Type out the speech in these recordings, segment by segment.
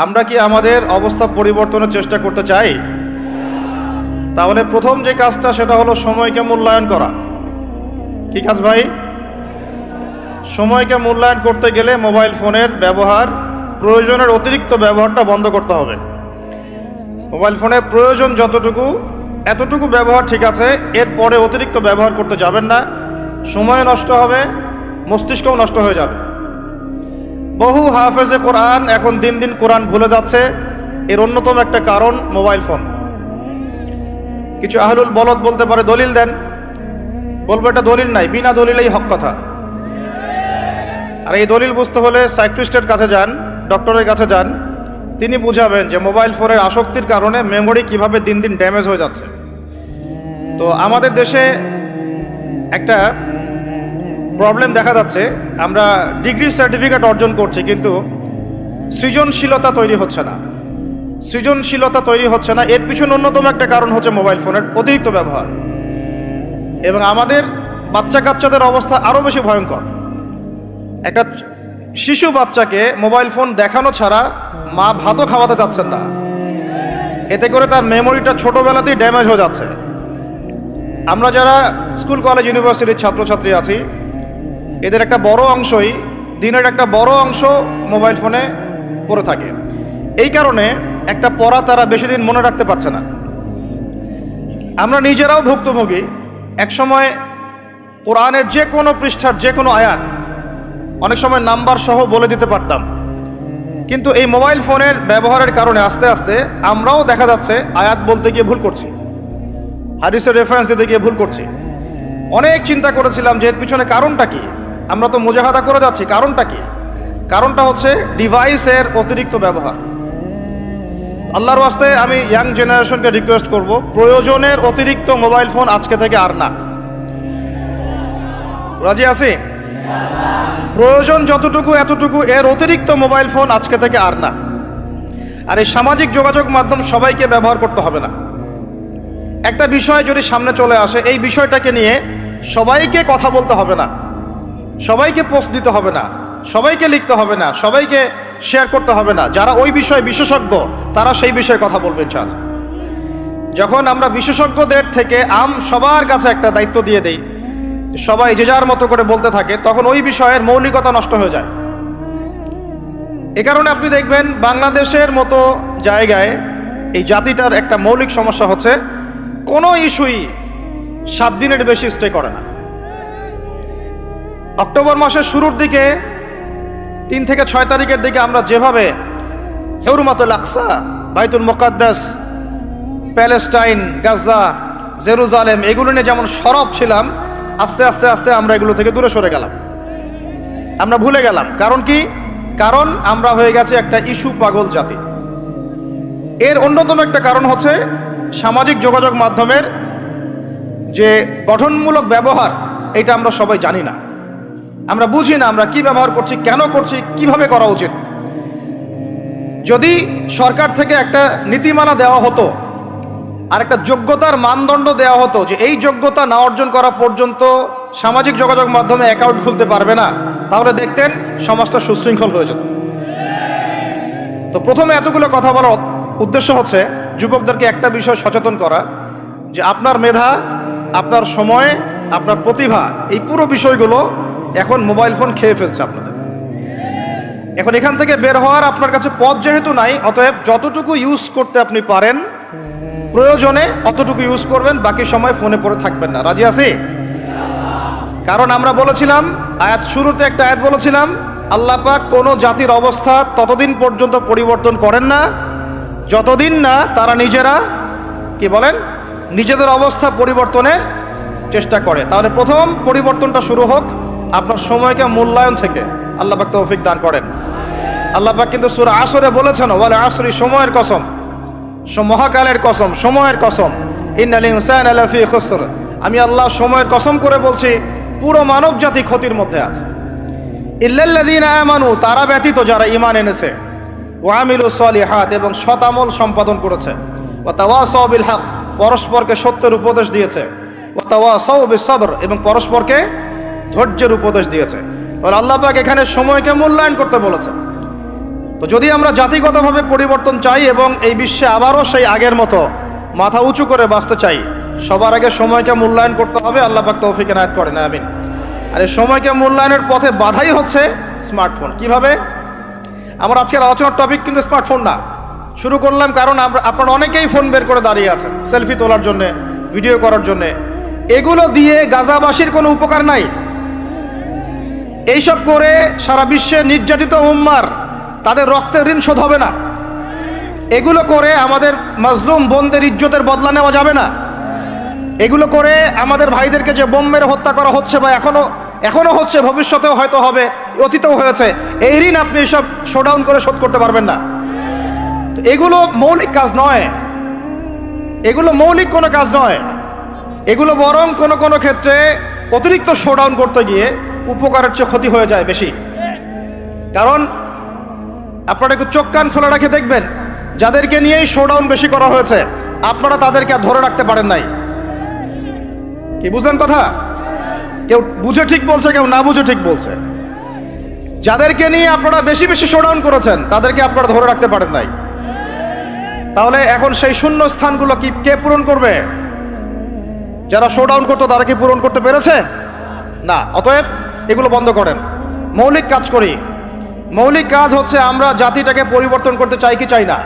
আমরা কি আমাদের অবস্থা পরিবর্তনের চেষ্টা করতে চাই? তাহলে প্রথম যে কাজটা সেটা হলো সময়কে মূল্যায়ন করা। কি কাজ ভাই? সময়কে মূল্যায়ন করতে গেলে মোবাইল ফোনের ব্যবহার, প্রয়োজনের অতিরিক্ত ব্যবহারটা বন্ধ করতে হবে। মোবাইল ফোনের প্রয়োজন যতটুকু এতটুকু ব্যবহার ঠিক আছে, এরপরে অতিরিক্ত ব্যবহার করতে যাবেন না। সময় নষ্ট হবে, মস্তিষ্কও নষ্ট হয়ে যাবে। বহু হাফেজে কোরআন এখন দিন দিন কোরআন ভুলে যাচ্ছে, এর অন্যতম একটা কারণ মোবাইল ফোন। কিছু আহলুল বলদ বলতে পারে দলিল দেন, বলবো এটা দলিল নাই, বিনা দলিলেই হক কথা। আর এই দলিল বুঝতে হলে সাইকিয়াট্রিস্টের কাছে যান, ডক্টরের কাছে যান, তিনি বুঝাবেন যে মোবাইল ফোনের আসক্তির কারণে মেমোরি কিভাবে দিন দিন ড্যামেজ হয়ে যাচ্ছে। তো আমাদের দেশে একটা প্রবলেম দেখা যাচ্ছে, আমরা ডিগ্রি সার্টিফিকেট অর্জন করছি কিন্তু সৃজনশীলতা তৈরি হচ্ছে না। সৃজনশীলতা তৈরি হচ্ছে না, এর পিছনে অন্যতম একটা কারণ হচ্ছে মোবাইল ফোনের অতিরিক্ত ব্যবহার। এবং আমাদের বাচ্চা কাচ্চাদের অবস্থা আরও বেশি ভয়ঙ্কর। একটা শিশু বাচ্চাকে মোবাইল ফোন দেখানো ছাড়া মা ভাতও খাওয়াতে যাচ্ছেন না, এতে করে তার মেমোরিটা ছোটবেলাতেই ড্যামেজ হয়ে যাচ্ছে। আমরা যারা স্কুল কলেজ ইউনিভার্সিটির ছাত্রছাত্রী আছি, এদের একটা বড় অংশই, দিনের একটা বড় অংশ মোবাইল ফোনে পড়ে থাকে। এই কারণে একটা পড়া তারা বেশি দিন মনে রাখতে পারছে না। আমরা নিজেরাও ভুক্তভোগী। একসময় কোরআনের যে কোনো পৃষ্ঠার যে কোনো আয়াত অনেক সময় নাম্বার সহ বলে দিতে পারতাম, কিন্তু এই মোবাইল ফোনের ব্যবহারের কারণে আস্তে আস্তে আমরাও দেখা যাচ্ছে আয়াত বলতে গিয়ে ভুল করছি, হাদিসের রেফারেন্স দিতে গিয়ে ভুল করছি। অনেক চিন্তা করেছিলাম যে এর পিছনে কারণটা কি। আমরা তো মুজাহাদা করে যাচ্ছি, কারণটা কি? কারণটা হচ্ছে ডিভাইসের অতিরিক্ত ব্যবহার। আল্লাহর ওয়াস্তে আমি ইয়াং জেনারেশনকে রিকোয়েস্ট করব, প্রয়োজনের অতিরিক্ত মোবাইল ফোন আজকে থেকে আর না। রাজি আছি? প্রয়োজন যতটুকু এতটুকু, এর অতিরিক্ত মোবাইল ফোন আজকে থেকে আর না। আর এই সামাজিক যোগাযোগ মাধ্যম সবাইকে ব্যবহার করতে হবে না। একটা বিষয় যদি সামনে চলে আসে, এই বিষয়টাকে নিয়ে সবাইকে কথা বলতে হবে না, সবাইকে পোস্ট দিতে হবে না, সবাইকে লিখতে হবে না, সবাইকে শেয়ার করতে হবে না। যারা ওই বিষয়ে বিশেষজ্ঞ তারা সেই বিষয়ে কথা বলবেন। ইনশাআল্লাহ যখন আমরা বিশেষজ্ঞদের থেকে সবার কাছে একটা দায়িত্ব দিয়ে দেই, সবাই যে যার মতো করে বলতে থাকে, তখন ওই বিষয়ের মৌলিকতা নষ্ট হয়ে যায়। এ কারণে আপনি দেখবেন বাংলাদেশের মতো জায়গায় এই জাতিটার একটা মৌলিক সমস্যা হচ্ছে, কোনো ইস্যুই 7 দিনের বেশি স্টে করে না। অক্টোবর মাসের শুরুর দিকে 3 থেকে 6 তারিখের দিকে আমরা যেভাবে হেরুমাতুল আকসা, বাইতুল মুকাদ্দাস, প্যালেস্টাইন, গাজা, জেরুজালেম এগুলো নিয়ে যেমন সরব ছিলাম, আস্তে আস্তে আস্তে আমরা এগুলো থেকে দূরে সরে গেলাম, আমরা ভুলে গেলাম। কারণ কি? কারণ আমরা হয়ে গেছে একটা ইস্যু পাগল জাতি। এর অন্যতম একটা কারণ হচ্ছে সামাজিক যোগাযোগ মাধ্যমের যে গঠনমূলক ব্যবহার, এটা আমরা সবাই জানি না, আমরা বুঝি না আমরা কি ব্যবহার করছি, কেন করছি, কিভাবে করা উচিত। যদি সরকার থেকে একটা নীতিমালা দেওয়া হতো আর একটা যোগ্যতার মানদণ্ড দেওয়া হতো যে এই যোগ্যতা না অর্জন করা পর্যন্ত সামাজিক যোগাযোগ মাধ্যমে অ্যাকাউন্ট খুলতে পারবে না, তাহলে দেখতেন সমাজটা সুশৃঙ্খল হয়ে যেত। তো প্রথমে এতগুলো কথা বলার উদ্দেশ্য হচ্ছে যুবকদেরকে একটা বিষয় সচেতন করা, যে আপনার মেধা, আপনার সময়, আপনার প্রতিভা, এই পুরো বিষয়গুলো এখন মোবাইল ফোন খেয়ে ফেলছে আপনাদের। এখন এখান থেকে বের হওয়ার আপনার কাছে পথ যেহেতু নাই, অতএব যতটুকু ইউজ করতে আপনি পারেন প্রয়োজনে অতটুকু ইউজ করবেন, বাকি সময় ফোনে পড়ে থাকবেন না। রাজি আছি? কারণ আমরা বলেছিলাম আয়াত শুরুতে একটা আয়াত বলেছিলাম, আল্লাহ পাক কোনো জাতির অবস্থা ততদিন পর্যন্ত পরিবর্তন করেন না যতদিন না তারা নিজেরা কি বলেন, নিজেদের অবস্থা পরিবর্তনের চেষ্টা করে। তাহলে প্রথম পরিবর্তনটা শুরু হোক আপনার সময়কে মূল্যায়ন থেকে। আল্লাহ পাক তৌফিক দান করেন। আল্লাহ পাক কিন্তু সূরা আসরে বলেছেন, ওয়াল আসরি, সময়ের কসম, মহাকালের কসম, সময়ের কসম, ইন্নাল ইনসানা লাফি খুসর, আমি আল্লাহ সময়ের কসম করে বলছি পুরো মানব জাতি ক্ষতির মধ্যে আছে। ইল্লাল্লাযীনা আমানু, তারা ব্যতীত যারা ঈমান এনেছে, ওয়া আমিলুস সলিহাত, এবং সৎ আমল সম্পাদন করেছে, ওয়া তাওয়াসাউ বিল হক, পরস্পরকে সত্যের উপদেশ দিয়েছে, ওয়া তাওয়াসাউ বিস সবর, এবং পরস্পরকে ধৈর্যের উপদেশ দিয়েছে। তাহলে আল্লাহ পাক এখানে সময়কে মূল্যায়ন করতে বলেছে। তো তো যদি আমরা জাতিগতভাবে পরিবর্তন চাই এবং এই বিশ্বে আবারও সেই আগের মতো মাথা উঁচু করে বাঁচতে চাই, সবার আগে সময়কে মূল্যায়ন করতে হবে। আল্লাহ পাক তৌফিক এনায়েত করেন, আমিন। আর এই সময়কে মূল্যায়নের পথে বাধাই হচ্ছে স্মার্টফোন। কিভাবে? আমার আজকের আলোচনার টপিক কিন্তু স্মার্টফোন না। শুরু করলাম কারণ আপনারা অনেকেই ফোন বের করে দাঁড়িয়ে আছেন সেলফি তোলার জন্যে, ভিডিও করার জন্যে। এগুলো দিয়ে গাজাবাসীর কোনো উপকার নাই। এইসব করে সারা বিশ্বে নির্যাতিত উম্মার তাদের রক্তের ঋণ শোধ হবে না। এগুলো করে আমাদের মাজলুম বোনদের ইজ্জতের বদলা নেওয়া যাবে না। এগুলো করে আমাদের ভাইদেরকে যে বোম মেরে হত্যা করা হচ্ছে বা এখনো হচ্ছে, ভবিষ্যতেও হয়তো হবে, অতীতেও হয়েছে, এই ঋণ আপনি এসব শোডাউন করে শোধ করতে পারবেন না। তো এগুলো মৌলিক কাজ নয়, এগুলো মৌলিক কোনো কাজ নয়। এগুলো বরং কোনো ক্ষেত্রে অতিরিক্ত শোডাউন করতে গিয়ে উপকারের চেয়ে ক্ষতি হয়ে যায় বেশি। কারণ আপনারা একটু চোখ কান খোলা রাখে দেখবেন, যাদেরকে নিয়েই শোডাউন বেশি করা হয়েছে আপনারা তাদেরকে আর ধরে রাখতে পারেন নাই। কি বুঝলেন কথা? কেউ বুঝে ঠিক বলছে, কেউ না বুঝে ঠিক বলছে। যাদেরকে নিয়ে আপনারা বেশি বেশি শোডাউন করেছেন তাদেরকে আপনারা ধরে রাখতে পারেন নাই। তাহলে এখন সেই শূন্য স্থানগুলো কে পূরণ করবে? যারা শোডাউন করতো তারা কি পূরণ করতে পেরেছে? না। অতএব এগুলো বন্ধ করেন, মৌলিক কাজ করি। মৌলিক কাজ হচ্ছে আমরা জাতিটাকে পরিবর্তন করতে চাই কি চাই না?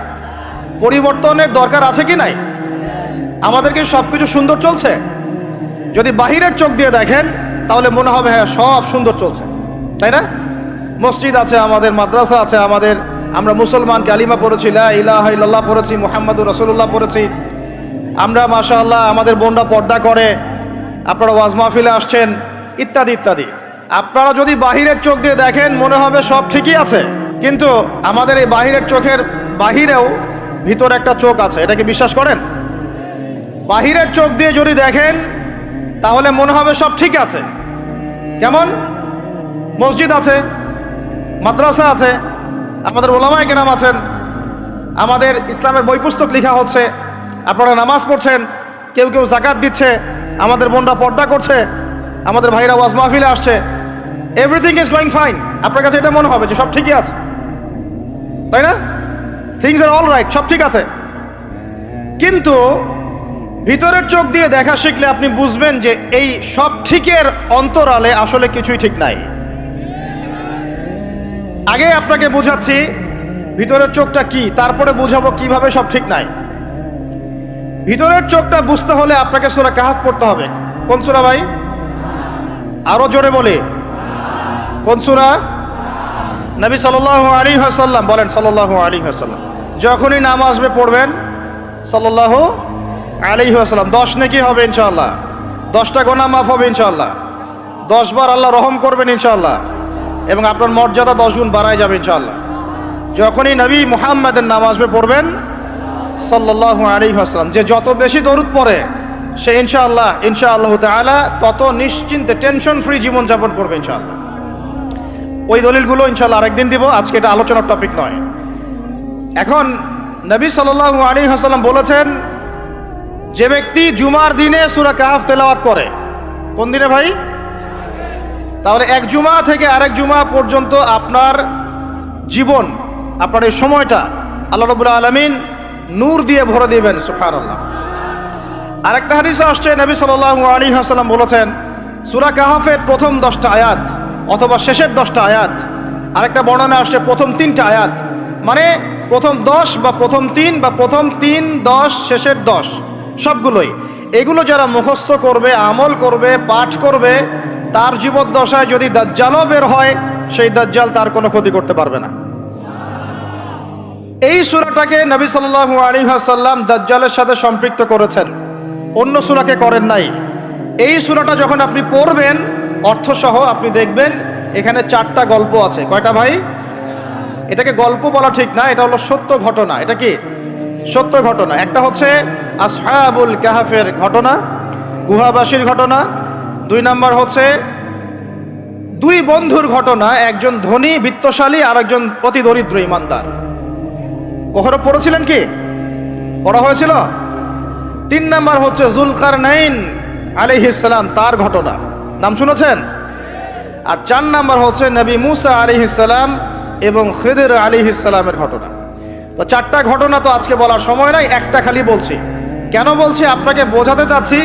পরিবর্তনের দরকার আছে কি নাই? আমাদেরকে সবকিছু সুন্দর চলছে? যদি বাহিরের চোখ দিয়ে দেখেন তাহলে মনে হবে হ্যাঁ সব সুন্দর চলছে, তাই না? মসজিদ আছে আমাদের, মাদ্রাসা আছে আমাদের, আমরা মুসলমান কালিমা পড়েছি, লা ইলাহা ইল্লাল্লাহ পড়েছি, মুহাম্মাদুর রাসূলুল্লাহ পড়েছি, আমরা মাশাআল্লাহ আমাদের বোনরা পর্দা করে, আপনারা ওয়াজ মাহফিলে আসছেন, ইত্যাদি ইত্যাদি। আপনারা যদি বাহিরের চোখ দিয়ে দেখেন মনে হবে সব ঠিকই আছে, কিন্তু আমাদের এই বাহিরের চোখের বাহিরেও ভিতরে একটা চোখ আছে। এটাকে বিশ্বাস করেন? বাহিরের চোখ দিয়ে যদি দেখেন তাহলে মনে হবে সব ঠিক আছে। কেমন? মসজিদ আছে, মাদ্রাসা আছে, আমাদের ওলামায়ে কেরাম আছেন, আমাদের ইসলামের বই পুস্তক লেখা হচ্ছে, আপনারা নামাজ পড়ছেন, কেউ কেউ যাকাত দিচ্ছে, আমাদের বোনরা পর্দা করছে, আমাদের ভাইরা ওয়াজ মাহফিলে আসছে, এভরিথিং ইজ গোয়িং ফাইন। আপনার কাছে এটা মনে হবে যে সব ঠিকই আছে, তাই না? থিংস আর অল রাইট, সব ঠিক আছে। কিন্তু ভিতরের চোখ দিয়ে দেখা শিখলে আপনি বুঝবেন যে এই সব ঠিকের অন্তরালে আসলে কিছুই ঠিক নাই। আগে আপনাকে বোঝাচ্ছি ভিতরের চোখটা কি, তারপরে বুঝাবো কিভাবে সব ঠিক নাই। ভিতরের চোখটা বুঝতে হলে আপনাকে সূরা কাহফ পড়তে হবে। কোন সূরা ভাই? আরো জোরে বলে, কোন সূরা? নবী সাল্লাল্লাহু আলাইহি ওয়াসাল্লাম বলেন, সাল্লাল্লাহু আলাইহি ওয়াসাল্লাম যখনই নাম আসবে পড়বেন সাল্লাল্লাহু আলাইহি ওয়াসাল্লাম। 10 নেকি হবে ইনশাআল্লাহ, 10টা গুনাহ মাফ হবে ইনশাআল্লাহ, 10 বার আল্লাহ রহম করবেন ইনশাআল্লাহ, এবং আপনার মর্যাদা 10 গুণ বাড়ায় যাবে ইনশাআল্লাহ। যখনই নবী মুহাম্মাদের নাম আসবে পড়বেন সাল্লাল্লাহু আলাইহি ওয়াসাল্লাম। যে যত বেশি দরুদ পড়ে সে ইনশাআল্লাহ তাআলা তত নিশ্চিন্তে টেনশন ফ্রি জীবন যাপন করবে ইনশাআল্লাহ। ওই দলিলগুলো ইনশাআল্লাহ আরেকদিন দিব, আজকে এটা আলোচনার টপিক নয়। এখন নবী সাল্লাল্লাহু আলাইহি ওয়াসাল্লাম বলেছেন, যে ব্যক্তি জুমার দিনে সূরা কাহফ তেলাওয়াত করে, কোন দিনে ভাই? তাহলে এক জুমা থেকে আরেক জুমা পর্যন্ত আপনার জীবন, আপনার এই সময়টা আল্লাহ রাব্বুল আলামিন নূর দিয়ে ভরে দিবেন। সুবহানাল্লাহ। আরেকটা হাদিসে আসছে নবী সাল্লাল্লাহু আলাইহি ওয়াসাল্লাম বলেছেন, সূরা কাহফের প্রথম 10টা আয়াত অথবা শেষের 10টা আয়াত, আরেকটা বর্ণনা আসছে প্রথম 3টা আয়াত, মানে প্রথম 10 বা প্রথম 3 বা প্রথম 3, 10, শেষের 10 সবগুলোই। এগুলো যারা মুখস্থ করবে, আমল করবে, পাঠ করবে, তার জীবদ্দশায় যদি দাজ্জালও বের হয় সেই দাজ্জাল তার কোনো ক্ষতি করতে পারবে না। এই সূরাটাকে নবী সাল্লাল্লাহু আলাইহি ওয়াসাল্লাম দাজ্জালের সাথে সম্পৃক্ত করেছেন, অন্য সূরাকে করেন নাই। এই সূরাটা যখন আপনি পড়বেন অর্থসহ আপনি দেখবেন এখানে 4টা গল্প আছে। কয়টা ভাই? এটাকে গল্প বলা ঠিক না, এটা হলো সত্য ঘটনা। এটা কি? সত্য ঘটনা। একটা হচ্ছে আসহাবুল কাহফের ঘটনা, গুহাবাসীর ঘটনা। 2 নাম্বার হচ্ছে 2 বন্ধুর ঘটনা, একজন ধনী বিত্তশালী আর একজন অতি দরিদ্র ইমানদার। কখনো পড়েছিলেন কি? পড়া হয়েছিল? 3 নাম্বার হচ্ছে যুলকারনাইন আলাইহিস সালাম, তার ঘটনা, নাম শুনেছেন? আর 4 নাম্বার হচ্ছে নবী মুসা আলাইহিস সালাম এবং খিদির আলাইহিস সালামের ঘটনা। তো চারটা ঘটনা তো আজকে বলার সময় নাই, একটা খালি বলছি। কেন বলছি? আপনাকে বোঝাতে চাচ্ছি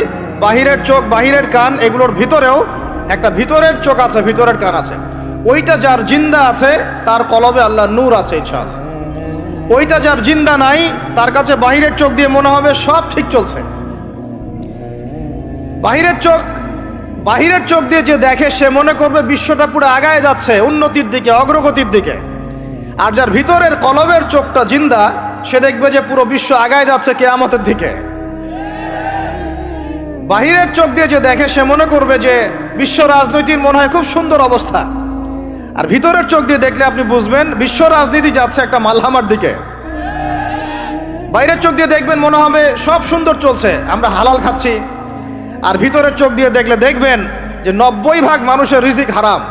বাহিরের চোখ, বাহিরের কান, এগুলোর ভিতরেও একটা ভিতরের চোখ আছে, ভিতরের কান আছে। ওইটা যার জিন্দা আছে তার কলবে আল্লাহ নূর আছে ইনশাআল্লাহ। ওইটা যার জিন্দা নাই তার কাছে বাহিরের চোখ দিয়ে মনে হবে সব ঠিক চলছে। বাহিরের চোখ দিয়ে যে দেখে সে মনে করবে বিশ্বটা পুরো আগায় যাচ্ছে উন্নতির দিকে, অগ্রগতির দিকে। আর যার ভিতরের কলবের চোখটা জিন্দা সে দেখবে যে পুরো বিশ্ব আগায় যাচ্ছে কিয়ামতের দিকে। বাহিরের চোখ দিয়ে যে দেখে সে মনে করবে যে বিশ্ব রাজনীতির মনে হয় খুব সুন্দর অবস্থা। আর ভিতরের চোখ দিয়ে দেখলে আপনি বুঝবেন বিশ্ব রাজনীতি যাচ্ছে একটা মালহামার দিকে। বাইরের চোখ দিয়ে দেখবেন মনে হবে সব সুন্দর চলছে, আমরা হালাল খাচ্ছি। আর ভিতরের চোখ দিয়ে দেখলে দেখবেন যে 90% মানুষের রিজিক হারাম।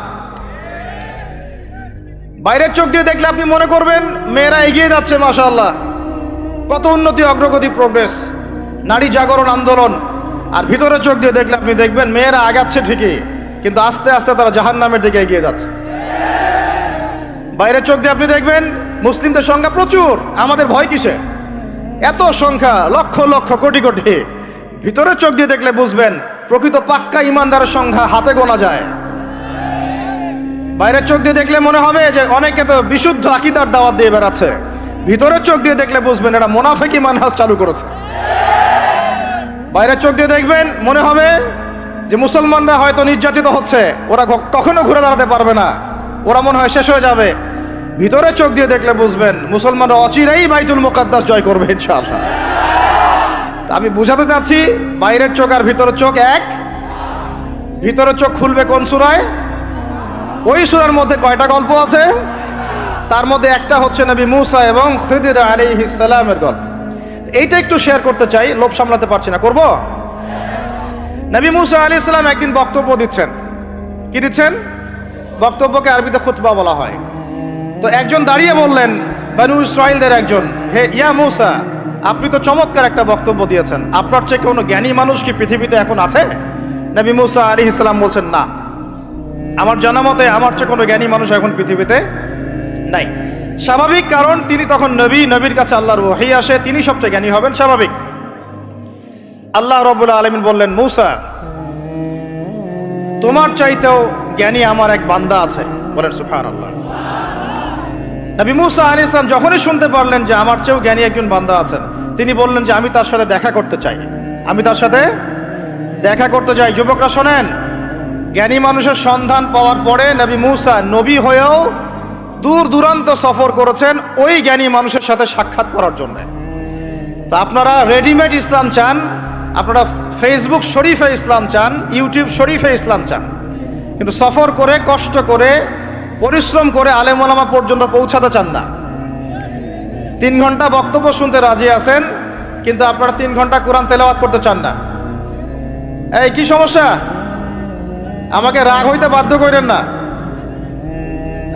বাইরের চোখ দিয়ে দেখলে আপনি মনে করবেন মেয়েরা এগিয়ে যাচ্ছে, মাশাআল্লাহ, কত উন্নতি, অগ্রগতি, প্রোগ্রেস, নারী জাগরণ আন্দোলন। আর ভিতরের চোখ দিয়ে দেখলে আপনি দেখবেন মেয়েরা আগাচ্ছে ঠিকই, কিন্তু আস্তে আস্তে তারা জাহান্নামের দিকে এগিয়ে যাচ্ছে। বাইরের চোখ দিয়ে আপনি দেখবেন মুসলিমদের সংখ্যা প্রচুর, আমাদের ভয় কিসে, এত সংখ্যা, লক্ষ লক্ষ, কোটি কোটি। ভিতরের চোখ দিয়ে দেখলে বুঝবেন প্রকৃত পাক্কা ইমানদারের সংখ্যা হাতে গোনা যায়। বাইরের চোখ দিয়ে দেখলে মনে হবে যে অনেকে তো বিশুদ্ধ আকীদার দাওয়াত দিয়ে বেড়াচ্ছে। ভিতরের চোখ দিয়ে দেখলে বুঝবেন এটা মুনাফিকি মানহাজ চালু করেছে। বাইরের চোখ দিয়ে দেখবেন মনে হবে যে মুসলমানরা হয়তো নির্যাতিত হচ্ছে, ওরা কখনো ঘুরে দাঁড়াতে পারবে না, ওরা মনে হয় শেষ হয়ে যাবে। ভিতরের চোখ দিয়ে দেখলে বুঝবেন মুসলমানরা অচিরেই বাইতুল মুকাদ্দাস জয় করবে ইনশাআল্লাহ। আমি বুঝাতে চাচ্ছি বাইরের চোখ আর ভিতরের চোখ এক। ভিতরের চোখ খুলবে কোন সূরায়? ওই সূরার মধ্যে কয়টা গল্প আছে? তার মধ্যে একটা হচ্ছে নবী মূসা এবং খিদির আলাইহিস সালামের গল্প। এইটা একটু শেয়ার করতে চাই, লোভ সামলাতে পারছি না, করব। নবী মূসা আলাইহিস সালাম একদিন বক্তব্য দিচ্ছেন। কি দিচ্ছেন? বক্তব্যকে আরবিতে খুতবা বলা হয়। তো একজন দাঁড়িয়ে বললেন, বনু ইসরাইলদের একজন, হে ইয়া মূসা, আপনি তো চমৎকার একটা বক্তব্য দিয়েছেন, আপনার চেয়ে কোনো জ্ঞানী মানুষ কি পৃথিবীতে এখন আছে? নবী মূসা আলাইহিস সালাম বলছেন, না, আমার জানা মতে আমার চেয়ে কোনো জ্ঞানী মানুষ এখন পৃথিবীতে নাই। স্বাভাবিক, কারণ তিনি তখন নবী, নবীর কাছে আল্লাহর ওহী আসে, তিনি সবচেয়ে জ্ঞানী হবেন, স্বাভাবিক। আল্লাহ রাব্বুল আলামিন বললেন, মূসা, তোমার চাইতেও জ্ঞানী আমার এক বান্দা আছে। বলেন সুবহানাল্লাহ। নবী মূসা আলাইহিস সালাম যখনই শুনতে পারলেন যে আমার চেয়েও জ্ঞানী একজন বান্দা আছেন, তিনি বললেন যে আমি তার সাথে দেখা করতে চাই, আমি তার সাথে দেখা করতে চাই। যুবকরা শোনেন, জ্ঞানী মানুষের সন্ধান পাওয়ার পরে নবী মূসা নবী হয়েও দূর দূরান্ত সফর করেছেন ওই জ্ঞানী মানুষের সাথে সাক্ষাৎ করার জন্য। তো আপনারা রেডিমেড ইসলাম চান, আপনারা ফেসবুক শরীফে ইসলাম চান, ইউটিউব শরীফে ইসলাম চান, কিন্তু সফর করে, কষ্ট করে, পরিশ্রম করে আলেম ওলামা পর্যন্ত পৌঁছাতে চান না। 3 ঘন্টা বক্তব্য শুনতে রাজি আছেন, কিন্তু আপনারা 3 ঘন্টা কোরআন তেলাওয়াত করতে চান না। এই কি সমস্যা? আমাকে রাগ হইতে বাধ্য করেন না,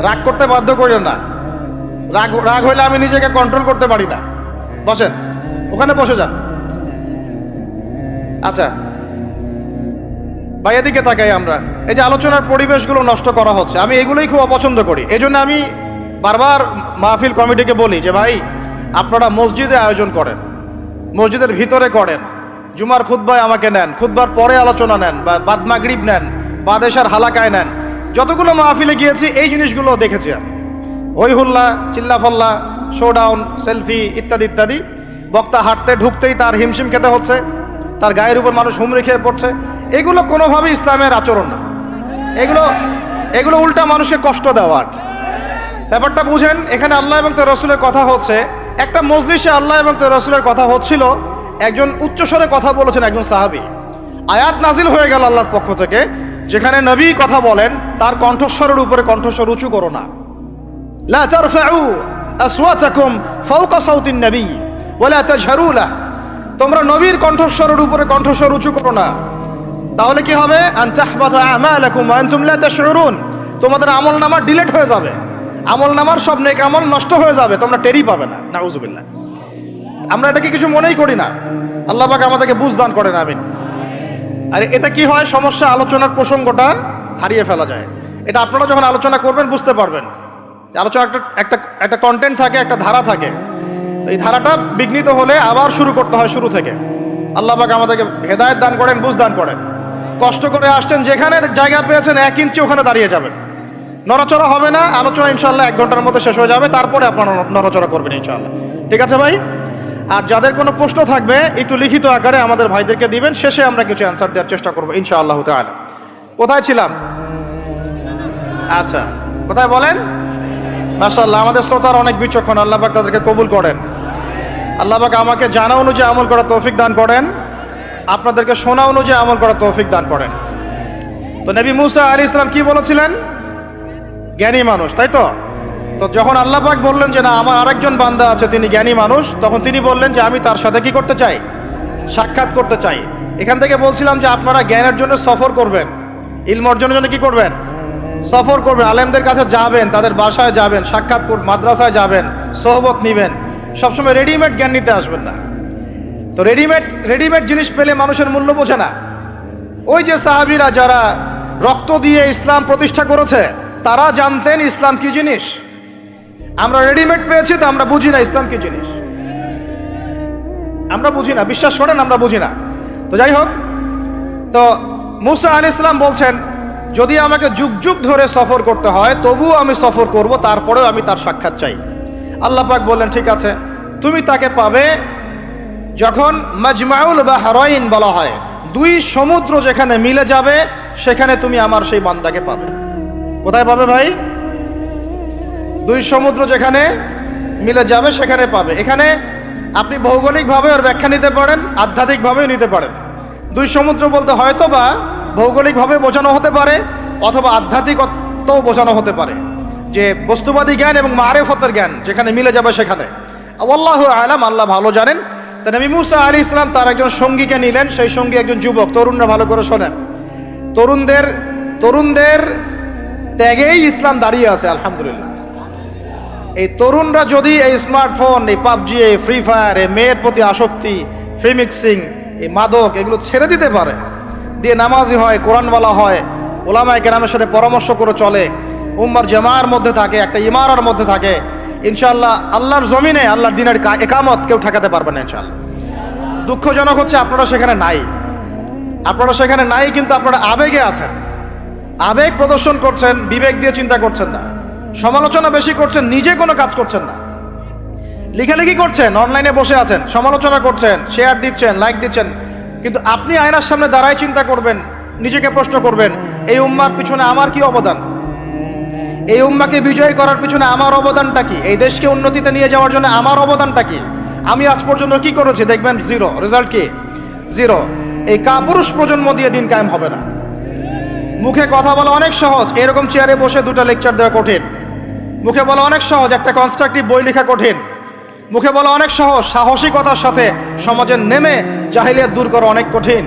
রাগ করতে বাধ্য করেন না। রাগ হইলে আমি নিজেকে কন্ট্রোল করতে পারি না। বসেন, ওখানে বসে যান। আচ্ছা ভাই, এদিকে তাকাই আমরা। এই যে আলোচনার পরিবেশগুলো নষ্ট করা হচ্ছে, আমি এগুলোই খুব অপছন্দ করি। এই জন্য আমি বারবার মাহফিল কমিটিকে বলি যে ভাই, আপনারা মসজিদে আয়োজন করেন, মসজিদের ভিতরে করেন, জুমার খুতবায় আমাকে নেন, খুতবার পরে আলোচনা নেন, বা বাদ মাগরিব নেন, বাদেশার হালাকায় নেন। যতগুলো মাহফিলে গিয়েছি এই জিনিসগুলো দেখেছি আমি। হই হুল্লা, চিল্লাফল্লা, শোডাউন, সেলফি ইত্যাদি ইত্যাদি। বক্তা হাঁটতে ঢুকতেই তার হিমশিম খেতে হচ্ছে, তার গায়ের উপর মানুষ হুমড়ি খেয়ে পড়ছে। এগুলো কোনোভাবেই ইসলামের আচরণ না। এগুলো উল্টা মানুষকে কষ্ট দেওয়া। ব্যাপারটা বুঝেন, এখানে আল্লাহ এবং তার রাসূলের কথা হচ্ছে। একটা মজলিসে আল্লাহ এবং তার রাসূলের কথা হচ্ছিল, একজন উচ্চস্বরে কথা বলেছেন একজন সাহাবী। আয়াত নাজিল হয়ে গেল আল্লাহর পক্ষ থেকে, যেখানে নবী কথা বলেন তার কণ্ঠস্বরের উপরে কণ্ঠস্বর উঁচু করো না। লা তারফাউ আসওয়াতাকুম ফাওকা সাউতিন নবী ওয়া লা তাজহারু লাহু, তোমরা নবীর কণ্ঠস্বরের উপরে কণ্ঠস্বর উঁচু করো না। তাহলে কি হবে? আন তাহবাতা আমালাকুম ওয়া আনতুম লা তাশউরুন, তোমাদের আমলনামা ডিলিট হয়ে যাবে, আমলনামার সব নেক আমল নষ্ট হয়ে যাবে, তোমরা টেরই পাবে না। নাউযুবিল্লাহ। আমরা এটাকে কিছু মনেই করি না। আল্লাহ পাক আমাদেরকে বুঝ দান করেন, আমিন। আর এটা কি হয়, সমস্যা, আলোচনার প্রসঙ্গটা হারিয়ে ফেলা যায়। এটা আপনারা যখন আলোচনা করবেন বুঝতে পারবেন। আলোচনা একটা একটা একটা কন্টেন্ট থাকে, একটা ধারা থাকে। তো এই ধারাটা বিঘ্নিত হলে আবার শুরু করতে হয় শুরু থেকে। আল্লাহ পাক আমাদেরকে হেদায়েত দান করেন, বুঝ দান করেন। কষ্ট করে আসছেন, যেখানে জায়গা পেয়েছেন 1 ইঞ্চি ওখানে দাঁড়িয়ে যাবেন, নড়াচড়া হবে না। আলোচনা ইনশাআল্লাহ 1 ঘন্টার মধ্যে শেষ হয়ে যাবে, তারপরে আপনারা নড়াচড়া করবেন ইনশাআল্লাহ। ঠিক আছে ভাই? আর যাদের কোনো প্রশ্ন থাকবে একটু লিখিত আকারে আমাদের ভাইদেরকে দিবেন, শেষে আমরা কিছু অ্যান্সার দেওয়ার চেষ্টা করবো ইনশাআল্লাহ তাআলা। কোথায় ছিলাম? আচ্ছা, কোথায় বলেন? মাশাআল্লাহ, আমাদের শ্রোতার অনেক বিচক্ষণ, আল্লাহ পাক তাদেরকে কবুল করেন। আল্লাহ পাক আমাকে জানা অনুযায়ী আমল করার তৌফিক দান করেন, আপনাদেরকে শোনা অনুযায়ী আমল করার তৌফিক দান করেন। তো নবী মুসা আলাইহিস সালাম কি বলেছিলেন? জ্ঞানী মানুষ, তাই তো? তো যখন আল্লাহ পাক বললেন যে না, আমার আরেকজন বান্দা আছে তিনি জ্ঞানী মানুষ, তখন তিনি বললেন যে আমি তার সাথে কি করতে চাই? সাক্ষাৎ করতে চাই। এখান থেকে বলছিলাম যে আপনারা জ্ঞানের জন্য সফর করবেন, ইলম অর্জনের জন্য কি করবেন? সফর করবেন, আলেমদের কাছে যাবেন, তাদের বাসায় যাবেন, সাক্ষাৎ করবেন, মাদ্রাসায় যাবেন, সোহবত নিবেন। সবসময় রেডিমেড জ্ঞান নিতে আসবেন না। তো রেডিমেড জিনিস পেলে মানুষের মূল্য বোঝে না। ওই যে সাহাবীরা যারা রক্ত দিয়ে ইসলাম প্রতিষ্ঠা করেছে, তারা জানতেন ইসলাম কি জিনিস। আমরা রেডিমেড পেয়েছি তো আমরা বুঝি না ইসলাম কি জিনিস, আমরা বুঝি না, বিশ্বাস করেন আমরা বুঝি না। তো যাই হোক, তো মুসা আলাইহিস সালাম বলছেন যদি আমাকে যুগ যুগ ধরে সফর করতে হয় তবুও আমি সফর করব, তারপরেও আমি তার সাক্ষাৎ চাই। আল্লাহ পাক বললেন ঠিক আছে, তুমি তাকে পাবে যখন মাজমাউল বাহরাইন বলা হয়, 2 সমুদ্র যেখানে মিলে যাবে সেখানে তুমি আমার সেই বান্দাকে পাবে। কোথায় পাবে ভাই? 2 সমুদ্র যেখানে মিলে যাবে সেখানে পাবে। এখানে আপনি ভৌগোলিকভাবে ওর ব্যাখ্যা নিতে পারেন, আধ্যাত্মিকভাবেও নিতে পারেন। 2 সমুদ্র বলতে হয়তো বা ভৌগোলিকভাবে বোঝানো হতে পারে, অথবা আধ্যাত্মিকতাও বোঝানো হতে পারে, যে বস্তুবাদী জ্ঞান এবং মারিফতের জ্ঞান যেখানে মিলে যাবে সেখানে। আল্লাহু আ'লাম, আল্লাহ ভালো জানেন। তা নবী মুসা আলাইহিস সালাম তার একজন সঙ্গীকে নিলেন, সেই সঙ্গী একজন যুবক। তরুণরা ভালো করে শোনেন, তরুণদের ত্যাগেই ইসলাম দাঁড়িয়ে আছে আলহামদুলিল্লাহ। এই তরুণরা যদি এই স্মার্টফোন, এই পাবজি, এই ফ্রি ফায়ার, এই মেয়ের প্রতি আসক্তি, ফ্রি মিক্সিং, এই মাদক, এগুলো ছেড়ে দিতে পারে, দিয়ে নামাজি হয়, কোরআনওয়ালা হয়, ওলামায়ে কেরামের সাথে পরামর্শ করে চলে, উম্মার জামার মধ্যে থাকে, একটা ইমারার মধ্যে থাকে, ইনশাআল্লাহ আল্লাহর জমিনে আল্লাহর দ্বীনের একামত কেউ ঠেকাতে পারবে না ইনশাআল্লাহ। দুঃখজনক হচ্ছে আপনারা সেখানে নাই, কিন্তু আপনারা আবেগে আছেন, আবেগ প্রদর্শন করছেন, বিবেক দিয়ে চিন্তা করছেন না, সমালোচনা বেশি করছেন, নিজে কোনো কাজ করছেন না, লেখালেখি করছেন, অনলাইনে বসে আছেন, সমালোচনা করছেন, শেয়ার দিচ্ছেন, লাইক দিচ্ছেন, কিন্তু আপনি আয়নার সামনে দাঁড়ায় চিন্তা করবেন, নিজেকে প্রশ্ন করবেন, এই উম্মার পিছনে আমার কি অবদান? এই উম্মাকে বিজয় করার পিছনে আমার অবদানটা কি? এই দেশকে উন্নতিতে নিয়ে যাওয়ার জন্য আমার অবদানটা কি? আমি আজ পর্যন্ত কি করেছি? দেখবেন জিরো, রেজাল্ট কি? জিরো। এই কাপুরুষ প্রজন্ম দিয়ে দিন কায়েম হবে না। মুখে কথা বলা অনেক সহজ, এরকম চেয়ারে বসে 2টা লেকচার দেওয়া কঠিন। মুখে বলা অনেক সহজ, একটা কনস্ট্রাকটিভ বই লেখা কঠিন। মুখে বলা অনেক সহজ, সাহসিকতার সাথে সমাজে নেমে জাহিলিয়াত দূর করা অনেক কঠিন।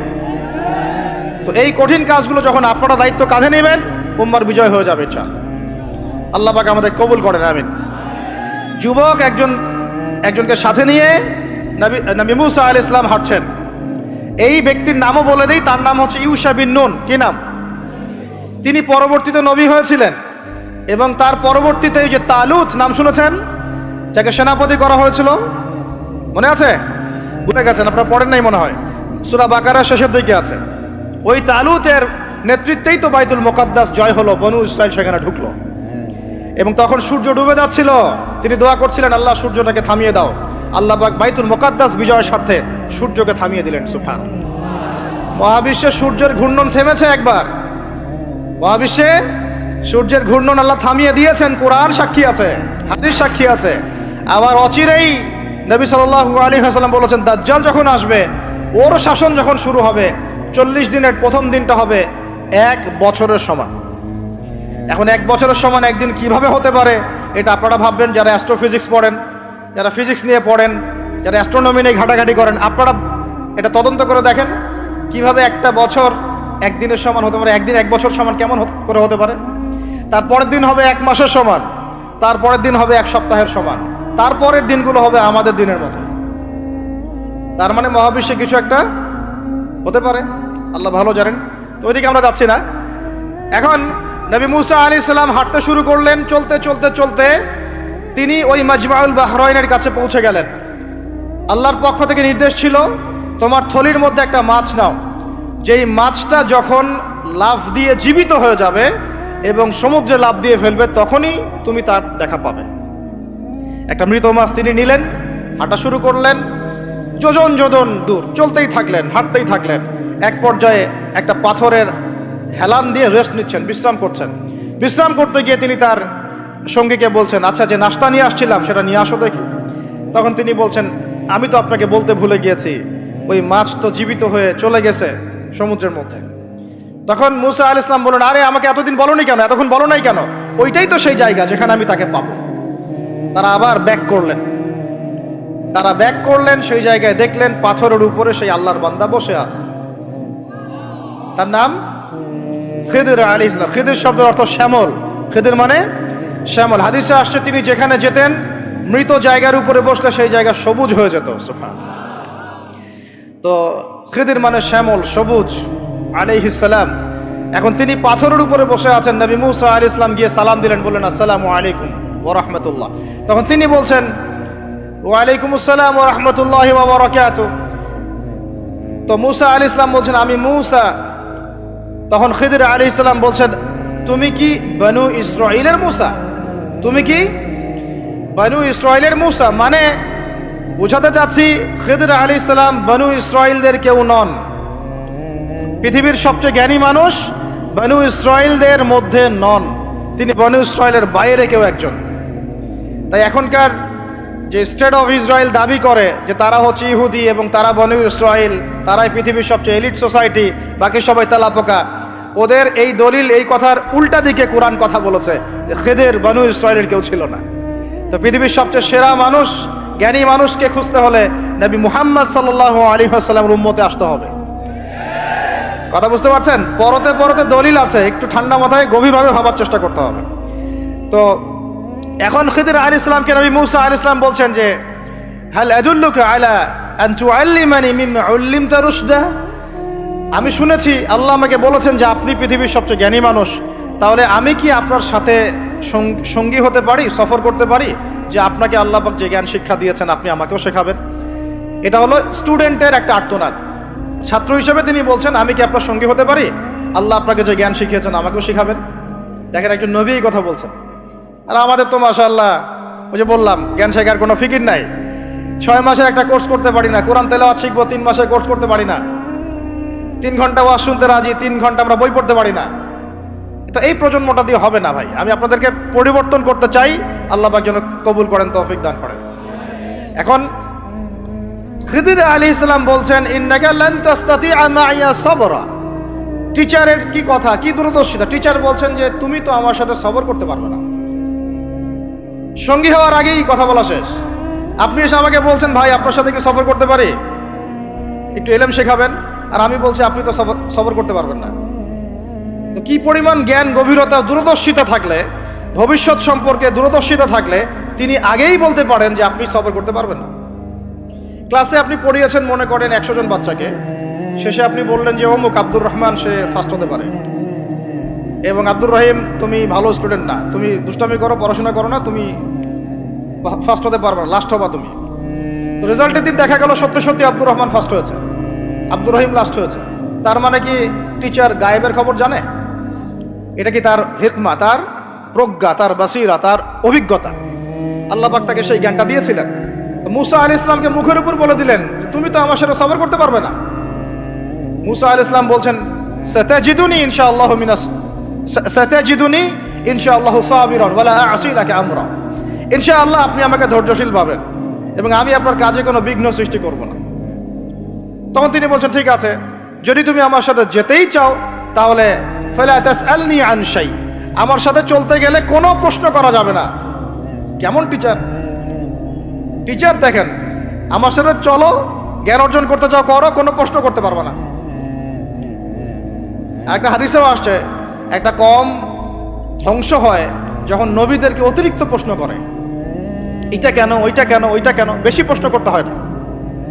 তো এই কঠিন কাজগুলো যখন আপনারা দায়িত্ব কাঁধে নেবেন, উম্মার বিজয় হয়ে যাবে ইনশাআল্লাহ। আল্লাহ পাক আমাদের কবুল করেন, আমিন। যুবক একজনকে সাথে নিয়ে নবী মুসা আলাইহিস সালাম হাঁটছেন। এই ব্যক্তির নামও বলে দেই, তার নাম হচ্ছে ইউশা বিন নুন। কি নাম? তিনি পরবর্তীতে নবী হয়েছিলেন, এবং তার পরবর্তীতে যে তালুত নাম শুনেছেন, যাকে সেনাপতি করা হয়েছিল, মনে আছে? ভুলে গেছেন, আপনারা পড়েন নাই মনে হয়, সূরা বাকারা শেষের দিকে আছে। ওই তালুতের নেতৃত্বেই তো বাইতুল মুকাদ্দাস জয় হলো, বনু ইসরাইল সেখানে ঢুকলো, এবং তখন সূর্য ডুবে যাচ্ছিল। তিনি দোয়া করছিলেন, আল্লাহ সূর্যটাকে থামিয়ে দাও। আল্লাহ পাক বাইতুল মুকাদ্দাস বিজয়ের স্বার্থে সূর্যকে থামিয়ে দিলেন। সুবহান। মহাবিশ্বে সূর্যের ঘূর্ণন থেমেছে একবার, মহাবিশ্বে সূর্যের ঘূর্ণন আল্লাহ থামিয়ে দিয়েছেন। কোরআন সাক্ষী আছে, হাদিস সাক্ষী আছে। আবার অচিরেই নবী সাল্লাল্লাহু আলাইহি ওয়াসাল্লাম বলেছেন, দাজ্জাল যখন আসবে, ওর শাসন যখন শুরু হবে, 40 দিনের প্রথম দিনটা হবে 1 বছরের সমান। এখন 1 বছরের সমান একদিন কিভাবে হতে পারে, এটা আপনারা ভাববেন যারা অ্যাস্ট্রোফিজিক্স পড়েন, যারা ফিজিক্স নিয়ে পড়েন, যারা অ্যাস্ট্রোনমি নিয়ে ঘাটাঘাটি করেন, আপনারা এটা তদন্ত করে দেখেন কিভাবে একটা বছর একদিনের সমান হতে পারে, একদিন 1 বছর সমান কেমন করে হতে পারে। তারপরের দিন হবে 1 মাসের সমান, তারপরের দিন হবে 1 সপ্তাহের সমান, তারপরের দিনগুলো হবে আমাদের দিনের মতো। তার মানে মহাবিশ্বে কিছু একটা হতে পারে, আল্লাহ ভালো জানেন। তো ওইদিকে আমরা যাচ্ছি না। এখন নবী মুসা আলাইহিস সালাম হাঁটতে শুরু করলেন। চলতে চলতে চলতে তিনি ওই মাজমাউল বাহরাইনের কাছে পৌঁছে গেলেন। আল্লাহর পক্ষ থেকে নির্দেশ ছিল, তোমার থলির মধ্যে একটা মাছ নাও, যেই মাছটা যখন লাফ দিয়ে জীবিত হয়ে যাবে এবং সমুদ্রে লাফ দিয়ে ফেলবে তখনই তুমি তার দেখা পাবে। একটা মৃত মাছ তিনি নিলেন, হাঁটা শুরু করলেন। যোজন যোজন দূর চলতেই থাকলেন, হাঁটতেই থাকলেন। এক পর্যায়ে একটা পাথরের হেলান দিয়ে রেস্ট নিচ্ছেন, বিশ্রাম করছেন। বিশ্রাম করতে গিয়ে তিনি তার সঙ্গীকে বলছেন, আচ্ছা যে নাস্তা নিয়ে আসছিলাম সেটা নিয়ে আসো দেখি। তখন তিনি বলছেন, আমি তো আপনাকে বলতে ভুলে গিয়েছি, ওই মাছ তো জীবিত হয়ে চলে গেছে সমুদ্রের মধ্যে। তখন মুসা আলাইহিস সালাম বললেন, আরে আমাকে এতদিন বলোনি কেন, এতক্ষণ বলো নাই কেন? ওইটাই তো সেই জায়গা যেখানে আমি তাকে পাবো। তারা আবার ব্যাক করলেন, সেই জায়গায় দেখলেন পাথরের উপরে সেই আল্লাহর বান্দা বসে আছে। তার নাম খিদির আলাইহিস সালাম। খিদির শব্দের অর্থ শ্যামল। খিদির মানে শ্যামল। হাদিসে আসছে তিনি যেখানে যেতেন মৃত জায়গার উপরে বসলে সেই জায়গা সবুজ হয়ে যেত। সুবহানাল্লাহ। তো খিদির মানে শ্যামল, সবুজ আলাইহিস সালাম। এখন তিনি পাথরের উপরে বসে আছেন। নবী মুসা আলাইহিস সালাম গিয়ে সালাম দিলেন, বললেন আসসালামু আলাইকুম ওয়া রাহমাতুল্লাহ। তখন তিনি বলছেন, ওয়া আলাইকুম আসসালাম ওয়া রাহমাতুল্লাহি ওয়া বারাকাতুহু। তো মুসা আলাইহিস সালাম বলছেন, আমি মুসা। তখন খিদির আলাইহিস সালাম বলছেন, তুমি কি বনু ইসরাইলের মুসা? তুমি কি বনু ইসরাইলের মুসা? মানে বুঝাতে চাচ্ছি খিদির আলাইহিস সালাম বনু ইসরাইলদের কেউ নন। পৃথিবীর সবচেয়ে জ্ঞানী মানুষ বনু ইসরাইলদের মধ্যে নন, তিনি বনু ইসরাইলের বাইরে কেউ একজন। তাই এখনকার যে স্টেট অফ ইসরায়েল দাবি করে যে তারা হচ্ছে ইহুদি এবং তারা বনু ইসরাইল, তারাই পৃথিবীর সবচেয়ে এলিট সোসাইটি, বাকি সবাই তেলাপোকা, ওদের এই দলিল, এই কথার উল্টা দিকে কোরআন কথা বলেছে, খিদির বনু ইসরাইলের কেউ ছিল না। তো পৃথিবীর সবচেয়ে সেরা মানুষ, জ্ঞানী মানুষকে খুঁজতে হলে নবী মুহাম্মদ সাল্লাল্লাহু আলাইহি ওয়াসাল্লামের উম্মতে আসতে হবে। কথা বুঝতে পারছেন? পরতে পরতে দলিল আছে, একটু ঠান্ডা মাথায় গভীরভাবে ভাবার চেষ্টা করতে হবে। তো এখন খিদির আলাইহিস সালামকে নবী মুসা আলাইহিস সালাম বলছেন যে, হাল আদুল্লুকা আলা আন তুআল্লিমানি মিম্মা উল্লিমতা রুশদা। আমি শুনেছি আল্লাহ আমাকে বলেছেন যে আপনি পৃথিবীর সবচেয়ে জ্ঞানী মানুষ, তাহলে আমি কি আপনার সাথে সঙ্গী হতে পারি, সফর করতে পারি, যে আপনাকে আল্লাহ পাক যে জ্ঞান শিক্ষা দিয়েছেন আপনি আমাকেও শেখাবেন? এটা হলো স্টুডেন্টের একটা আর্তনাদ। ছাত্র হিসেবে তিনি বলছেন, আমি কি আপনার সঙ্গী হতে পারি? আল্লাহ আপনাকে যে জ্ঞান শিখিয়েছেন আমাকেও শিখাবেন। দেখেন, একজন নবী এই কথা বলছেন। আর আমাদের তো মাশাআল্লাহ, ওই যে বললাম, জ্ঞান শেখার কোনো ফিকির নাই। 6 মাসের একটা কোর্স করতে পারি না, কোরআন তেলাওয়াত শিখবো 3 মাসের কোর্স করতে পারি না, 3 ঘন্টা ওয়াজ শুনতে রাজি, 3 ঘন্টা আমরা বই পড়তে পারি না। তো এই প্রজন্মটা দিয়ে হবে না ভাই। আমি আপনাদেরকে পরিবর্তন করতে চাই, আল্লাহ পাক যেন কবুল করেন, তৌফিক দান করেন। এখন খিদির আলাইহিস সালাম বলছেন, ইন্নাকা লান তাস্তাতিআ মাইয়া সাবরা। টিচারের কি কথা, কি দূরদর্শিতা! টিচার বলছেন যে তুমি তো আমার সাথে সবর করতে পারবে না। সঙ্গী হওয়ার আগেই কথা বলা শেষ। আপনি এসে আমাকে বলছেন, ভাই আপনার সাথে কি সফর করতে পারি, একটু এলেম শেখাবেন, আর আমি বলছি আপনি তো সফর করতে পারবেন না। তো কি পরিমাণ জ্ঞান, গভীরতা, দূরদর্শিতা থাকলে, ভবিষ্যৎ সম্পর্কে দূরদর্শিতা থাকলে তিনি আগেই বলতে পারেন যে আপনি সফর করতে পারবেন না। ক্লাসে আপনি পড়িয়েছেন মনে করেন 100 জন বাচ্চাকে, শেষে আপনি বললেন যে অমুক আব্দুর রহমান সে ফার্স্ট হতে পারে, এবং আব্দুর রহিম তুমি ভালো স্টুডেন্ট না, তুমি দুষ্টামি করো, পড়াশোনা করো না, তুমি ফার্স্ট হতে পারবে না, লাস্ট হবা তুমি। তো রেজাল্টের দিন দেখা গেল সত্যি সত্যি আব্দুর রহমান ফার্স্ট হয়েছে, আব্দুর রহিম লাস্ট হয়েছে। তার মানে কি টিচার গায়েবের খবর জানে? এটা কি তার হিকমা, তার প্রজ্ঞা, তার বাসিরা, তার অভিজ্ঞতা? আল্লাহ পাক তাকে সেই জ্ঞানটা দিয়েছিলেন। মুসা আলাইহিস সালামকে মুখের উপর বলে দিলেন যে তুমি তো আমার সাথে সবর করতে পারবে না। মুসা আলাইহিস সালাম বলছেন, সাতাজিদুনি ইনশাআল্লাহু সাবিরান ওয়ালা আ'সি লাকা আমরা। ইনশাআল্লাহ আপনি আমাকে ধৈর্যশীল পাবেন এবং আমি আপনার কাজে কোনো বিঘ্ন সৃষ্টি করব না। তখন তিনি বলছেন, ঠিক আছে, যদি তুমি আমার সাথে যেতেই চাও তাহলে ফালা তাসআলনি আন শাই, আমার সাথে চলতে গেলে কোনো প্রশ্ন করা যাবে না। কেমন টিচার! টিচার দেখেন, আমার সাথে চলো, জ্ঞান অর্জন করতে চাও করো, কোনো প্রশ্ন করতে পারবে না। একটা হাদিসেও আসছে, একটা কম ধ্বংস হয় যখন নবীদেরকে অতিরিক্ত প্রশ্ন করে, এটা কেন, ওইটা কেন, ওইটা কেন। বেশি প্রশ্ন করতে হয় না,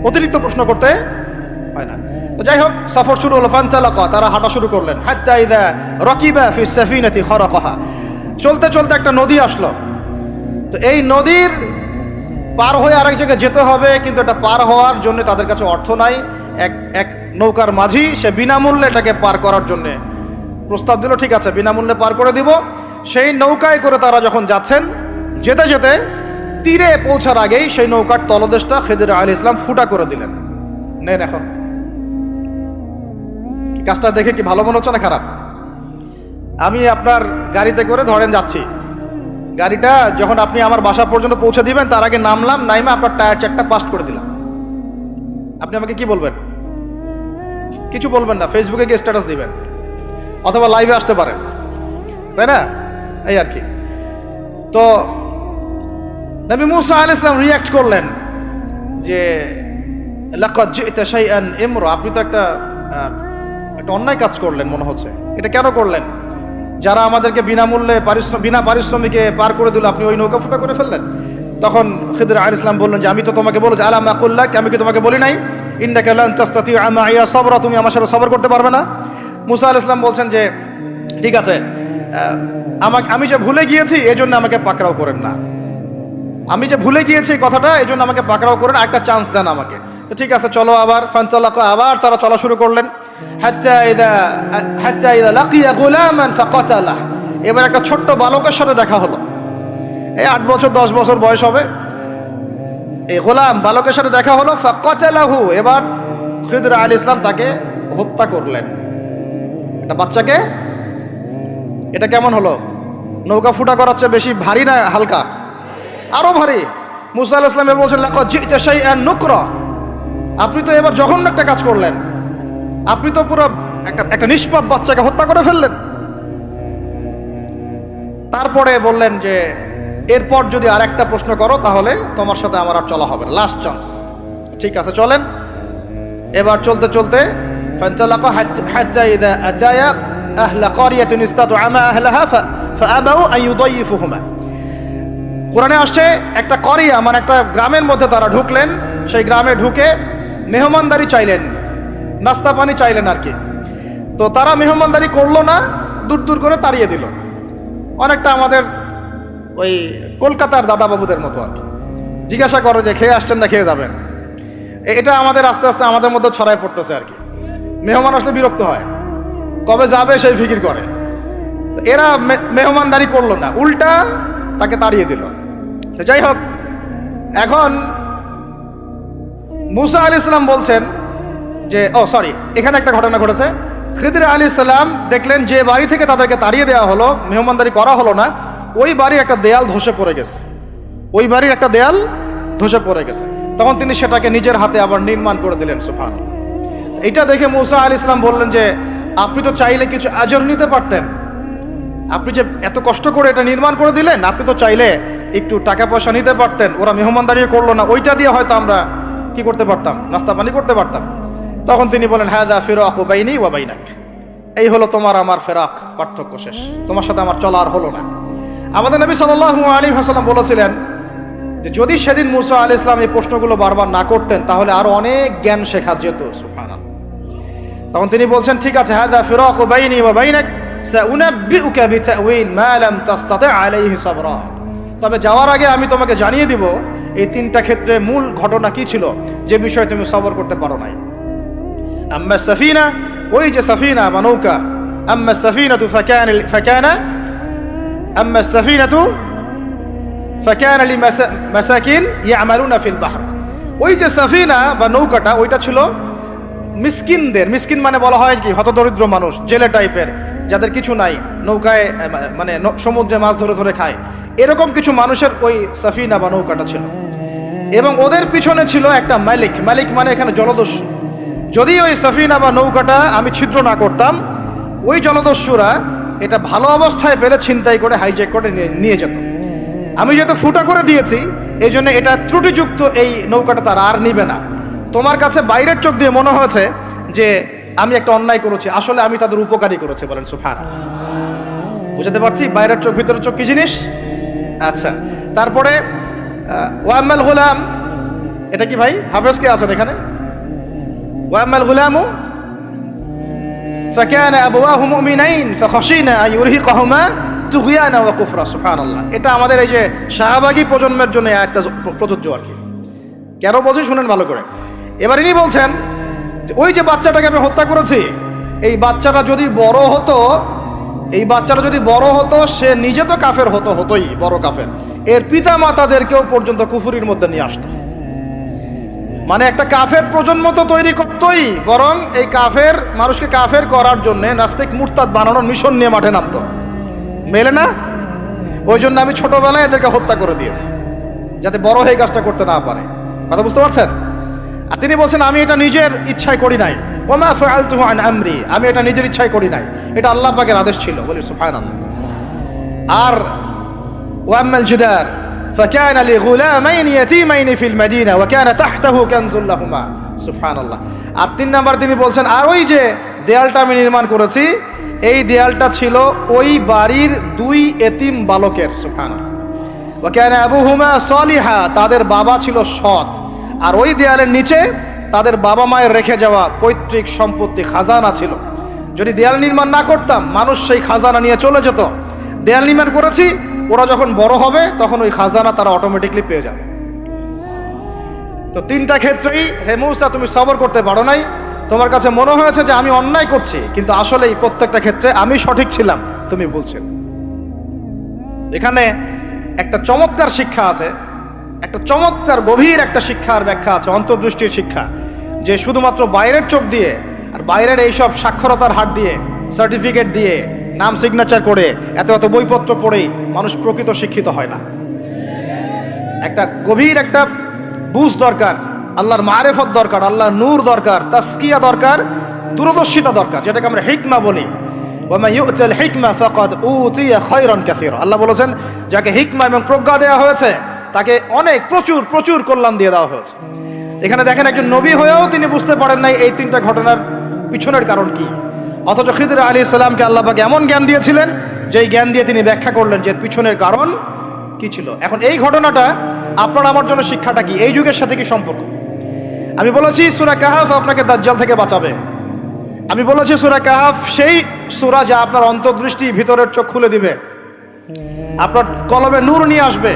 অতিরিক্ত প্রশ্ন করতে হয় না। তো যাই হোক, সফর শুরু হলো। ফানতালাকা, তারা হাঁটা শুরু করলেন। হাত্তা ইযা রাকিবা ফি সাফিনাতি খারাকাহা, চলতে চলতে একটা নদী আসলো। তো এই নদীর পার হয়ে আরেক জায়গায় যেতে হবে, কিন্তু এটা পার হওয়ার জন্য তাদের কাছে অর্থ নাই। এক নৌকার মাঝি, সে বিনামূল্যে এটাকে পার করার জন্য প্রস্তাব দিল, ঠিক আছে বিনামূল্যে পার করে দিব। সেই নৌকায় করে তারা যখন যাচ্ছেন, যেতে যেতে তীরে পৌঁছার আগেই সেই নৌকার তলদেশটা খিদির আলাইহিস সালাম ফুটা করে দিলেন। নেন এখন, কাজটা দেখে কি ভালো মনে হচ্ছে না খারাপ? আমি আপনার গাড়িতে করে ধরেন যাচ্ছি, গাড়িটা যখন আপনি আমার বাসা পর্যন্ত পৌঁছে দিবেন, তার আগে নামলাম, নাইমা আপনার টায়ার চারটা পাস্ট করে দিলাম, আপনি আমাকে কি বলবেন? কিছু বলবেন না, ফেসবুকে গিয়ে স্ট্যাটাস দিবেন অথবা লাইভে আসতে পারেন, তাই না? এই আর কি। তো নবী মুসা আলাইহিস সালাম রিঅ্যাক্ট করলেন যে লাকাদ জি'তা শাইআন ইমরা, আপনি তো একটা অন্যায় কাজ করলেন মনে হচ্ছে। এটা কেন করলেন? যারা আমাদেরকে বিনামূল্যে বিনা পারিশ্রমিকে পার করে দিল, আপনি ওই নৌকা ফুটা করে ফেললেন। তখন খিদির আলাইহিস সালাম বললেন যে আমি তো তোমাকে বলেছি, আলা মা কুল্লাক, আমি কি তোমাকে বলি নাই ইন্নাকা লান তাসতাতিআ মাইয়া সাবরা, তুমি আমার সাথে সবর করতে পারবে না? মুসা আলাইহিস সালাম বলছেন যে ঠিক আছে, আমি যে ভুলে গিয়েছি এজন্য আমাকে পাকড়াও করেন না, আমি যে ভুলে গিয়েছি কথাটা, এজন্য আমাকে পাকড়াও করেন, একটা চান্স দেন আমাকে। তো ঠিক আছে চলো আবার। ফানতালাকা, আবার তারা চলা শুরু করলেন। হাত্তা ইযা লাকিয়া গুলামান ফাকাতালাহ, এবার একটা ছোট্ট বালকের সাথে দেখা হলো। এই 8 বছর 10 বছর বয়স হবে, এই গোলাম বালকের সাথে দেখা হলো। ফাকাতালাহু, এবার খিদির আলাইহিস সালাম তাকে হত্যা করলেন। একটা বাচ্চাকে, এটা কেমন হলো? নৌকা ফুটা করার চেয়ে বেশি ভারী না হালকা? আরো ভারী। মুসা আলাইহিস সালাম বলছেন লাকাদ জি'তা শাইআন নুকরা, আপনি তো এবার জঘন্য একটা কাজ করলেন, আপনি তো পুরো একটা নিষ্পাপ বাচ্চাকে হত্যা করে ফেললেন। তারপরে বললেন যে এরপর যদি আর একটা প্রশ্ন করো তাহলে তোমার সাথে আমার আর চলা হবে না, লাস্ট চান্স। ঠিক আছে চলেন। এবার চলতে চলতে ফানতালাকা হাত্তা ইযা আতায়া আহলা ক্বরিয়াতিন ইসতাতআমা আহলাহা ফাআবাউ আন ইউদাইফুহুমা, কোরআনে আসছে একটা করিয়া মানে একটা গ্রামের মধ্যে তারা ঢুকলেন। সেই গ্রামে ঢুকে মেহমানদারি চাইলেন, নাস্তা পানি চাইলেন আর কি। তো তারা মেহমানদারি করলো না, দূর দূর করে তাড়িয়ে দিল। অনেকটা আমাদের ওই কলকাতার দাদা বাবুদের মতো আর কি, জিজ্ঞাসা করে যে খেয়ে আসছেন না খেয়ে যাবেন। এটা আমাদের আস্তে আস্তে আমাদের মধ্যে ছড়ায় পড়তেছে আর কি। মেহমান আসলে বিরক্ত হয়, কবে যাবে সেই ফিকির করে। এরা মেহমানদারি করলো না, উল্টা তাকে তাড়িয়ে দিল। তো যাই হোক, এখন মুসা আলাইহিস সালাম বলছেন যে এখানে একটা ঘটনা ঘটেছে। খিদির আলাইহিস সালাম দেখলেন যে বাড়ি থেকে তাদেরকে তাড়িয়ে দেওয়া হলো, মেহমানদারি করা হলো না, ওই বাড়ির একটা দেয়াল ধসে পড়ে গেছে, ওই বাড়ির একটা দেয়াল ধসে পড়ে গেছে। তখন তিনি সেটাকে নিজের হাতে আবার নির্মাণ করে দিলেন। সুবহানাল্লাহ। এটা দেখে মুসা আলাইহিস সালাম বললেন যে আপনি তো চাইলে কিছু আজর নিতে পারতেন, আপনি যে এত কষ্ট করে এটা নির্মাণ করে দিলেন, আপনি তো চাইলে একটু টাকা পয়সা নিতে পারতেন। ওরা মেহমানদারি করলো না, ওইটা দিয়ে হয়তো আমরা কি করতে পারতাম, নাস্তা পানি করতে পারতাম। তখন তিনি বলেন হাযা ফিরাকু বাইনি ওয়া বাইনাক, এই হলো তোমার আমার ফেরাক, পার্থক্য শেষ, তোমার সাথে আমার চলা আর হলো না। আমাদের নবী সাল্লাল্লাহু আলাইহি ওয়াসাল্লাম বলেছিলেন যে যদি সেদিন মুসা আলাইহিস সালাম এই প্রশ্নগুলো বারবার না করতেন তাহলে আরো অনেক জ্ঞান শেখা যেত। সুবহানাল্লাহ। তখন তিনি বলছেন ঠিক আছে, হাযা ফিরাকু বাইনি ওয়া বাইনাক সাউনাব্বিউকা বিতাউইল মা লাম তাসতাতি' আলাইহি সাবরা, তবে যাওয়ার আগে আমি তোমাকে জানিয়ে দিব এই 3টা ক্ষেত্রে মূল ঘটনা কি ছিল যে বিষয়ে তুমি সবর করতে পারো নাই। আম্মা সাফিনা, ওই যে সাফিনা বা নৌকা, আম্মা সাফিনাতু আম্মা সাফিনাতু ফাকানা লিমাসাকিন ইয়ামালুনা ফিল বাহর, ওই যে সাফিনা বা নৌকাটা ওইটা ছিল মিসকিনদের, মিসকিন মানে বলা হয় কি হতদরিদ্র মানুষ, জেলে টাইপের, যাদের কিছু নাই, নৌকায় মানে সমুদ্রে মাছ ধরে ধরে খায়, এরকম কিছু মানুষের ওই সাফিনা বা নৌকাটা ছিল। এবং ওদের পিছনে ছিল একটা মালিক, মালিক মানে এখানে জলদস্যু। যদি ওই সাফিনা বা নৌকাটা আমি ছিদ্র না করতাম, ওই জলদস্যুরা এটা ভালো অবস্থায় পেলে ছিনতাই করে হাইজ্যাক করে নিয়ে যেত। আমি যেহেতু ফুটা করে দিয়েছি এই জন্য এটা ত্রুটিযুক্ত, এই নৌকাটা তারা আর নিবে না। তোমার কাছে বাইরের চোখ দিয়ে মনে হয়েছে যে আমি একটা অন্যায় করেছি, আসলে আমি তাদের উপকারী করেছি। বলেন সুবহানাল্লাহ। বুঝতে পারছি বাইরের চোখ ভিতরের চোখ কি জিনিস। আচ্ছা, তারপরে ওয়াম্মাল গুলাম, এটা কি ভাই হাফেজ কে আছেন এখানে? ওয়াম্মাল গুলামু فكان أبواه مؤمنين فخشينا أن يرهقهما طغيانا وكفرا সুবহানাল্লাহ। এটা আমাদের এই যে শাহবাগী প্রজন্মের জন্য একটা প্রযোজ্য আর কি। কেন বলছি শুনেন ভালো করে। এবার ইনি বলছেন যে ওই যে বাচ্চাটাকে আমি হত্যা করেছি, এই বাচ্চাটা যদি বড় হতো, সে নিজে তো কাফের হতোই বড় কাফের, এর পিতা মাতাদেরকেও পর্যন্ত কুফরির মধ্যে নিয়ে আসতো। মানে একটা কাফের প্রজন্ম তো তৈরি করতোই, বরং এই কাফের মানুষকে কাফের করার জন্য নাস্তিক মুরতাদ বানানোর মিশন নিয়ে মাঠে নামতো। মেলে না? ওই জন্য আমি ছোটবেলায় এদেরকে হত্যা করে দিয়েছি, যাতে বড় হয়ে কাজটা করতে না পারে। কথা বুঝতে পারছেন? আর তিনি বলছেন আমি এটা নিজের ইচ্ছায় করি নাই, ওমা ফাআলতুহু আন আমরি, আমি এটা নিজের ইচ্ছায় করি নাই, এটা আল্লাহ পাকের আদেশ ছিল। বলি সুবহানাল্লাহ। আর ওয়াম্মাল জিদার فكان لغلامين يتيمين في المدينة وكان تحته كنز لهما সুবহানাল্লাহ। আর 3 নাম্বার তিনি বলছেন আর ওই যে দেয়ালটা আমি নির্মাণ করেছি, এই দেয়ালটা ছিল ওই বাড়ির 2 এতিম বালকের। সুবহানাল্লাহ। ওয়াকানা আবুহুমা সালিহা, তাদের বাবা ছিল সৎ। আর ওই দেয়ালের নিচে তাদের বাবা মায়ের রেখে যাওয়া পৈতৃক সম্পত্তি খাজানা ছিল। যদি দেয়াল নির্মাণ না করতাম মানুষ সেই খাজানা নিয়ে চলে যেত। দেয়াল নির্মাণ করেছি, ওরা যখন বড় হবে তখন ওই খাজানা তারা অটোমেটিকলি পেয়ে যাবে। তো 3টা ক্ষেত্রেই হে মূসা তুমি সবর করতে পারো নাই, তোমার কাছে মনে হয়েছে যে আমি অন্যায় করছি, কিন্তু আসলে এই প্রত্যেকটা ক্ষেত্রে আমি সঠিক ছিলাম, তুমি ভুল ছিলে। এখানে একটা চমৎকার শিক্ষা আছে, একটা চমৎকার গভীর একটা শিক্ষার ব্যাখ্যা আছে, অন্তর্দৃষ্টির শিক্ষা, যে শুধুমাত্র বাইরের চোখ দিয়ে আর বাইরের এইসব সাক্ষরতার হাত দিয়ে, সার্টিফিকেট দিয়ে, নাম সিগনেচার করে, এত বইপত্র পড়েই মানুষ প্রকৃত শিক্ষিত হয় না। একটা গভীর একটা বুঝ দরকার, আল্লাহর মারেফত দরকার, আল্লাহর নূর দরকার, তাসকিয়া দরকার, দূরদর্শিতা দরকার, যেটাকে আমরা হিকমা বলি। ওয়ামা ইউতাল হিকমা ফাকাদ উতিয়া খায়রান কাসীরা। আল্লাহ বলেছেন যাকে হিকমা এবং প্রজ্ঞা দেওয়া হয়েছে তাকে অনেক প্রচুর কল্যাণ দিয়ে দেওয়া হয়েছে। এখানে দেখেন একজন নবী হয়েও তিনি বুঝতে পারেন নাই এই 3টা ঘটনার পিছনের কারণ কি, অথচ খিদর আলাইহিস সালামকে আল্লাহ পাক এমন জ্ঞান দিয়েছিলেন যেই জ্ঞান দিয়ে তিনি ব্যাখ্যা করলেন যে পিছনের কারণ কি ছিল। এখন এই ঘটনাটা আপনার আমার জন্য শিক্ষাটা কি, এই যুগের সাথে কি সম্পর্ক? আমি বলেছি সূরা কাহাফ আপনাকে দাজ্জাল থেকে বাঁচাবে। আমি বলেছি সূরা কাহাফ সেই সূরা যা আপনার অন্তর্দৃষ্টি, ভিতরের চোখ খুলে দিবে, আপনার কলবে নূর নিয়ে আসবে।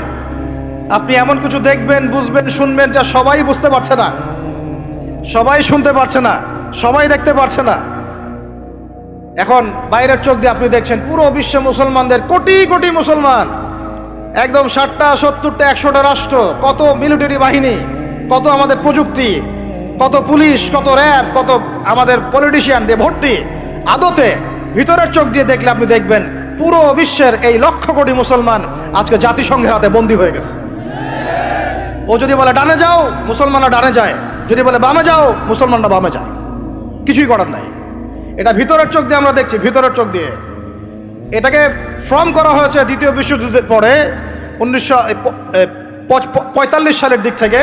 আপনি এমন কিছু দেখবেন, বুঝবেন, শুনবেন যা সবাই বুঝতে পারছে না, সবাই শুনতে পারছে না, সবাই দেখতে পারছে না। এখন বাইরের চোখ দিয়ে আপনি দেখছেন পুরো বিশ্বে মুসলমানদের, কোটি কোটি মুসলমান, একদম 60টা 70টা 100টা রাষ্ট্র, কত মিলিটারি বাহিনী, কত আমাদের প্রযুক্তি, কত পুলিশ, কত র্যাব, কত আমাদের পলিটিশিয়ান দিয়ে ভর্তি। আদতে ভিতরের চোখ দিয়ে দেখলে আপনি দেখবেন পুরো বিশ্বের এই লক্ষ কোটি মুসলমান আজকে জাতিসংঘের হাতে বন্দী হয়ে গেছে। ও যদি বলে ডানে যাও, মুসলমানরা ডানে যায়, যদি বলে বামে যাও, মুসলমানরা বামে যায়, কিছুই করার নাই। এটা ভিতরের চোখ দিয়ে আমরা দেখছি, ভিতরের চোখ দিয়ে। এটাকে ফর্ম করা হয়েছে দ্বিতীয় বিশ্বযুদ্ধের পরে 1945 সালের দিক থেকে।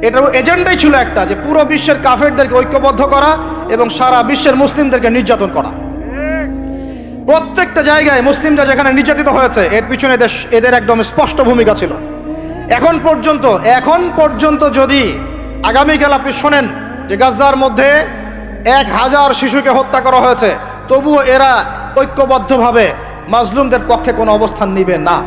এটার এজেন্ডাই ছিল একটা, যে পুরো বিশ্বের কাফেরদেরকে ঐক্যবদ্ধ করা এবং সারা বিশ্বের মুসলিমদেরকে নির্যাতন করা। প্রত্যেকটা জায়গায় মুসলিমরা যেখানে নির্যাতিত হয়েছে এর পিছনে এদের একদম স্পষ্ট ভূমিকা ছিল। এখন পর্যন্ত যদি আগামীকাল আপনি শোনেন যে গাজার মধ্যে 1000 শিশুকে হত্যা করা হয়েছে, তবুও এরা ঐক্যবদ্ধভাবে মাজলুমদের পক্ষে কোনো অবস্থান নিবে না।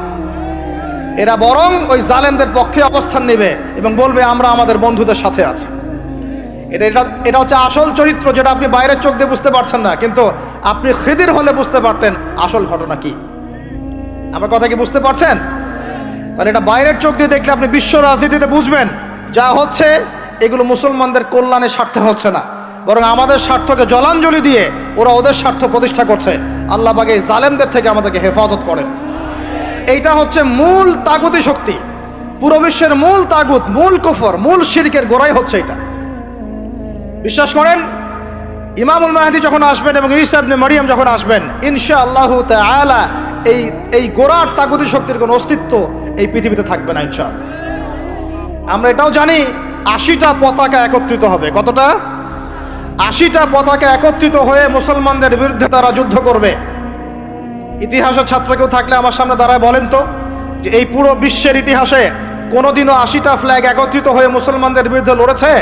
এরা বরং ওই জালেমদের পক্ষে অবস্থান নেবে এবং বলবে আমরা আমাদের বন্ধুদের সাথে আছি। এটা হচ্ছে আসল চরিত্র, যেটা আপনি বাইরের চোখ দিয়ে বুঝতে পারছেন না, কিন্তু আপনি খিদির হলে বুঝতে পারতেন আসল ঘটনা কি। আমার কথা কি বুঝতে পারছেন? তাহলে এটা বাইরের চোখ দিয়ে দেখলে আপনি বিশ্ব রাজনীতিতে বুঝবেন যা হচ্ছে এগুলো মুসলমানদের কল্যাণের স্বার্থে হচ্ছে না, বরং আমাদের স্বার্থকে জলাঞ্জলি দিয়ে ওরা ওদের স্বার্থ প্রতিষ্ঠা করছে। আল্লাহ পাক এই জালেমদের থেকে আমাদেরকে হেফাজত করেন। এইটা হচ্ছে মূল তাগুতি শক্তি, পুরো বিশ্বের মূল তাগুত, মূল কুফর, মূল শিরকের গোড়াই হচ্ছে এটা। বিশ্বাস করেন ইমামুল মাহদী যখন আসবেন এবং ঈসা ইবনে মারইয়াম যখন আসবেন, ইনশাআল্লাহু তাআলা এই গোড়ার তাগুতি শক্তির কোনো অস্তিত্ব এই পৃথিবীতে থাকবে না ইনশাআল্লাহ। আমরা এটাও জানি 80টা পতাকা একত্রিত হবে। কতটা? 80টা পতাকা একত্রিত হয়ে মুসলমানদের বিরুদ্ধে তারা যুদ্ধ করবে। ইতিহাসের ছাত্র কেউ থাকলে আমার সামনে দাঁড়ায় বলেন তো, যে এই পুরো বিশ্বের ইতিহাসে কোনোদিনও 80টা ফ্ল্যাগ একত্রিত হয়ে মুসলমানদের বিরুদ্ধে লড়েছে?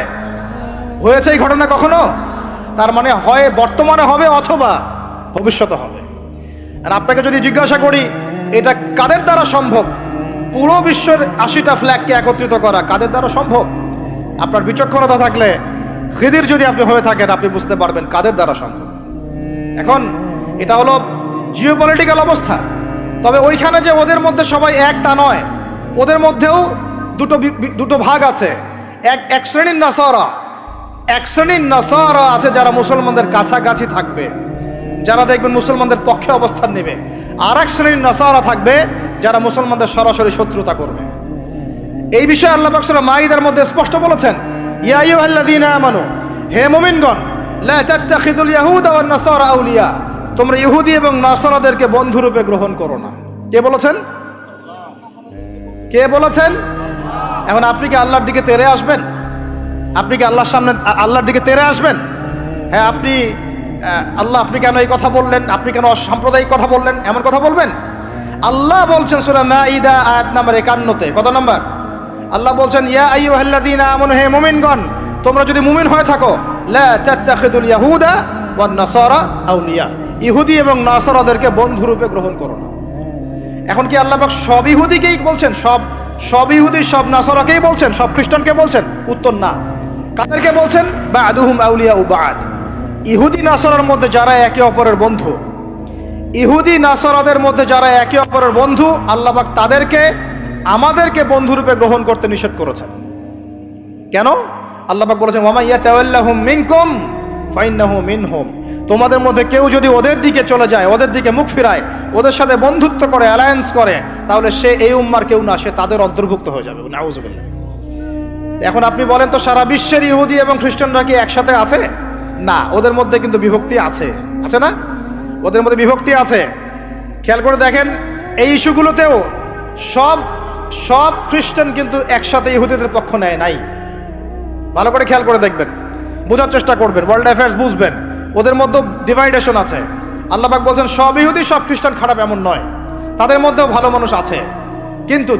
হয়েছে এই ঘটনা কখনো? তার মানে হয় বর্তমানে হবে অথবা ভবিষ্যতে হবে। আর আপনাকে যদি জিজ্ঞাসা করি এটা কাদের দ্বারা সম্ভব, পুরো বিশ্বের 80টা ফ্ল্যাগকে একত্রিত করা কাদের দ্বারা সম্ভব? আপনার বিচক্ষণতা থাকলে, খিদির যদি আপনি হয়ে থাকেন, আপনি বুঝতে পারবেন কাদের দ্বারা সম্ভব। এখন এটা হলো জিওপলিটিক্যাল অবস্থা। তবে ওইখানে যে ওদের মধ্যে সবাই এক তা নয়, ওদের মধ্যেও দুটো ভাগ আছে। এক শ্রেণীর নাসারা আছে যারা মুসলমানদের কাছাকাছি থাকবে, যারা দেখবেন মুসলমানদের পক্ষে অবস্থান নেবে। আর এক শ্রেণীর নাসারা থাকবে যারা মুসলমানদের সরাসরি শত্রুতা করবে। এই বিষয়ে আল্লাহ পাক সূরা মাইদার মধ্যে স্পষ্ট বলেছেন, ইয়া আইয়ুহাল্লাযীনা আমানু, হে মুমিনগণ, লা তাত্তাখিযুল ইয়াহুদা ওয়ান নাসারা আউলিয়া, তোমরা ইহুদি এবং নাসারাদেরকে বন্ধুরূপে গ্রহণ করো না। কে বলেছেন? কে বলেছেন? এখন আপনি কি আল্লাহর দিকে তেরে আসবেন? আপনি কি আল্লাহর সামনে আল্লাহর দিকে তেরে আসবেন? হ্যাঁ, আপনি আল্লাহ আপনি কেন এই কথা বললেন, আপনি কেন অসাম্প্রদায়িক কথা বললেন, এমন কথা বলবেন? আল্লাহ বলছেন সূরা মাইদা আয়াত নাম্বার 51-তে, কত নাম্বার? আল্লাহ বলছেন, ইয়া আইয়ুহাল্লাযীনা আমানু, হে মুমিনগণ, তোমরা যদি মুমিন হয়ে থাকো, লা তাত্তাখিযুল ইয়াহুদা ওয়ান নাসারা আউলিয়া, ইহুদি এবং নাসারাদেরকে বন্ধুরূপে গ্রহণ করো না। এখন কি আল্লাহ পাক সব ইহুদিকেই বলছেন, সব ইহুদি সব নাসারাকেই বলছেন, সব খ্রিস্টানকে বলছেন? উত্তর না। কাদেরকে বলছেন? বা'দুহুম আউলিয়াউ বা'দ, ইহুদি নাসারার মধ্যে যারা একে অপরের বন্ধু, ইহুদি নাসারাদের মধ্যে যারা একে অপরের বন্ধু, আল্লাহ পাক তাদেরকে আমাদেরকে বন্ধুরূপে গ্রহণ করতে নিষেধ করেছেন। কেন? আল্লাহ পাক বলেছেন, ওয়া মান ইয়াতাওয়াল্লাহুম মিনকুম ফাইন্নাহু মিনহুম, তোমাদের মধ্যে কেউ যদি ওদের দিকে চলে যায়, ওদের দিকে মুখ ফিরায়, ওদের সাথে বন্ধুত্ব করে, অ্যালায়েন্স করে, তাহলে সে এই উম্মার কেউ না, সে তাদের অন্তর্ভুক্ত হয়ে যাবে। নাউযুবিল্লাহ। এখন আপনি বলেন তো, সারা বিশ্বের ইহুদি এবং খ্রিস্টানরা কি একসাথে আছে? না, ওদের মধ্যে কিন্তু বিভক্তি আছে, আছে না? ওদের মধ্যে বিভক্তি আছে। খেয়াল করে দেখেন, এই ইস্যুগুলোতেও সব খ্রিস্টান কিন্তু একসাথে ইহুদিদের পক্ষ নেয় নাই। ভালো করে খেয়াল করে দেখবেন, বোঝার চেষ্টা করবেন, ওয়ার্ল্ড অ্যাফেয়ার্স বুঝবেন। ওদের মধ্যে ডিভাইডেশন আছে। আল্লাহ পাক বলছেন, সব ইহুদি সব খ্রিস্টান খারাপ এমন নয়, তাদের মধ্যেও ভালো মানুষ আছে। কিন্তু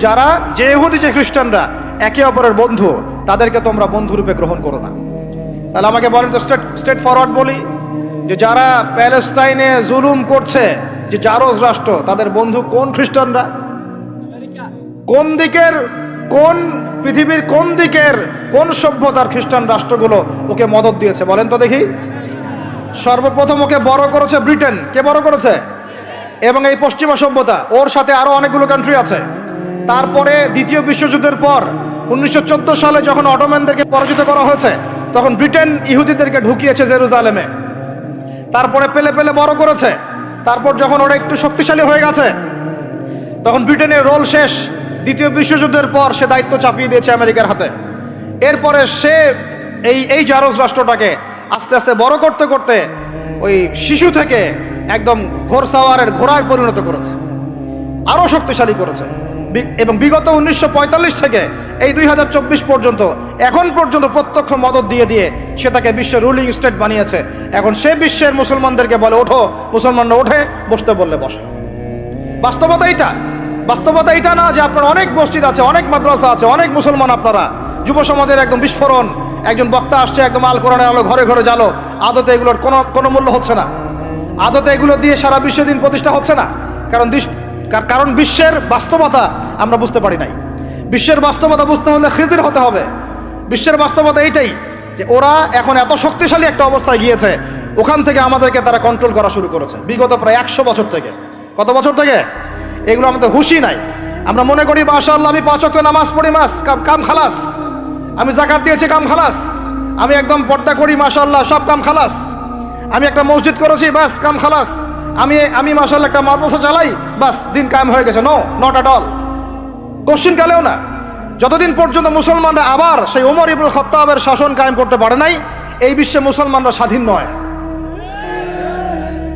যে ইহুদি যে খ্রিস্টানরা একে অপরের বন্ধু, তাদেরকে তোমরা বন্ধুরূপে গ্রহণ করো না। তাহলে আমাকে বলেন তো, স্ট্রেট ফরওয়ার্ড বলি, যে যারা প্যালেস্টাইনে জুলুম করছে, যে জারজ রাষ্ট্র, তাদের বন্ধু কোন খ্রিস্টানরা? কোন দিকের, কোন পৃথিবীর কোন দিকের, কোন সভ্যতার খ্রিস্টান রাষ্ট্রগুলো ওকে মদদ দিয়েছে বলেন তো দেখি? সর্বপ্রথম ওকে বড় করেছে ব্রিটেন। কে বড় করেছে? এবং এই পশ্চিমা সভ্যতা, ওর সাথে আরো অনেকগুলো কান্ট্রি আছে। তারপরে দ্বিতীয় বিশ্বযুদ্ধের পর 1914 সালে যখন অটোম্যানদেরকে পরাজিত করা হয়েছে, তখন ব্রিটেন ইহুদিদেরকে ঢুকিয়েছে জেরুজালেমে। তারপরে পেলে বড় করেছে। তারপর যখন ওরা একটু শক্তিশালী হয়ে গেছে, তখন ব্রিটেনের রোল শেষ। দ্বিতীয় বিশ্বযুদ্ধের পর সে দায়িত্ব চাপিয়ে দিয়েছে আমেরিকার হাতে। এরপরে সে এই জারজ রাষ্ট্রটাকে আস্তে আস্তে বড় করতে করতে ওই শিশু থেকে একদম ঘোড়সাওয়ারের ঘোড়ায় পরিণত করেছে, আরো শক্তিশালী করেছে। এবং বিগত 1945 থেকে এই 2024 পর্যন্ত, এখন পর্যন্ত প্রত্যক্ষ মদত দিয়ে সে তাকে বিশ্বের রুলিং স্টেট বানিয়েছে। এখন সে বিশ্বের মুসলমানদেরকে বলে, ওঠো, মুসলমানরা ওঠে, বসতে বললে বসে। বাস্তবতা এটা না যে আপনার অনেক মসজিদ আছে, অনেক মাদ্রাসা আছে, অনেক মুসলমান, আপনারা যুব সমাজের একদম বিস্ফোরণ, একজন বক্তা আসছে, একদম আল কোরআনের আলো ঘরে ঘরে জ্বালো। আদতে এগুলোর কোনো মূল্য হচ্ছে না। আদতে এগুলো দিয়ে সারা বিশ্ব দিন প্রতিষ্ঠা হচ্ছে না। কারণ বিশ্বের বাস্তবতা আমরা বুঝতে পারি নাই। বিশ্বের বাস্তবতা বুঝতে হলে খিজির হতে হবে। বিশ্বের বাস্তবতা এইটাই যে ওরা এখন এত শক্তিশালী একটা অবস্থায় গিয়েছে, ওখান থেকে আমাদেরকে তারা কন্ট্রোল করা শুরু করেছে বিগত প্রায় 100 বছর থেকে। কত বছর থেকে? এগুলো আমাদের হুঁশই নাই। আমরা মনে করি, মাশাআল্লাহ, আমি 5 ওয়াক্ত নামাজ পড়ি, কাম খালাস, আমি যাকাত দিয়েছি, কাম খালাস, আমি একদম পর্দা করি, মাশাআল্লাহ, সব কাম খালাস, আমি একটা মসজিদ করেছি, বাস কাম খালাস, আমি মাশাআল্লাহ একটা মাদ্রাসা চালাই, বাস দিন কায়েম হয়ে গেছে। No, not at all. Question কালেও না। যতদিন পর্যন্ত মুসলমানরা আবার সেই ওমর ইবনুল খাত্তাবের শাসন কায়েম করতে পারে নাই, এই বিশ্বে মুসলমানরা স্বাধীন নয়।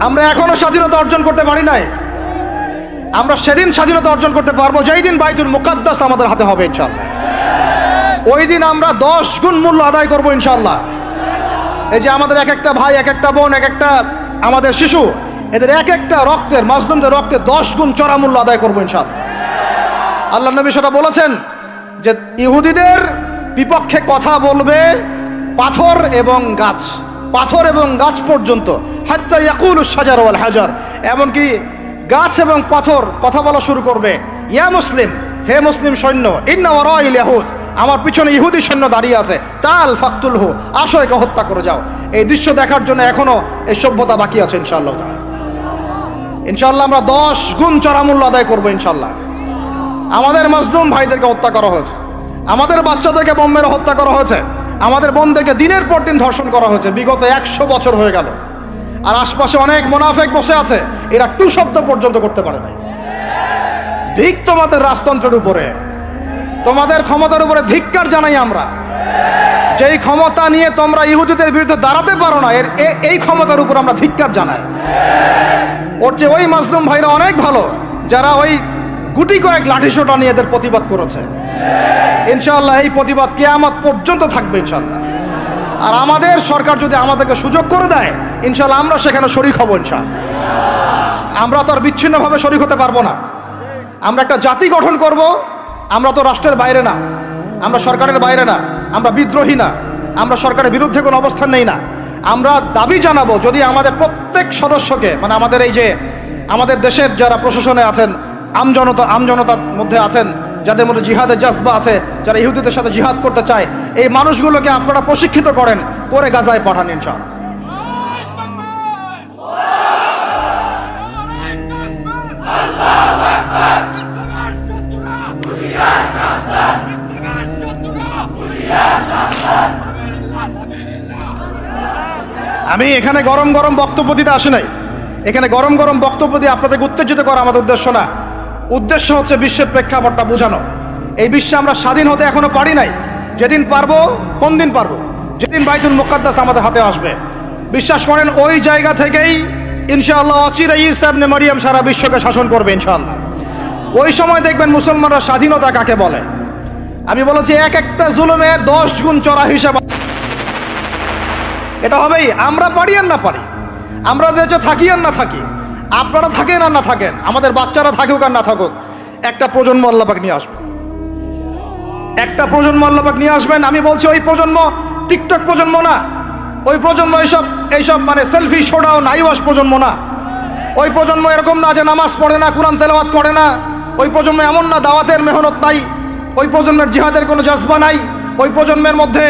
আমরা এখনো স্বাধীনতা অর্জন করতে পারি নাই। আমরা সেদিন স্বাধীনতা অর্জন করতে পারবো যেই দিন বাইতুল মুকাদ্দাস আমাদের হাতে হবে ইনশাআল্লাহ। ওই দিন আমরা 10 গুণ মূল্য আদায় করবো ইনশাআল্লাহ। এই যে আমাদের এক একটা ভাই, এক একটা বোন, এক একটা আমাদের শিশু, এদের এক একটা রক্তের, মাজলুমদের রক্তে 10 গুণ চড়া মূল্য আদায় করবো ইনশাআল্লাহ। আল্লাহ নবী সেটা বলেছেন যে ইহুদিদের বিপক্ষে কথা বলবে পাথর এবং গাছ। পাথর এবং গাছ পর্যন্ত, হাত্তা ইয়াকুলুশ শাজার ওয়াল হাজার, এমনকি গাছ এবং পাথর কথা বলা শুরু করবে, ইয়া মুসলিম, হে মুসলিম সৈন্য, ইন্না ওয়ারাইল ইয়াহুদ, আমার পিছনে ইহুদি সৈন্য দাঁড়িয়ে আছে, তাল ফাকতুলহু, আসো একে হত্যা করে যাও। এই দৃশ্য দেখার জন্য এখনো এই সভ্যতা বাকি আছে ইনশাআল্লাহ। ইনশাআল্লাহ আমরা 10 গুণ চড়া মূল্য আদায় করবো ইনশাআল্লাহ। আমাদের মাজলুম ভাইদেরকে হত্যা করা হয়েছে, আমাদের বাচ্চাদেরকে বোম মেরে হত্যা করা হয়েছে, আমাদের বোনদেরকে দিনের পর দিন ধর্ষণ করা হয়েছে, বিগত 100 বছর হয়ে গেল। আর আশপাশে অনেক মুনাফিক বসে আছে, এরা টু শব্দ পর্যন্ত করতে পারে নাই। ধিক তোমাদের রাজতন্ত্রের উপরে, তোমাদের ক্ষমতার উপরে ধিক্কার জানাই আমরা। যেই ক্ষমতা নিয়ে তোমরা ইহুদিদের বিরুদ্ধে দাঁড়াতে পারো না, এই ক্ষমতার উপর আমরা ধিক্কার জানাই। ওর যে ওই মাজলুম ভাইরা অনেক ভালো, যারা ওই গুটি কয়েক লাঠিসোঁটা নিয়ে এদের প্রতিবাদ করেছে। ইনশাআল্লাহ এই প্রতিবাদ কিয়ামত পর্যন্ত থাকবে ইনশাআল্লাহ। আর আমাদের সরকার যদি আমাদেরকে সুযোগ করে দেয়, ইনশাআল্লাহ আমরা সেখানে শরীক হব ইনশাআল্লাহ। আমরা তো আর বিচ্ছিন্নভাবে শরীক হতে পারবো না। আমরা একটা জাতি গঠন করব। আমরা তো রাষ্ট্রের বাইরে না, আমরা সরকারের বাইরে না, আমরা বিদ্রোহী না, আমরা সরকারের বিরুদ্ধে কোনো অবস্থান নেই না। আমরা দাবি জানাবো, যদি আমাদের প্রত্যেক সদস্যকে, মানে আমাদের এই যে আমাদের দেশের যারা প্রশাসনে আছেন, আমজনতার মধ্যে আছেন, যাদের মধ্যে জিহাদের জজবা আছে, যারা ইহুদিদের সাথে জিহাদ করতে চায়, এই মানুষগুলোকে আপনারা প্রশিক্ষিত করেন, করে গাজায় পাঠান ইনশাআল্লাহ। আমি এখানে গরম গরম বক্তব্য দিতে আসি নাই। এখানে গরম গরম বক্তব্য দিয়ে আপনাদেরকে উত্তেজিত করা আমাদের উদ্দেশ্য না। উদ্দেশ্য হচ্ছে বিশ্বের প্রেক্ষাপটটা বোঝানো। এই বিশ্বে আমরা স্বাধীন হতে এখনো পারি নাই। যেদিন পারবো, কোন দিন পারবো? যেদিন বাইতুল মুকাদ্দাস আমাদের হাতে আসবে। বিশ্বাস করেন, ওই জায়গা থেকেই ইনশাআল্লাহ অচিরে ঈসা ইবনে মারইয়াম সারা বিশ্বকে শাসন করবে ইনশাআল্লাহ। ওই সময় দেখবেন মুসলমানরা স্বাধীনতা কাকে বলে। আমি বলেছি, এক একটা জুলুমের 10 গুণ চড়া হিসাব। এটা হবেই, আমরা পারি আর না পারি, আমরা বেঁচে থাকি আর না থাকি, আপনারা থাকেন আর না থাকেন, আমাদের বাচ্চারা থাকুক আর না থাকুক, একটা প্রজন্ম আল্লাহ পাক নিয়ে আসবেন। একটা প্রজন্ম আল্লাহ পাক নিয়ে আসবেন। আমি বলছি, ওই প্রজন্ম টিকটক প্রজন্ম না, ওই প্রজন্ম এইসব মানে সেলফি সোডাও নাইওয়াস প্রজন্ম না। ওই প্রজন্ম এরকম না যে নামাজ পড়ে না, কোরআন তেলাওয়াত করে না। ওই প্রজন্ম এমন না দাওয়াতের মেহনত নাই, ওই প্রজন্মের জিহাদের কোনো জজবা নাই, ওই প্রজন্মের মধ্যে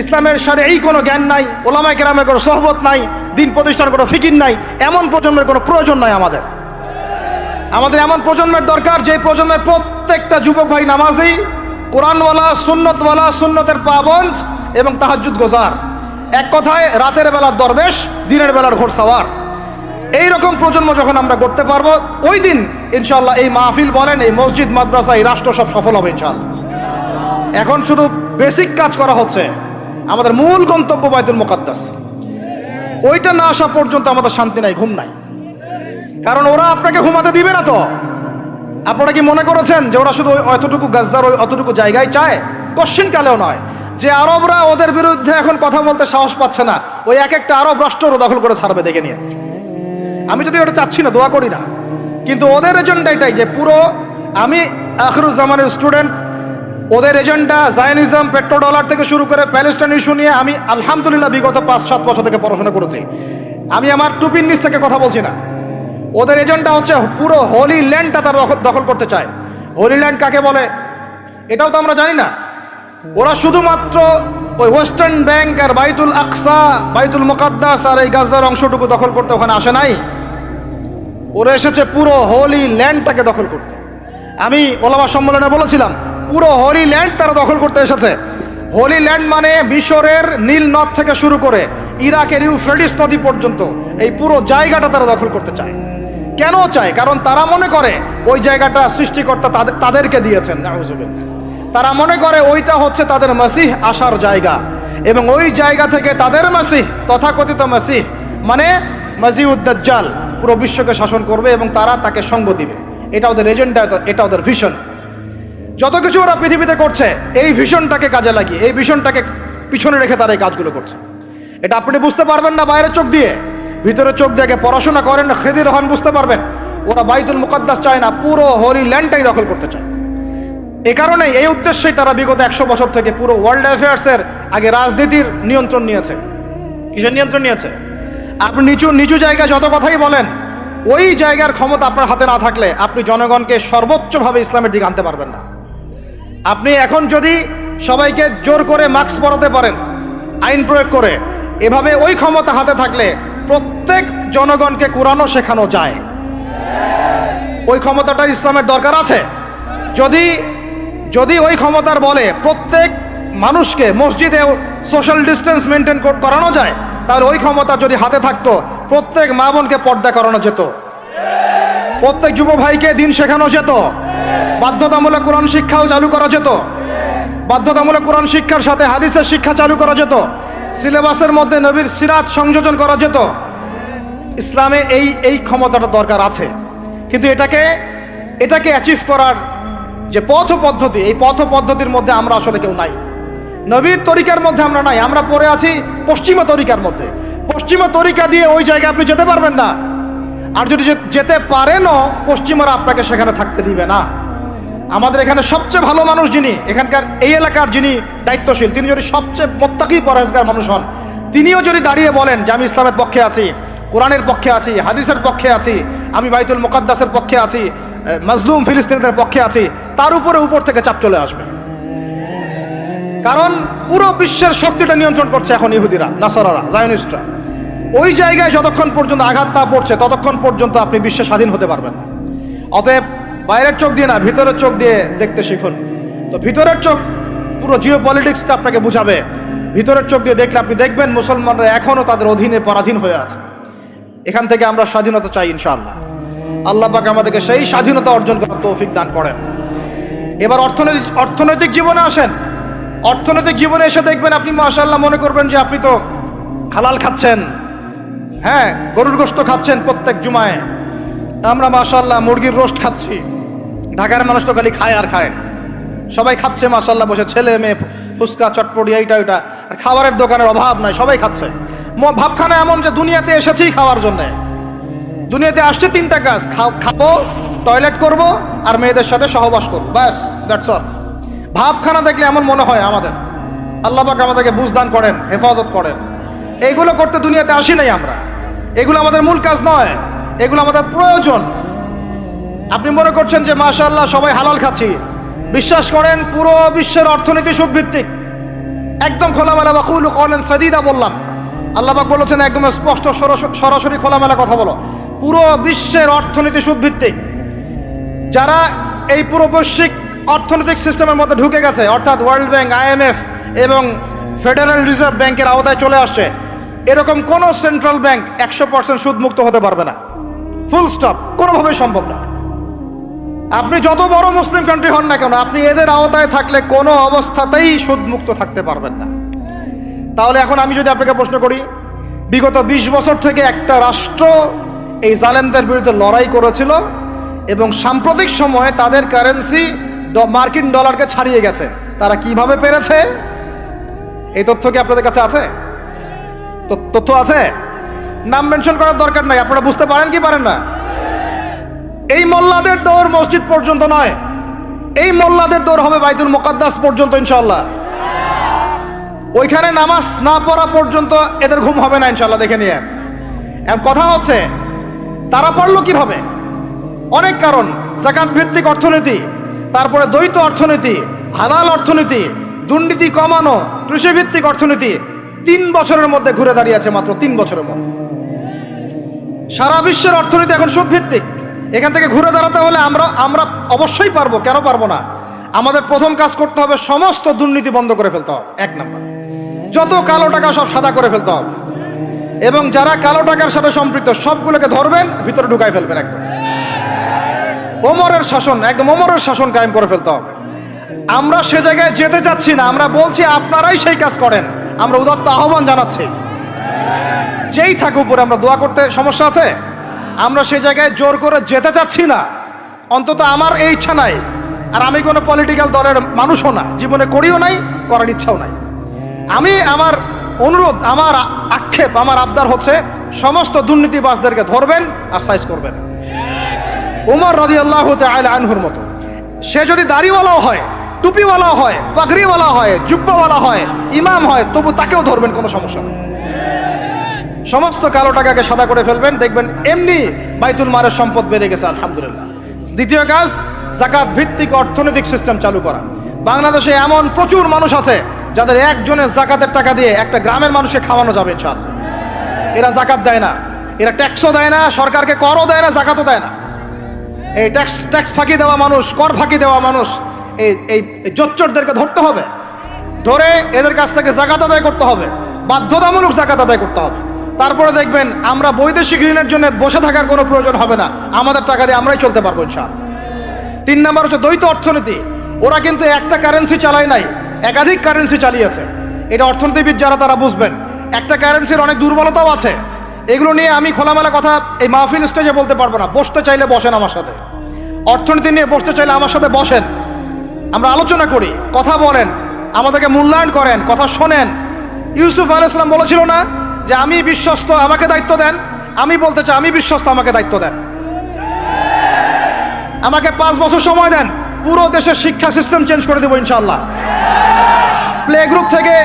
ইসলামের শারঈ কোনো জ্ঞান নাই, ওলামায়ে কেরামের কোনো সোহবত নাই, দিন প্রতিষ্ঠার কোনো ফিকির নাই। এমন প্রজন্মের কোনো প্রয়োজন নাই আমাদের। আমাদের এমন প্রজন্মের দরকার, যে প্রজন্মের প্রত্যেকটা যুবক ভাই নামাজি, কোরআনওয়ালা, সুন্নতওয়ালা, সুন্নতের পাবন্দ এবং তাহাজ্জুদ গোজার। এক কথায় রাতের বেলার দরবেশ, দিনের বেলার ঘোড়সাওয়ার। এইরকম প্রজন্ম যখন আমরা করতে পারবো, ওই দিন ইনশাআল্লাহ এই মাহফিল বলেন, এই মসজিদ, মাদ্রাসা, এই রাষ্ট্র সব সফল হবে ইনশাআল্লাহ। এখন শুধু বেসিক কাজ করা হচ্ছে। আমাদের মূল গন্তব্য বাইতুল মুকাদ্দাস। ওইটা না আসা পর্যন্ত আমাদের শান্তি নাই, ঘুম নাই। কারণ ওরা আপনাকে ঘুমাতে দিবে না। তো আপনারা কি মনে করেছেন যে ওরা শুধু অতটুকু গাজার ওই অতটুকু জায়গায় চায়? কোশ্চিন কালেও নয়। যে আরবরা ওদের বিরুদ্ধে এখন কথা বলতে সাহস পাচ্ছে না, ওই এক একটা আরব রাষ্ট্র দখল করে ছাড়বে, দেখে নিয়ে। আমি যদি ওটা চাচ্ছি না, দোয়া করি না, কিন্তু ওদের এজেন্ডা এটাই যে পুরো, আমি আখিরুজ্জামানের স্টুডেন্ট, ওদের এজেন্ডা জায়নিজম, পেট্রোডলার থেকে শুরু করে প্যালেস্টাইন ইস্যু নিয়ে আমি আলহামদুলিল্লাহ বিগত 5-7 বছর থেকে পড়াশোনা করেছি। আমি আমার টুপির নিচ থেকে কথা বলছি না। ওদের এজেন্ডা হচ্ছে পুরো হোলি ল্যান্ডটা তারা দখল করতে চায়। হোলি ল্যান্ড কাকে বলে এটাও তো আমরা জানি না। ওরা শুধুমাত্র ওই ওয়েস্টার্ন ব্যাংক আর বাইতুল আকসা, বাইতুল মুকাদ্দাস আর এই গাজার অংশটুকু দখল করতে ওখানে আসে নাই। ওরা এসেছে পুরো হোলি ল্যান্ডটাকে দখল করতে। আমি ওলামা সম্মেলনে বলেছিলাম, পুরো হোলি ল্যান্ড তারা দখল করতে এসেছে। হোলি ল্যান্ড মানে মিশরের নীল নদ থেকে শুরু করে ইরাকের ইউফ্রেটিস নদী পর্যন্ত এই পুরো জায়গাটা তারা দখল করতে চায়। কেন চায়? কারণ তারা মনে করে ওই জায়গাটা সৃষ্টিকর্তা তাদেরকে দিয়েছেন। নাউজুবিল্লাহ। তারা মনে করে ওইটা হচ্ছে তাদের মসিহ আসার জায়গা, এবং ওই জায়গা থেকে তাদের মসিহ, তথাকথিত মসিহ মানে মসিহুদ দাজ্জাল, পুরো বিশ্বকে শাসন করবে এবং তারা তাকে সঙ্গ দিবে। এটা ওদের এজেন্ডা, এটা ওদের ভিশন। যত কিছু ওরা পৃথিবীতে করছে, এই ভিশনটাকে কাজে লাগিয়ে, এই ভিশনটাকে পিছনে রেখে তারা এই কাজগুলো করছে। এটা আপনি বুঝতে পারবেন না বাইরের চোখ দিয়ে, ভিতরে চোখ দিয়ে পড়াশোনা করেন, খেদির হন, বুঝতে পারবেন। ওরা বাইতুল মুকাদ্দাস চায় না, পুরো হোলি ল্যান্ডটাই দখল করতে চায়। এ কারণে এই উদ্দেশ্যেই তারা বিগত 100 বছর থেকে পুরো ওয়ার্ল্ড অ্যাফেয়ার্সের আগে রাজনীতির নিয়ন্ত্রণ নিয়েছে। কিসের নিয়ন্ত্রণ নিয়েছে? আপনি নিচু নিচু জায়গায় যত কথাই বলেন, ওই জায়গার ক্ষমতা আপনার হাতে না থাকলে আপনি জনগণকে সর্বোচ্চভাবে ইসলামের দিকে আনতে পারবেন না। আপনি এখন যদি সবাইকে জোর করে মাস্ক পরাতে পারেন আইন প্রয়োগ করে, এভাবে ওই ক্ষমতা হাতে থাকলে প্রত্যেক জনগণকে কোরআনও শেখানো যায়। ওই ক্ষমতাটার ইসলামের দরকার আছে। যদি যদি ওই ক্ষমতার বলে প্রত্যেক মানুষকে মসজিদে সোশ্যাল ডিস্টেন্স মেনটেন করানো যায়, তাহলে ওই ক্ষমতা যদি হাতে থাকতো প্রত্যেক মা বোনকে পর্দা করানো যেত, প্রত্যেক যুব ভাইকে দিন শেখানো যেত, বাধ্যতামূলক কোরআন শিক্ষাও চালু করা যেত, বাধ্যতামূলক কোরআন শিক্ষার সাথে হাদিসের শিক্ষা চালু করা যেত, সিলেবাসের মধ্যে নবীর সিরাত সংযোজন করা যেত। ইসলামে এই ক্ষমতাটা দরকার আছে। কিন্তু এটাকে অ্যাচিভ করার যে পথ পদ্ধতি, এই পথ পদ্ধতির মধ্যে আমরা আসলে কেউ নাই। নবীর তরিকার মধ্যে আমরা নাই, আমরা পড়ে আছি পশ্চিমা তরিকার মধ্যে। পশ্চিমা তরিকা দিয়ে ওই জায়গায় আপনি যেতে পারবেন না। আর যদি যেতে পারেনও, পশ্চিমারা আপনাকে সেখানে থাকতে দিবে না। আমাদের এখানে সবচেয়ে ভালো মানুষ যিনি, এখানকার এই এলাকার যিনি দায়িত্বশীল, তিনি যদি সবচেয়ে মুত্তাকি পরহেজগার মানুষ হন, তিনিও যদি দাঁড়িয়ে বলেন যে আমি ইসলামের পক্ষে আছি, কোরআনের পক্ষে আছি, হাদিসের পক্ষে আছি, আমি বাইতুল মুকাদ্দাসের পক্ষে আছি, মাজলুম ফিলিস্তিনিদের পক্ষে আছি, তার উপর থেকে চাপ চলে আসবে। কারণ পুরো বিশ্বের শক্তিটা নিয়ন্ত্রণ করছে এখন ইহুদিরা, নাসারারা, জায়নিস্টরা। ওই জায়গায় যতক্ষণ পর্যন্ত আঘাত না পড়ছে ততক্ষণ পর্যন্ত আপনি বিশ্বে স্বাধীন হতে পারবেন না। অতএব বাইরের চোখ দিয়ে না, ভিতরের চোখ দিয়ে দেখতে শিখুন। তো ভিতরের চোখ পুরো জিও পলিটিক্সটা আপনাকে বুঝাবে। ভিতরের চোখ দিয়ে দেখলে আপনি দেখবেন মুসলমানরা এখনও তাদের অধীনে পরাধীন হয়ে আছে। এখান থেকে আমরা স্বাধীনতা চাই ইনশাআল্লাহ। আল্লাহ পাক আমাদেরকে সেই স্বাধীনতা অর্জন করার তৌফিক দান করেন। এবার অর্থনৈতিক জীবনে আসেন। অর্থনৈতিক জীবনে এসে দেখবেন আপনি মাশাআল্লাহ মনে করবেন যে আপনি তো হালাল খাচ্ছেন, হ্যাঁ, গরুর গোশত খাচ্ছেন প্রত্যেক জুমায়। আমরা মাশাআল্লাহ মুরগির রোস্ট খাচ্ছি। ঢাকার মানুষ তো খালি খায় আর খায়, সবাই খাচ্ছে মাশাআল্লাহ বসে, ছেলে মেয়ে, ফুচকা চটপটি এইটা ওইটা, আর খাবারের দোকানের অভাব নাই, সবাই খাচ্ছে। ভাবখানা এমন যে দুনিয়াতে এসেছি খাওয়ার জন্যে। দুনিয়াতে আসছে তিনটা কাজ, খাবো, টয়লেট করব, আর মেয়েদের সাথে সহবাস করবো, ব্যাস, দ্যাটস অল। ভাবখানা দেখলে এমন মনে হয় আমাদের। আল্লাহ পাক আমাদেরকে বুঝদান করেন, হেফাজত করেন। এইগুলো করতে দুনিয়াতে আসি নাই আমরা। এগুলো আমাদের মূল কাজ নয়, এগুলো আমাদের প্রয়োজন। আপনি মনে করছেন যে মাশাআল্লাহ সবাই হালাল খাচ্ছি, বিশ্বাস করেন পুরো বিশ্বের অর্থনীতি সুদভিত্তিক। একদম খোলামেলা ওয়াকুলু কওলান সাদীদা বললাম। আল্লাহ পাক বলেছেন একদম স্পষ্ট সরাসরি খোলামেলা কথা বলো। পুরো বিশ্বের অর্থনীতি সুদভিত্তিক। যারা এই পুরো বৈশ্বিক অর্থনৈতিক সিস্টেমের মধ্যে ঢুকে গেছে, অর্থাৎ ওয়ার্ল্ড ব্যাংক, IMF এবং ফেডারেল রিজার্ভ ব্যাংকের আওতায় চলে আসছে, এরকম কোনো সেন্ট্রাল ব্যাংক 100% সুদমুক্ত হতে পারবে না। ফুল স্টপ, কোনোভাবেই সম্ভব না। আপনি যত বড় মুসলিম কান্ট্রি হন না কেন, আপনি এদের আওতায় থাকলে কোনো অবস্থাতেই সুদমুক্ত থাকতে পারবেন না। তাহলে এখন আমি যদি আপনাকে প্রশ্ন করি, বিগত 20 বছর থেকে একটা রাষ্ট্র এই জালেমদের বিরুদ্ধে লড়াই করেছিল এবং সাম্প্রতিক সময়ে তাদের কারেন্সি মার্কিন ডলারকে ছাড়িয়ে গেছে, তারা কিভাবে পেরেছে? এই তথ্য কি আপনাদের কাছে আছে? তথ্য আছে? নাম মেনশন করার দরকার নাই, আপনারা বুঝতে পারেন কি পারেন না? এই মোল্লাদের দৌড় মসজিদ পর্যন্ত নয়, এই মোল্লাদের দৌড় হবে বাইতুল মুকাদ্দাস পর্যন্ত ইনশাআল্লাহ। ওইখানে নামাজ না পড়া পর্যন্ত এদের ঘুম হবে না ইনশাআল্লাহ, দেখে নিয়ে। এখন কথা হচ্ছে তারা পড়লো কিভাবে? অনেক কারণ। যাকাত ভিত্তিক অর্থনীতি, তারপরে দ্বৈত অর্থনীতি, হালাল অর্থনীতি, দুর্নীতি কমানো, কৃষিভিত্তিক অর্থনীতি। 3 বছরের মধ্যে ঘুরে দাঁড়িয়েছে, মাত্র 3 বছরের মধ্যে। সারা বিশ্বের অর্থনীতি এখন সুদভিত্তিক। এখান থেকে ঘুরে দাঁড়াতে হলে আমরা অবশ্যই পারবো, কেন পারবো না? আমাদের প্রথম কাজ করতে হবে সমস্ত দুর্নীতি বন্ধ করে ফেলতে হবে। 1 নাম্বার, যত কালো টাকা সব সাদা করে ফেলতে হবে, এবং যারা কালো টাকার সাথে সম্পৃক্ত সবগুলোকে ধরবেন, ভিতরে ঢুকাই ফেলবেন। একদম ওমরের শাসন, একদম ওমরের শাসন কায়েম করে ফেলতে হবে। আমরা সে জায়গায় যেতে চাচ্ছি না, আমরা বলছি আপনারাই সেই কাজ করেন। আমরা উদাত্ত আহ্বান জানাচ্ছি, যেই থাকে উপরে। আমরা দোয়া করতে সমস্যা আছে? আমরা সে জায়গায় জোর করে যেতে চাচ্ছি না, অন্তত আমার এই ইচ্ছা নাই। আর আমি কোনো পলিটিক্যাল দলের মানুষও না, জীবনে করিও নাই, করার ইচ্ছাও নাই। আমি আমার অনুরোধ, আমার আক্ষেপ, আমার আবদার হচ্ছে সমস্ত দুর্নীতিবাজদেরকে ধরবেন আর সাইজ করবেন। ওমর রাদিয়াল্লাহু তাআলা আনহুর মতো। সে যদি দাড়িওয়ালাও হয়, টুপিওয়ালাও হয়, পাগড়িওয়ালা হয়, জুব্বাওয়ালা হয়, ইমাম হয়, তবু তাকেও ধরবেন, কোনো সমস্যা নেই। সমস্ত কালো টাকাকে সাদা করে ফেলবেন, দেখবেন এমনি বাইতুল মালের সম্পদ বেড়ে গেছে আলহামদুলিল্লাহ। দ্বিতীয় কাজ, যাকাত ভিত্তিক অর্থনৈতিক সিস্টেম চালু করা। বাংলাদেশে এমন প্রচুর মানুষ আছে যাদের একজনের যাকাতের টাকা দিয়ে একটা গ্রামের মানুষকে খাওয়ানো যাবে ইনশাআল্লাহ। এরা যাকাত দেয় না, এরা ট্যাক্সও দেয় না, সরকারকে করও দেয় না, যাকাতও দেয় না। এই ট্যাক্স ফাঁকি দেওয়া মানুষ, কর ফাঁকি দেওয়া মানুষ, এই জোচ্চরদেরকে ধরতে হবে, ধরে এদের কাছ থেকে যাকাত আদায় করতে হবে, বাধ্যতামূলক যাকাত আদায় করতে হবে। তারপরে দেখবেন আমরা বৈদেশিক ঋণের জন্য বসে থাকার কোনো প্রয়োজন হবে না, আমাদের টাকা দিয়ে আমরাই চলতে পারবো ইনশাআল্লাহ। 3 নাম্বার হচ্ছে দ্বৈত অর্থনীতি। ওরা কিন্তু একটা কারেন্সি চালায় নাই, একাধিক কারেন্সি চালিয়েছে। এটা অর্থনীতিবিদ যারা তারা বুঝবেন। একটা কারেন্সির অনেক দুর্বলতাও আছে, এগুলো নিয়ে আমি খোলামেলা কথা এই মাহফিল স্টেজে বলতে পারবো না। বসতে চাইলে বসেন আমার সাথে, অর্থনীতি নিয়ে বসতে চাইলে আমার সাথে বসেন, আমরা আলোচনা করি, কথা বলেন, আমাদেরকে মূল্যায়ন করেন, কথা শোনেন। ইউসুফ আলাইহিস সালাম বলেছিল না যে আমি বিশ্বস্ত, আমাকে দায়িত্ব দেন? আমি বলতে চাই আমি বিশ্বস্ত, আমাকে দায়িত্ব দেন। আমাকে 5 বছর সময় দেন, পুরো দেশের শিক্ষা সিস্টেম চেঞ্জ করে দেবো ইনশাআল্লাহ। প্লে গ্রুপ থেকে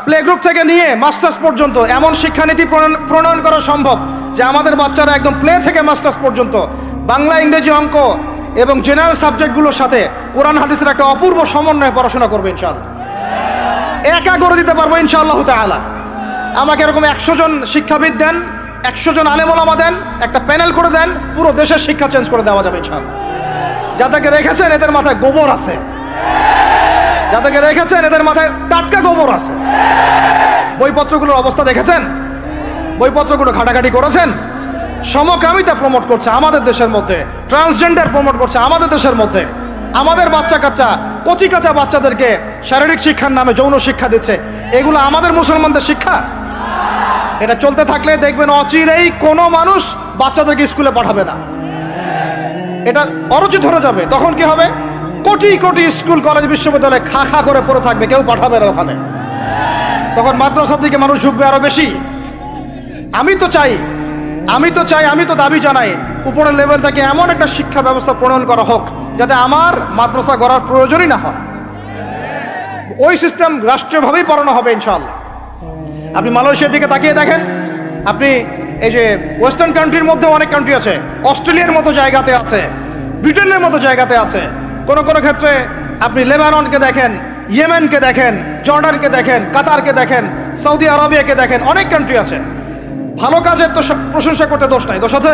প্লে গ্রুপ থেকে নিয়ে মাস্টার্স পর্যন্ত এমন শিক্ষানীতি প্রণয়ন করা সম্ভব যে আমাদের বাচ্চারা একদম প্লে থেকে মাস্টার্স পর্যন্ত বাংলা, ইংরেজি, অঙ্ক এবং জেনারেল সাবজেক্টগুলোর সাথে কোরআন হাদিসের একটা অপূর্ব সমন্বয়ে পড়াশোনা করবে ইনশাআল্লাহ। একা করে দিতে পারবো ইনশাআল্লাহ তাআলা। আমাকে এরকম 100 জন শিক্ষাবিদ দেন, 100 জন আলেম ওলামা দেন, একটা প্যানেল করে দেন, পুরো দেশের শিক্ষা চেঞ্জ করে দেওয়া যাবে ইনশাআল্লাহ। যাদেরকে রেখেছেন এদের মাথায় গোবর আছে, যাদেরকে রেখেছেন এদের মাথায় টাটকা গোবর আছে। বইপত্রগুলোর অবস্থা দেখেছেন? বইপত্রগুলো ঘাটাঘাটি করেছেন? সমকামিতা প্রমোট করছে আমাদের দেশের মধ্যে, ট্রান্সজেন্ডার প্রমোট করছে আমাদের দেশের মধ্যে, আমাদের বাচ্চা কাচ্চা কচি কাঁচা বাচ্চাদেরকে শারীরিক শিক্ষার নামে যৌন শিক্ষা দিচ্ছে। এগুলো আমাদের মুসলমানদের শিক্ষা? এটা চলতে থাকলে দেখবেন অচিরেই কোনো মানুষ বাচ্চাদেরকে স্কুলে পাঠাবে না, এটা অরুচি ধরে যাবে। তখন কি হবে? কোটি কোটি স্কুল, কলেজ, বিশ্ববিদ্যালয় খা খা করে পড়ে থাকবে, কেউ পাঠাবে না ওখানে। তখন মাদ্রাসার দিকে মানুষ ঝুঁকবে আরো বেশি। আমি তো চাই, আমি তো দাবি জানাই উপরের লেভেল থেকে এমন একটা শিক্ষা ব্যবস্থা প্রণয়ন করা হোক যাতে আমার মাদ্রাসা গড়ার প্রয়োজনই না হয়। ওই সিস্টেম রাষ্ট্রীয়ভাবেই পড়ানো হবে ইনশাআল্লাহ। আপনি মালয়েশিয়ার দিকে তাকিয়ে দেখেন, আপনি এই যে ওয়েস্টার্ন কান্ট্রির মধ্যে অনেক কান্ট্রি আছে, অস্ট্রেলিয়ার মতো জায়গাতে আছে, ব্রিটেনের মতো জায়গাতে আছে, কোনো কোনো ক্ষেত্রে আপনি লেবাননকে দেখেন, ইয়েমেনকে দেখেন, জর্ডানকে দেখেন, কাতারকে দেখেন, সৌদি আরবিয়াকে দেখেন, অনেক কান্ট্রি আছে। ভালো কাজের তো প্রশংসা করতে দোষ নাই, দোষ আছে?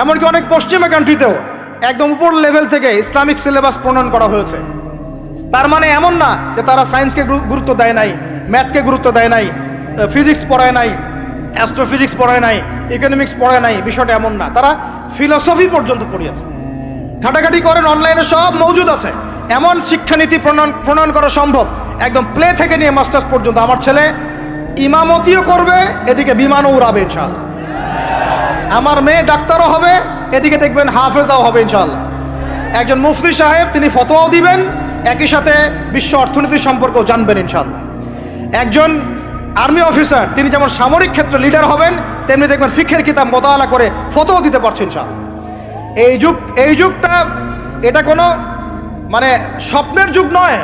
এমনকি অনেক পশ্চিমা কান্ট্রিতেও একদম উপর লেভেল থেকে ইসলামিক সিলেবাস প্রণয়ন করা হয়েছে। তার মানে এমন না যে তারা সায়েন্সকে গুরুত্ব দেয় নাই, ম্যাথকে গুরুত্ব দেয় নাই, ফিজিক্স পড়ায় নাই, অ্যাস্ট্রোফিজিক্স পড়ায় নাই, ইকোনমিক্স পড়ায় নাই, বিষয়টা এমন না। তারা ফিলোসফি পর্যন্ত পড়িয়েছে। ঘাটাঘাটি করেন, অনলাইনে সব মজুদ আছে। এমন শিক্ষানীতি প্রণয়ন করা সম্ভব একদম প্লে থেকে নিয়ে মাস্টার্স পর্যন্ত। আমার ছেলে ইমামতিও করবে, এদিকে বিমানও উড়াবে ইনশাআল্লাহ। আমার মেয়ে ডাক্তারও হবে, এদিকে দেখবেন হাফেজাও হবে ইনশাআল্লাহ। একজন মুফতি সাহেব, তিনি ফতোয়াও দিবেন, একই সাথে বিশ্ব অর্থনীতি সম্পর্কেও জানবেন ইনশাআল্লাহ। একজন আর্মি অফিসার, তিনি যেমন সামরিক ক্ষেত্রে লিডার হবেন, তেমনি দেখবেন ফিকহের কিতাব মোতালা করে ফতোয়া দিতে পারছেন ইনশাআল্লাহ। এই যুগটা এটা কোনো মানে স্বপ্নের যুগ নয়,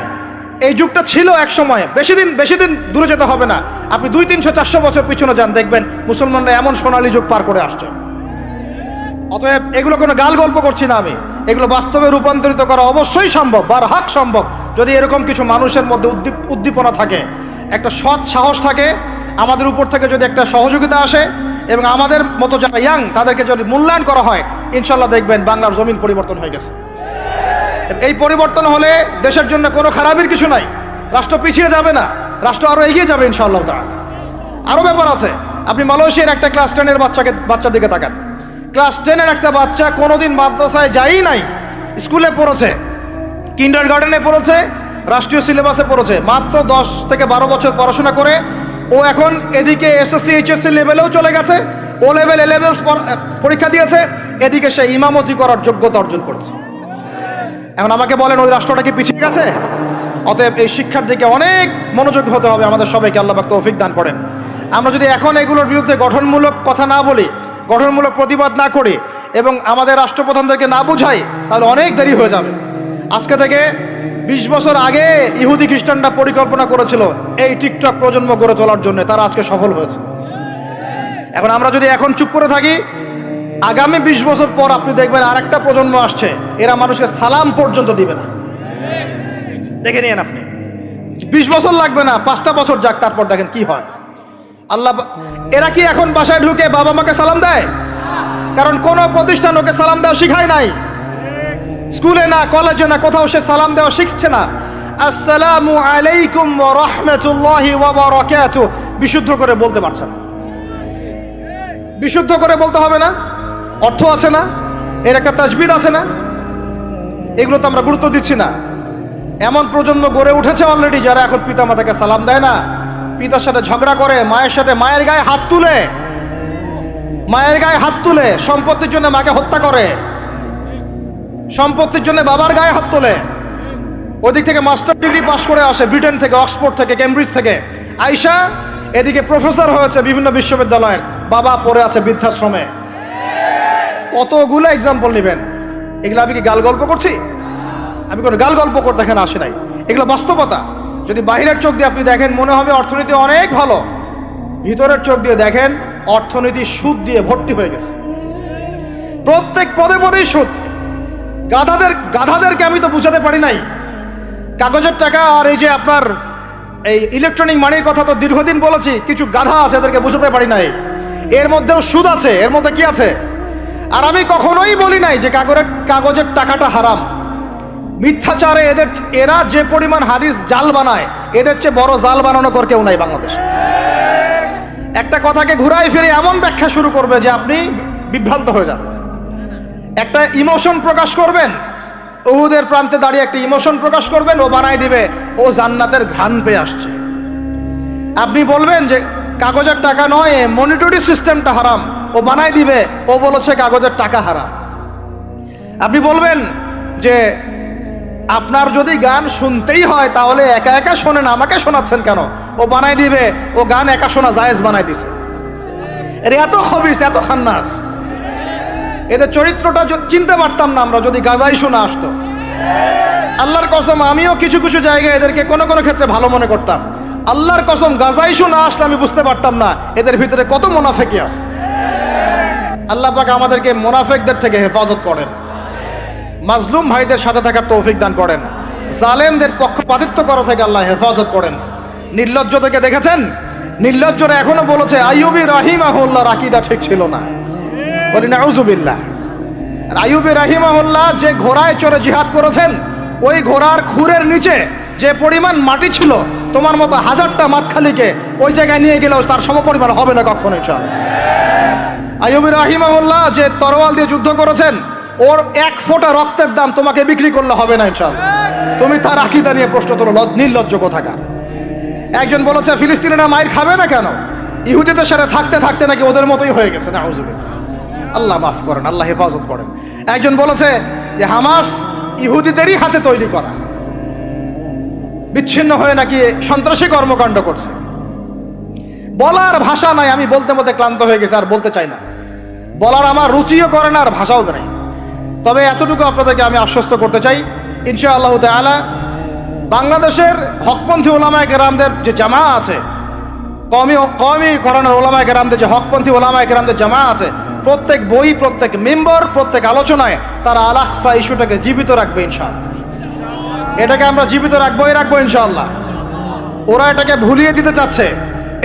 এই যুগটা ছিল এক সময়। বেশি দিন দূরে যেতে হবে না, আপনি 200, 300, 400 বছর পিছনে যান, দেখবেন মুসলমানরা এমন সোনালী যুগ পার করে আসছে। অতএব এগুলো কোনো গাল গল্প করছি না আমি, এগুলো বাস্তবে রূপান্তরিত করা অবশ্যই সম্ভব, বারহাক সম্ভব, যদি এরকম কিছু মানুষের মধ্যে উদ্দীপনা থাকে, একটা সৎ সাহস থাকে, আমাদের উপর থেকে যদি একটা সহযোগিতা আসে এবং আমাদের মতো যারা ইয়াং তাদেরকে যদি মূল্যায়ন করা হয়, ইনশাল্লাহ দেখবেন বাংলার জমিন পরিবর্তন হয়ে গেছে। এই পরিবর্তন হলে দেশের জন্য কোনো খারাপের কিছু নাই, রাষ্ট্র পিছিয়ে যাবে না, রাষ্ট্র আরো এগিয়ে যাবে ইনশাআল্লাহ তাআলা। আরো ব্যাপার আছে, আপনি মালয়েশিয়ার একটা ক্লাস 10-এর বাচ্চার দিকে তাকান। ক্লাস 10-এর একটা বাচ্চা কোনোদিন মাদ্রাসায় যায়ই নাই, স্কুলে পড়েছে, কিন্ডারগার্টেনে পড়েছে, রাষ্ট্রীয় সিলেবাসে পড়েছে, মাত্র 10 থেকে 12 বছর পড়াশোনা করে ও এখন এদিকে এসএসসি এইচএসসি লেভেলেও চলে গেছে, ও লেভেল এ লেভেলস পরীক্ষা দিয়েছে, এদিকে সে ইমামতি করার যোগ্যতা অর্জন করেছে। এখন আমাকে বলেন ওই রাষ্ট্রটা কি পিছিয়ে গেছে? অতএব এই শিক্ষার দিকে অনেক মনোযোগ হতে হবে আমাদের সবাইকে, আল্লাহ পাক তৌফিক দান করেন। আমরা যদি এখন এগুলোর বিরুদ্ধে গঠনমূলক কথা না বলি, গঠনমূলক প্রতিবাদ না করি এবং আমাদের রাষ্ট্রপ্রধানদেরকে না বুঝাই, তাহলে অনেক দেরি হয়ে যাবে। আজকে থেকে 20 বছর আগে ইহুদি খ্রিস্টানরা পরিকল্পনা করেছিল এই টিকটক প্রজন্ম গড়ে তোলার জন্য, তারা আজকে সফল হয়েছে। এখন আমরা যদি এখন চুপ করে থাকি, আগামী 20 বছর পর আপনি দেখবেন আরেকটা প্রজন্ম আসছে, এরা মানুষকে সালাম পর্যন্ত দিবে না। দেখে নিন আপনি, 20 বছর লাগবে না, 5টা বছর যাক, তারপর দেখেন কি হয়। আল্লাহ, এরা কি এখন বাসায় ঢুকে বাবা মাকে সালাম দেয়? কারণ কোন প্রতিষ্ঠান ওকে সালাম দেওয়া শিখায় নাই, স্কুলে না, কলেজে না, কোথাও সে সালাম দেওয়া শিখছে না। আসসালামু আলাইকুম ওয়া রাহমাতুল্লাহি ওয়া বারাকাতুহু বিশুদ্ধ করে বলতে পারছে না। বিশুদ্ধ করে বলতে হবে না? অর্থ আছে না? এর একটা তাজবিদ আছে না? এগুলো তো আমরা গুরুত্ব দিচ্ছি না। এমন প্রজন্ম গড়ে উঠেছে অলরেডি যারা এখন পিতা মাতাকে সালাম দেয় না, পিতার সাথে ঝগড়া করে, মায়ের সাথে, মায়ের গায়ে হাত তুলে, মায়ের গায়ে হাত তুলে, সম্পত্তির জন্য মাকে হত্যা করে, সম্পত্তির জন্য বাবার গায়ে হাত তোলে। ওদিক থেকে মাস্টার ডিগ্রি পাস করে আসে ব্রিটেন থেকে, অক্সফোর্ড থেকে, কেমব্রিজ থেকে আইসা এদিকে প্রফেসর হয়েছে বিভিন্ন বিশ্ববিদ্যালয়ের, বাবা পড়ে আছে বৃদ্ধাশ্রমে। কতগুলো এক্সাম্পল নেবেন। এগুলো আমি কি গাল গল্প করছি? আমি কোনো গাল গল্প করতে এখানে আসি নাই, এগুলো বাস্তবতা। যদি বাহিরের চোখ দিয়ে আপনি দেখেন মনে হবে অর্থনীতি অনেক ভালো, ভিতরের চোখ দিয়ে দেখেন অর্থনীতি সুদ দিয়ে ভর্তি হয়ে গেছে। প্রত্যেক পদে পদেই সুদ। গাধাদেরকে আমি তো বুঝাতে পারি নাই, কাগজের টাকা আর এই যে আপনার এই ইলেকট্রনিক মানির কথা তো দীর্ঘদিন বলেছি, কিছু গাধা আছে এদেরকে বুঝাতে পারি নাই, এর মধ্যেও সুদ আছে, এর মধ্যে কি আছে। আর আমি কখনোই বলি নাই যে কাগজের টাকাটা হারাম। মিথ্যাচারে এরা যে পরিমাণ হাদিস জাল বানায়, এদের চেয়ে বড় জাল বানানো কর কেউ নাই বাংলাদেশে। একটা কথাকে ঘুরাই ফিরে এমন ব্যাখ্যা শুরু করবে যে আপনি বিভ্রান্ত হয়ে যাবেন। একটা ইমোশন প্রকাশ করবেন, উহুদের প্রান্তে দাঁড়িয়ে একটা ইমোশন প্রকাশ করবেন, ও বানাই দিবে ও জান্নাতের ঘ্রাণ পেয়ে আসছে। আপনি বলবেন যে কাগজের টাকা নয়, মনিটরি সিস্টেমটা হারাম, ও বানাই দিবে ও বলেছে কাগজের টাকা হারাম। আপনি বলবেন যে আপনার যদি গান শুনতেই হয় তাহলে একা একা শোনেন, আমাকে শোনাচ্ছেন কেন, ও বানাই দিবে ও গান একা শোনা জায়েজ বানাই দিছে। এর এত খবিস, এত খান্নাস, এদের চরিত্রটা চিনতে পারতাম না আমরা যদি গাজাই শোনা আসতো। আল্লাহর কসম, আমিও কিছু কিছু জায়গায় এদেরকে কোনো কোনো ক্ষেত্রে ভালো মনে করতাম। আল্লাহর কসম, গাজাই শোনা আসলে আমি বুঝতে পারতাম না এদের ভিতরে কত মুনাফিকি আছে। আল্লাহ পাক আমাদেরকে মুনাফিকদের থেকে হেফাজত করেন, মাজলুম ভাইদের সাথে থাকার তৌফিক দান করেন, জালেমদের পক্ষপাতিত্ব করা থেকে আল্লাহ হেফাজত করেন। নির্লজ্জদেরকে দেখেছেন? নির্লজ্জরা এখনো বলেছে আইয়ুবী রাহিমাহুল্লাহর আকীদা ঠিক ছিল না। বলি নাউযুবিল্লাহ। আইয়ুবী রাহিমাহুল্লাহ যে ঘোড়ায় চড়ে জিহাদ করেছেন, ওই ঘোড়ার খুরের নিচে যে পরিমাণ মাটি ছিল, তোমার মতো হাজারটা মাতখালিকে ওই জায়গায় নিয়ে গেলেও তার সমপরিমাণ হবে না কখনো ইনশাআল্লাহ। আইয়ুবী রাহিমাহুল্লাহ যে তরোয়াল দিয়ে যুদ্ধ করেছেন, ওর এক ফোঁটা রক্তের দাম তোমাকে বিক্রি করলে হবে না ইনশাআল্লাহ। তুমি তার আকীদা নিয়ে প্রশ্ন তোলো, নির্লজ্জ কোথাকার। একজন বলেছে ফিলিস্তিনিরা মাইর খাবে না কেন, ইহুদিদের সাথে থাকতে থাকতে নাকি ওদের মতোই হয়ে গেছে। নাউযুবিল্লাহ, আল্লাহ মাফ করেন, আল্লাহ হেফাজত করেন। একজন বলেছে যে হামাস ইহুদিদেরই হাতে তৈরি করা, বিচ্ছিন্ন হয়ে নাকি সন্ত্রাসী কর্মকাণ্ড করছে। বলার ভাষা নাই, আমি বলতে বলতে ক্লান্ত হয়ে গেছি, আর বলতে চাই না। বলার আমার রুচিও করে না, আর ভাষাও নেই। তবে এতটুকু আপনাদেরকে আমি আশ্বস্ত করতে চাই, ইনশাআল্লাহ তাআলা বাংলাদেশের হকপন্থী ওলামায়ে কেরামদের যে জামা আছে, কওমি ঘরানার ওলামায়ে কেরামদের যে হকপন্থী ওলামায়ে কেরামদের জামা আছে, প্রত্যেক বই, প্রত্যেক মেম্বার, প্রত্যেক আলোচনায় তারা আল আকসা ইস্যুটাকে জীবিত রাখবে ইনশাআল্লাহ। এটাকে আমরা জীবিত রাখবো ইনশাআল্লাহ। ওরা এটাকে ভুলিয়ে দিতে চাচ্ছে,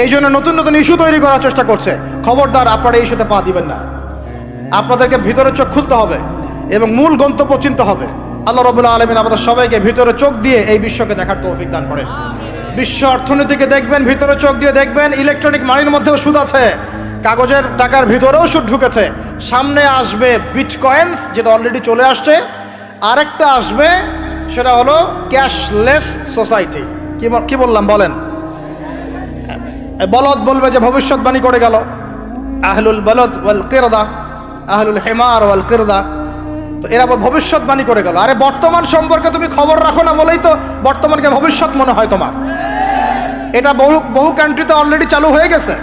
এই জন্য নতুন নতুন ইস্যু তৈরি করার চেষ্টা করছে। খবরদার, আপনারা এই ইস্যুতে পা দিবেন না। আপনাদেরকে ভিতরে চোখ খুলতে হবে এবং মূল গন্তব্য চিনতে হবে। আল্লাহ রাব্বুল আলামিন আমাদের সবাইকে ভিতরে চোখ দিয়ে এই বিশ্বকে দেখার তৌফিক দান করেন। বিশ্ব অর্থনীতিকে দেখবেন, ভিতরে চোখ দিয়ে দেখবেন। ইলেকট্রনিক মানির মধ্যেও সুদ আছে, কাগজের টাকার ভিতরেও সুদ ঢুকেছে। সামনে আসবে বিটকয়েন্স, যেটা অলরেডি চলে আসছে। আরেকটা আসবে, সেটা হলো ক্যাশলেস সোসাইটি। কি বললাম বলেন? বলদ বলবে যে ভবিষ্যৎবাণী করে গেল, আহলুল বলদ ওয়াল কিরদা, আহলুল হিমার ওয়াল কিরদা। তো এরা ভবিষ্যৎবাণী করে গেল। আরে বর্তমান সম্পর্কে তুমি খবর রাখো না বলেই তো বর্তমানকে ভবিষ্যৎ মনে হয় তোমার। এটা বহু কান্ট্রিতে অলরেডি চালু হয়ে গেছে।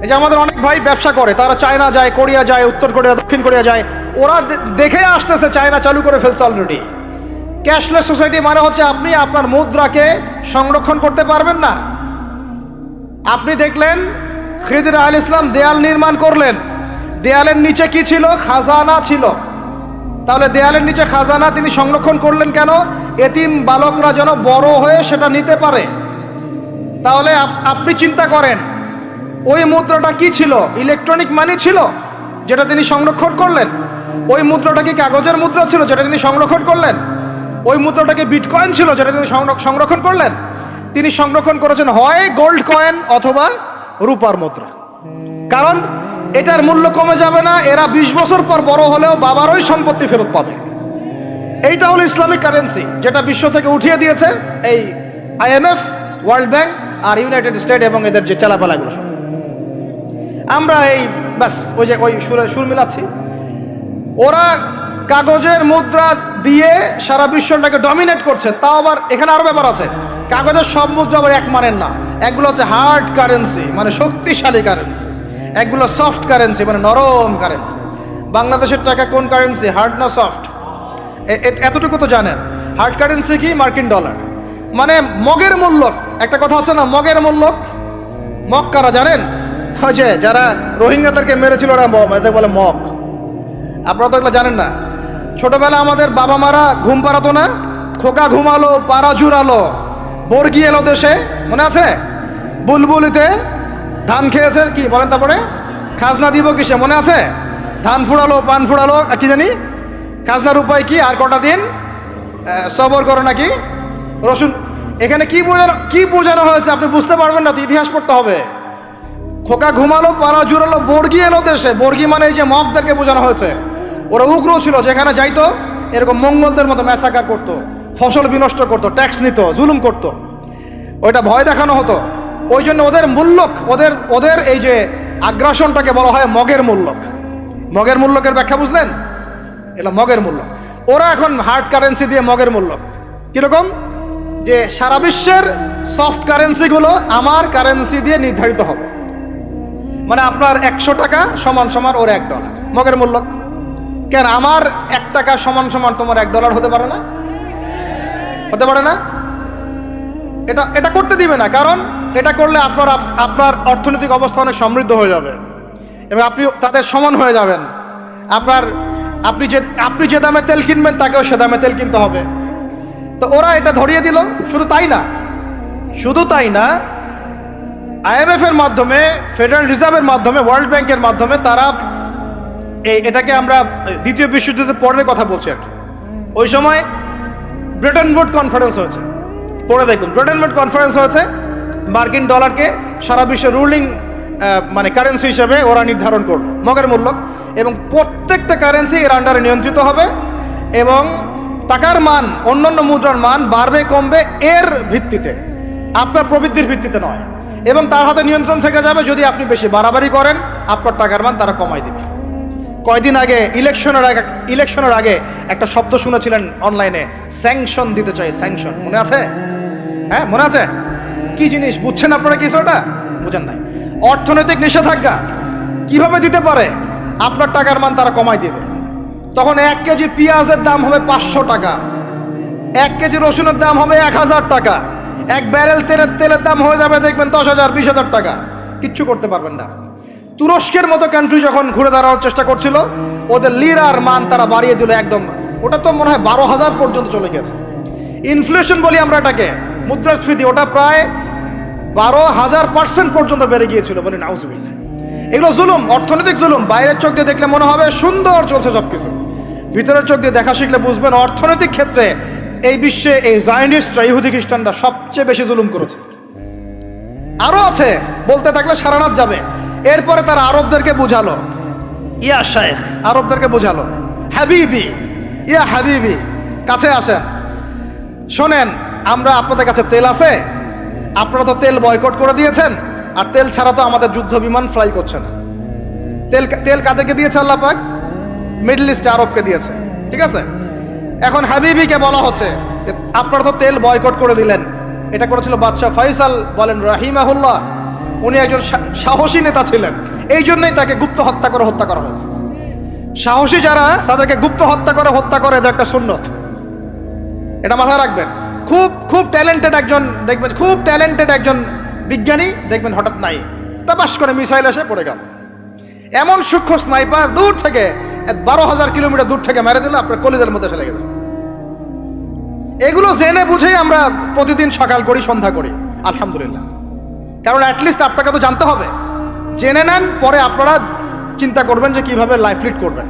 এই যে আমাদের অনেক ভাই ব্যবসা করে, তারা চায়না যায়, কোরিয়া যায়, উত্তর কোরিয়া, দক্ষিণ কোরিয়া যায়। ওরা দেখে আসতেছে চায়না চালু করে ফেলছে অলরেডি। ক্যাশলেস সোসাইটি মানে হচ্ছে আপনি আপনার মুদ্রাকে সংরক্ষণ করতে পারবেন না। আপনি দেখলেন খিদির আলাইহিস সালাম দেয়াল নির্মাণ করলেন, দেয়ালের নিচে কি ছিল? খাজানা ছিল। তাহলে দেয়ালের নিচে খাজানা তিনি সংরক্ষণ করলেন কেন? এতিম বালকরা যেন বড় হয়ে সেটা নিতে পারে। তাহলে আপনি চিন্তা করেন ওই মুদ্রাটা কি ছিল? ইলেকট্রনিক মানি ছিল যেটা তিনি সংরক্ষণ করলেন। ওই মুদ্রাটা কি কাগজের মুদ্রা ছিল যেটা তিনি সংরক্ষণ করলেন? ওই মুদ্রাটাকে বিটকয়েন ছিল যেটা তিনি সংরক্ষণ করলেন? তিনি সংরক্ষণ করেছেন হয় গোল্ড কয়েন অথবা রূপার মুদ্রা। কারণ এটার মূল্য কমে যাবে না, এরা 20 বছর পর বড় হলেও বাবারই সম্পত্তি ফেরত পাবে। এইটা হলো ইসলামিক কারেন্সি, যেটা বিশ্ব থেকে উঠিয়ে দিয়েছে এই IMF, ওয়ার্ল্ড ব্যাংক আর ইউনাইটেড স্টেট এবং এদের যে চালাপালাগুলো সব। আমরা এই ব্যাস ওই সুর মিলাচ্ছি। ওরা কাগজের মুদ্রা দিয়ে সারা বিশ্বটাকে ডমিনেট করছে। তাও আবার এখানে আরো ব্যাপার আছে, কাগজের সব মুদ্রা আবার এক মানের না। একগুলো হচ্ছে হার্ড কারেন্সি মানে শক্তিশালী কারেন্সি, একগুলো সফট কারেন্সি মানে নরম কারেন্সি। বাংলাদেশের টাকা কোন কারেন্সি, হার্ড না সফট? এতটুকু তো জানেন। হার্ড কারেন্সি কি? মার্কিন ডলার, মানে মগের মূল্য। একটা কথা আছে না, মগের মূল্য। মগ কারা জানেন? ওই যে যারা রোহিঙ্গাদেরকে মেরেছিল ওরা এদের বলে মগ। আপনারা তো এগুলো জানেন না। ছোটবেলা আমাদের বাবা মারা ঘুম পাড়াতো না, খোকা ঘুমালো পাড়া জুড়ালো বর্গি এলো দেশে, মনে আছে? বুলবুলিতে ধান খেয়েছে কি বলেন, তারপরে খাজনা দিব কিসে, মনে আছে? ধান ফুড়ালো পান ফুড়ালো কি জানি, খাজনার উপায় কি, আর কটা দিন সবর করো নাকি রসুন। এখানে কি বোঝানো হয়েছে আপনি বুঝতে পারবেন না, তো ইতিহাস পড়তে হবে। খোকা ঘুমালো পাড়া জুড়ালো বর্গি এলো দেশে। বর্গি মানে এই যে মগদেরকে বোঝানো হয়েছে। ওরা উগ্র ছিল, যেখানে যাইতো এরকম মঙ্গলদের মতো ম্যাসাকার করতো, ফসল বিনষ্ট করতো, ট্যাক্স নিত, জুলুম করতো। ওইটা ভয় দেখানো হতো। ওই জন্য ওদের মূল্যক, ওদের এই যে আগ্রাসনটাকে বলা হয় মগের মূল্যক। মগের মূল্যকের ব্যাখ্যা বুঝলেন? এটা মগের মূল্য। ওরা এখন হার্ড কারেন্সি দিয়ে মগের মূল্যক। কিরকম? যে সারা বিশ্বের সফট কারেন্সিগুলো আমার কারেন্সি দিয়ে নির্ধারিত হবে, মানে আপনার 100 টাকা সমান সমান ওর $1 মগের মূল্য। কেন আমার 1 টাকা সমান সমান তোমার $1 হতে পারে না? হতে পারে না। এটা করতে দিবে না, কারণ এটা করলে আপনার অর্থনৈতিক অবস্থা অনেক সমৃদ্ধ হয়ে যাবে এবং আপনি তাদের সমান হয়ে যাবেন। আপনি যে দামে তেল কিনবেন তাকেও সে দামে তেল কিনতে হবে। তো ওরা এটা ধরিয়ে দিল। শুধু তাই না, IMF এর মাধ্যমে, ফেডারেল রিজার্ভের মাধ্যমে, ওয়ার্ল্ড ব্যাংকের মাধ্যমে তারা এটাকে আমরা দ্বিতীয় বিশ্বযুদ্ধের পরের কথা বলছি আর কি। ওই সময় ব্রেটন উড কনফারেন্স হয়েছে, পড়ে দেখুন। ব্রেটন উড কনফারেন্স হয়েছে, মার্কিন ডলারকে সারা বিশ্বের রুলিং মানে কারেন্সি হিসেবে ওরা নির্ধারণ করলো, মগের মূল্য। এবং প্রত্যেকটা কারেন্সি এর আন্ডারে নিয়ন্ত্রিত হবে এবং টাকার মান, অন্যান্য মুদ্রার মান বাড়বে কমবে এর ভিত্তিতে, আপনার প্রবৃদ্ধির ভিত্তিতে নয়। এবং তার হাতে নিয়ন্ত্রণ থেকে যাবে। যদি আপনি বেশি বাড়াবাড়ি করেন আপনার টাকার মান তারা কমাই দেবে। কয়দিন আগে ইলেকশনের আগে একটা শব্দ শুনেছিলেন অনলাইনে, স্যাংশন দিতে চাই, স্যাংশন, মনে আছে? হ্যাঁ মনে আছে? কি জিনিস বুঝছেন আপনারা? কিছু ওটা বুঝেন নাই। অর্থনৈতিক নিষেধাজ্ঞা কিভাবে দিতে পারে? আপনার টাকার মান তারা কমাই দিবে। তখন 1 কেজি পেঁয়াজের দাম হবে 500 টাকা, 1 কেজি রসুনের দাম হবে 1000 টাকা, 1 ব্যারেল তেলের দাম হয়ে যাবে দেখবেন 10,000 20,000 টাকা। কিচ্ছু করতে পারবেন না। তুরস্কের মতো কান্ট্রি যখন ঘুরে দাঁড়ানোর চেষ্টা করছিল, ওদের লিরার মান তারা বাড়িয়ে দিল একদম। ওটা তো মনে হয় 12,000 পর্যন্ত চলে গেছে। ইনফ্লেশন বলি আমরা এটাকে, মুদ্রাস্ফীতি, ওটা প্রায় 12,000% পর্যন্ত বেড়ে গিয়েছিল। বলি নাউজুবিল্লাহ। এগুলো জুলুম, অর্থনৈতিক জুলুম। বাইরের চোখ দিয়ে দেখলে মনে হবে সুন্দর চলছে সবকিছু, ভিতরের চোখ দিয়ে দেখা শিখলে বুঝবেন অর্থনৈতিক ক্ষেত্রে এই বিশ্বে এই জায়নিস্টরা, ইহুদি খ্রিস্টানরা সবচেয়ে বেশি জুলুম করেছে। আরো আছে, বলতে থাকলে সারা রাত যাবে। এরপরে তারা আরবদেরকে বুঝালো, ইয়া শাইখ, আরবদেরকে বুঝালো, হাবিবি, ইয়া হাবিবি, কাছে আসেন, শোনেন, আমরা আপনাদের কাছে তেল আছে, আপনারা তো তেল বয়কট করে দিয়েছেন, আর তেল ছাড়া তো আমাদের যুদ্ধ বিমান ফ্লাই করছে না। তেল কাদেরকে দিয়েছে আল্লাহ পাক? মিডল ইস্টে আরবকে দিয়েছে, ঠিক আছে? এখন হাবিবিকে বলা হচ্ছে আপনারা তো তেল বয়কট করে দিলেন। এটা করেছিল বাদশাহ ফয়সাল, বলেন রাহিমাহুল্লাহ। উনি একজন সাহসী নেতা ছিলেন, এই জন্যই তাকে গুপ্ত হত্যা করা হয়েছে। সাহসী যারা তাদেরকে গুপ্ত হত্যা করে এদের একটা সুন্নত। এটা মাথায় রাখবেন। খুব খুব ট্যালেন্টেড একজন দেখবেন, খুব ট্যালেন্টেড একজন বিজ্ঞানী দেখবেন হঠাৎ নাই, তাপাস করে মিসাইল এসে পড়ে গেল। এমন সূক্ষ্ম স্নাইপার দূর থেকে 12,000 কিলোমিটার দূর থেকে মেরে দিলে আপনার কলিজার মধ্যে ফেলে গেল। এগুলো জেনে বুঝেই আমরা প্রতিদিন সকাল করি, সন্ধ্যা করি, আলহামদুলিল্লাহ। কারণ অ্যাটলিস্ট আপনাকে তো জানতে হবে। জেনে নেন, পরে আপনারা চিন্তা করবেন যে কিভাবে লাইফ লিড করবেন।